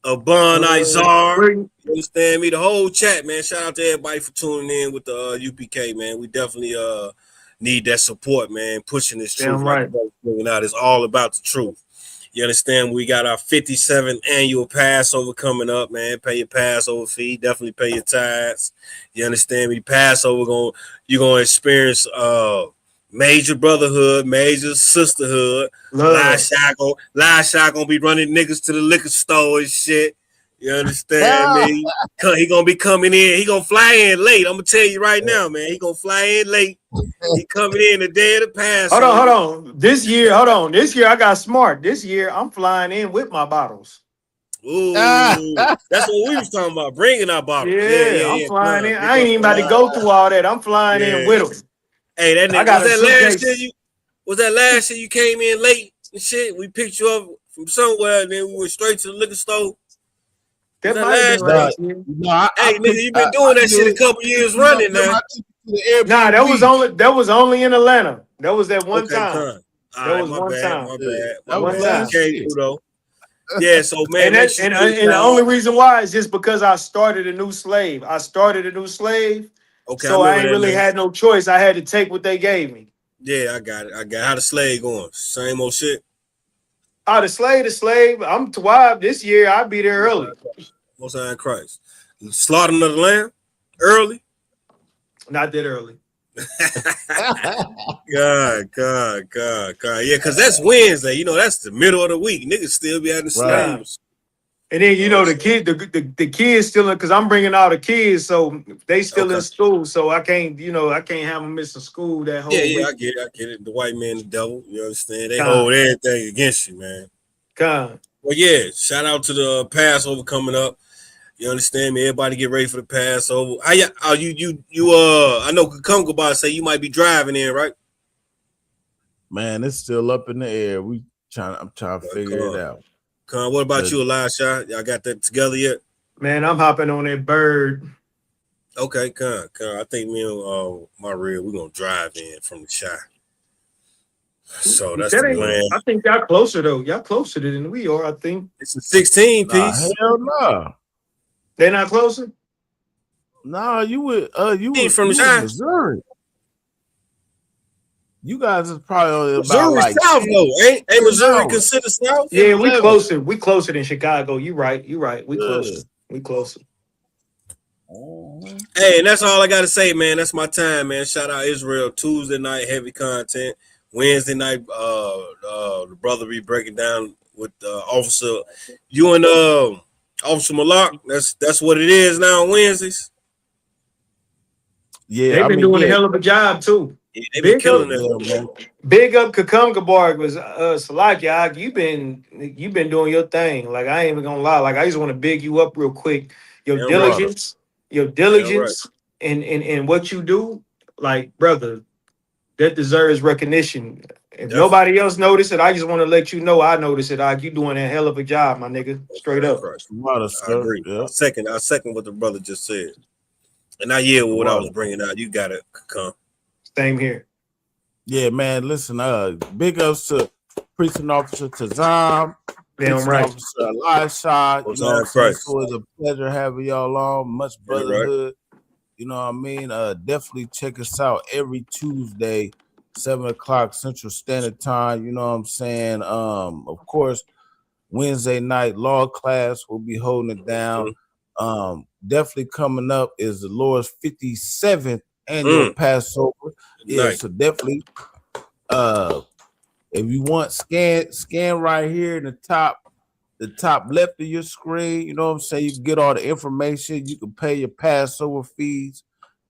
Abon Izar. You understand me? The whole chat, man. Shout out to everybody for tuning in with the UPK, man. We definitely need that support, man. Pushing this truth. Damn right. Bringing out. It's all about the truth. You understand? We got our 57th annual Passover coming up, man. Pay your Passover fee. Definitely pay your tithes. You understand me? Passover, you're gonna experience major brotherhood, major sisterhood. Live Shot gonna be running niggas to the liquor store and shit. You understand me? He gonna be coming in. He gonna fly in late. I'm gonna tell you right now, man. He gonna fly in late. He coming in the day of the Passover. Hold on. This year I got smart. This year I'm flying in with my bottles. Ooh, that's what we was talking about. Bringing our bottles. Yeah, I'm flying in. I ain't even about to go through all that. I'm flying in with them. Hey, that nigga, was that last year you came in late and shit? We picked you up from somewhere and then we went straight to the liquor store. That might have been last year. Hey, nigga, you been doing that shit a couple years running now. Nah, that was only in Atlanta. That was that one time. That was one time. My bad. That was last year though. Yeah, so man, and the only reason why is just because I started a new slave. Okay, so I ain't really had no choice. I had to take what they gave me. Yeah, I got it. How the slave going? Same old shit. The slave. I'm Tawab this year. I'll be there early. Most High in Christ. Slaughtering of the lamb early? Not that early. God. Yeah, because that's Wednesday. You know, that's the middle of the week. Niggas still be having slaves. And then the kids still in, because I'm bringing all the kids, so they still in school. So I can't have them missing school that whole week. I get it. The white man, the devil. You understand? They hold everything against you, man. Well, yeah, shout out to the Passover coming up. You understand me? Everybody get ready for the Passover. I know Kakunga about to say you might be driving in, right? Man, it's still up in the air. I'm trying to figure it out. What about you, Elisha? Y'all got that together yet? Man, I'm hopping on that bird. Okay, I think me and my real, we're gonna drive in from the shot. So that's the plan. I think y'all closer though. Y'all closer than we are, I think. It's a 16 piece. Hell no. They're not closer? No, you would from the shot. Missouri. You guys is probably only about Missouri like South though. Ain't Missouri considered South? Yeah, we closer. We closer than Chicago. You right. We closer. We closer. Hey, and that's all I gotta say, man. That's my time, man. Shout out Israel. Tuesday night, heavy content. Wednesday night, the brother be breaking down with Officer. You and Officer Malak. That's what it is now on Wednesdays. Yeah, they've been doing a hell of a job too. Yeah, they been killing it, man. Big up Kakungabarg was Salakia. You've been doing your thing. Like I ain't even gonna lie. Like I just want to big you up real quick. Your diligence and what you do, like brother, that deserves recognition. If nobody else noticed it, I just want to let you know I noticed it. You doing a hell of a job, my nigga. Straight up. I agree. I second what the brother just said. And I yield with what I was bringing out. You got it, come. Same here. Yeah, man. Listen, big ups to Precinct Officer Tazam. Damn right. Officer Elisha. You know, it's always a pleasure having y'all on. Much brotherhood. You know what I mean? Definitely check us out every Tuesday, 7:00 Central Standard Time. You know what I'm saying? Of course, Wednesday night law class will be holding it down. Definitely coming up is the Lord's 57th annual Passover. Yeah, nice. So definitely if you want, scan right here in the top the top left of your screen. You know what I'm saying? You can get all the information. You can pay your Passover fees.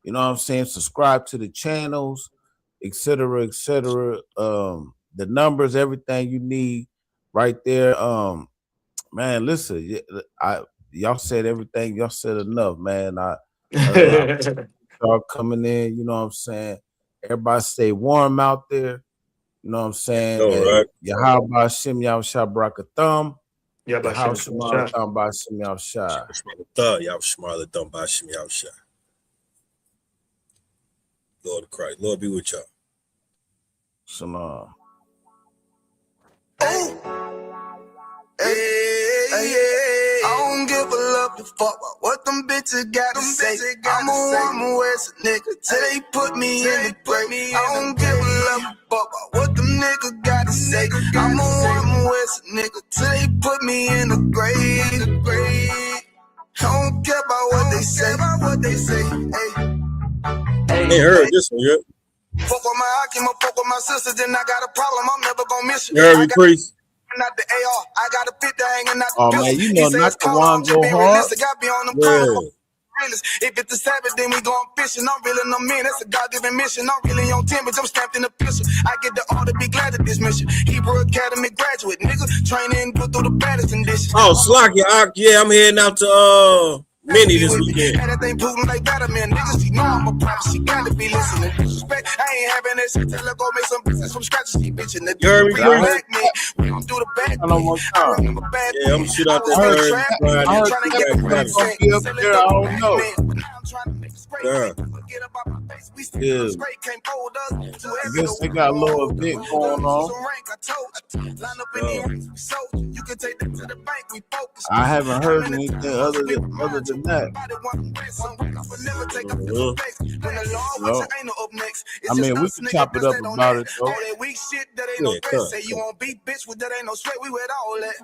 You know what I'm saying? Subscribe to the channels, etc., etc. The numbers, everything you need right there. Man, listen, y'all said everything. Y'all said enough, man. Y'all coming in, you know what I'm saying? Everybody stay warm out there. You know what I'm saying? All right. Yahweh Shem Yahushua Barakatham. Yahweh Yahweh Shem Shem Yahushua Ba'Shem Yahushua. Y'all smart dumb by Shem Yahushua. Lord of Christ. Lord be with y'all. Shalom. I don't give a love to fuck about what them bitches gotta say. I'm a West nigga till they put me in the grave. I don't give a love to fuck about what them niggas gotta say. I'm a West nigga till they put me in the grave. I don't care about what they say. Hey, heard this one yet? Fuck with my Akim, fuck with my sisters, then I got a problem. I'm never gonna miss you. You heard me, Priest? Not the AR, I got a fit hanging out the Oh man, you know not the one go hard. If it's the Sabbath, then we going fishing. I'm really no man, that's a God-given mission. I'm really on 10, but I'm stamped in the pistol. I get the order, be glad of this mission. Hebrew Academy graduate, nigga. Training, put through the baddest conditions. Oh, Slocky, yeah, I'm heading out to Mini this weekend. And that thing Putin like Batman, niggas. She know I'm a prophet, she gotta be listening. Disrespect, I ain't having that shit. Tell her go make some business from scratch. She bitching the we don't do the back. I remember bad. Yeah, I'm gonna shoot out that third. I don't know. Yeah. I guess they got a little bit going on. I haven't heard anything other than that. I mean, we can chop it up about it though. Say you won't beat bitch with that ain't no sweat. We with all that.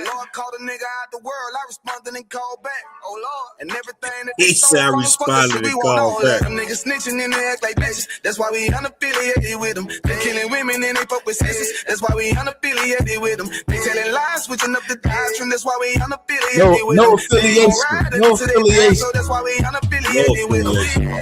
Lord called a nigga out the world. I responded and called back. Oh Lord, and everything that he said I responded and called back. Them niggas snitching and they act like bitches. That's why we unaffiliated with them. They killing women and they fuck with sisters. That's why we unaffiliated with them. They telling lies, switching up the doctrine. That's why we unaffiliated with them. No affiliation. No affiliation. So that's why we unaffiliated with them.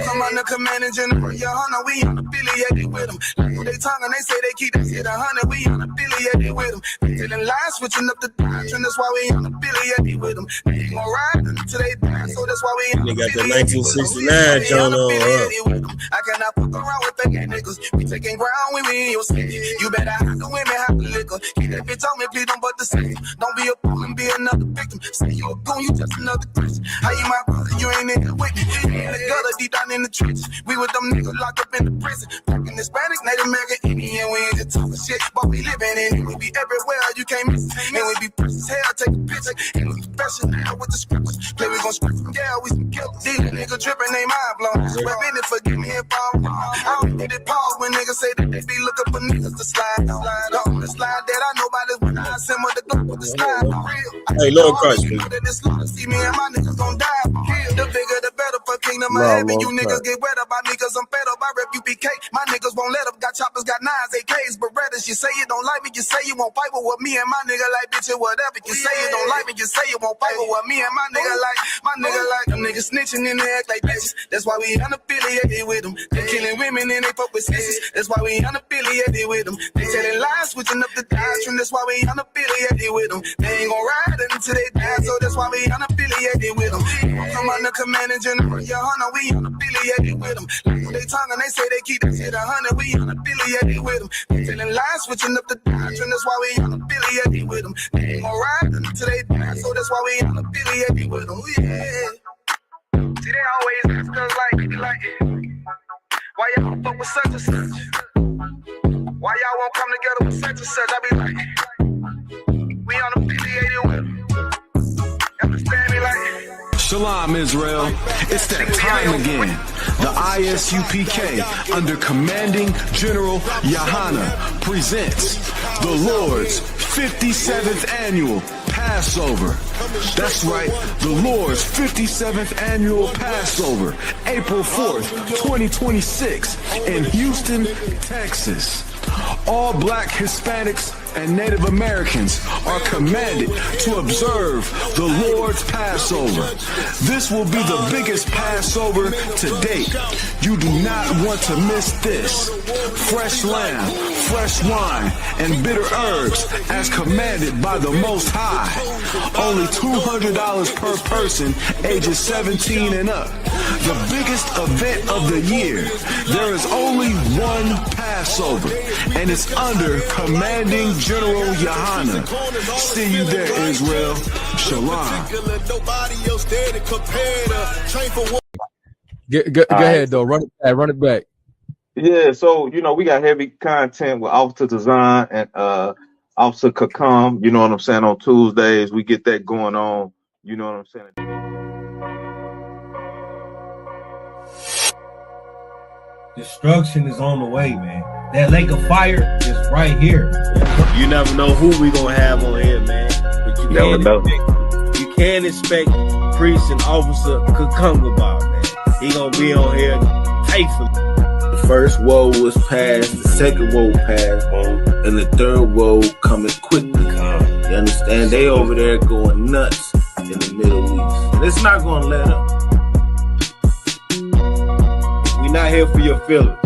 Come on the command and general, your honor, we unaffiliated with them. They tongue and they say they keep that shit 100. We unaffiliated with them. They telling lies, switching up the doctrine. That's why we unaffiliated with them. They ain't gonna ride until they die. So that's why we They got the 1969 John on. I cannot fuck around with fake niggas. We taking ground, we in your city. You better have the women, have the liquor. Keep that bitch on me, please don't but the same. Don't be a fool and be another victim. Say you a goon, you just another Christian. How you my brother, you ain't in the with me. In the gutter, deep down in the trenches. We with them niggas locked up in the prison. Fucking Hispanic, Native American, Indian. We ain't just talking shit, but we living in it. We be everywhere, you can't miss it. And we be precious hell, take a picture. And we special now with the scriptures. Play, we gon' script from yeah, we some killers. These niggas tripping, they mind blown. But business, forgive me if I'm wrong. I don't need it pause when niggas say that they be looking for niggas to slide on the slide that I know about this when I send with the gun with the slide for real. Hey, Lord Christ, see me and my niggas gon' die for kill. The bigger the better for kingdom of heaven. You niggas get wet up by me cause I'm fed up. I rep UPK. My niggas won't let up. Got choppers, got nines, AKs, Berettas. You say you don't like me, you say you won't fight with me and my nigga like bitch or whatever. You say you don't like me, you say you won't fight with me and my nigga like them niggas snitching and they act like bitches. That's why we unaffiliated with them. They killing women and they fuck with sisters. That's why we unaffiliated with them. They telling lies, switching up the doctrine. That's why we unaffiliated with them. They ain't gon' ride until they die, so that's why we unaffiliated with them. Come on the command and general, your honor, we unaffiliated with them. They tongue and they say they keep that shit 100. We unaffiliated with them. They telling lies, switching up the doctrine. That's why we unaffiliated with them. They ain't gon' ride until they die, so that's why we unaffiliated with them. Yeah. See, they always ask us like, why y'all fuck with such and such? Why y'all won't come together with such and such? I be like, we unaffiliated with them. Understand me like? Shalom, Israel. It's that time again. The ISUPK, under Commanding General Yahana, presents the Lord's 57th Annual Passover. That's right, the Lord's 57th Annual Passover, April 4th, 2026, in Houston, Texas. All black Hispanics and Native Americans are commanded to observe the Lord's Passover. This will be the biggest Passover to date. You do not want to miss this. Fresh lamb, fresh wine, and bitter herbs as commanded by the Most High. Only $200 per person, ages 17 and up. The biggest event of the year. There is only one Passover, and it's under Commanding General Yahanna. See you there, Israel. Shalom. Go ahead, though. Run it back. Yeah, so, we got heavy content with Officer Design and Officer Kakam, you know what I'm saying, on Tuesdays. We get that going on, you know what I'm saying. Destruction is on the way, man. That lake of fire is right here. You never know who we gonna have on here, man. But you can't expect Priest and Officer Kakungaba, man. He gonna be on here faithfully. The first woe was passed, the second woe passed, and the third woe coming quickly. You understand? They over there going nuts in the Middle East. And it's not gonna let up. We're not here for your feelings.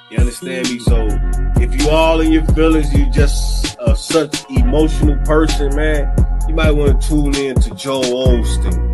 You understand me? So if you all in your feelings, you just such emotional person, man, you might want to tune in to Joel Osteen.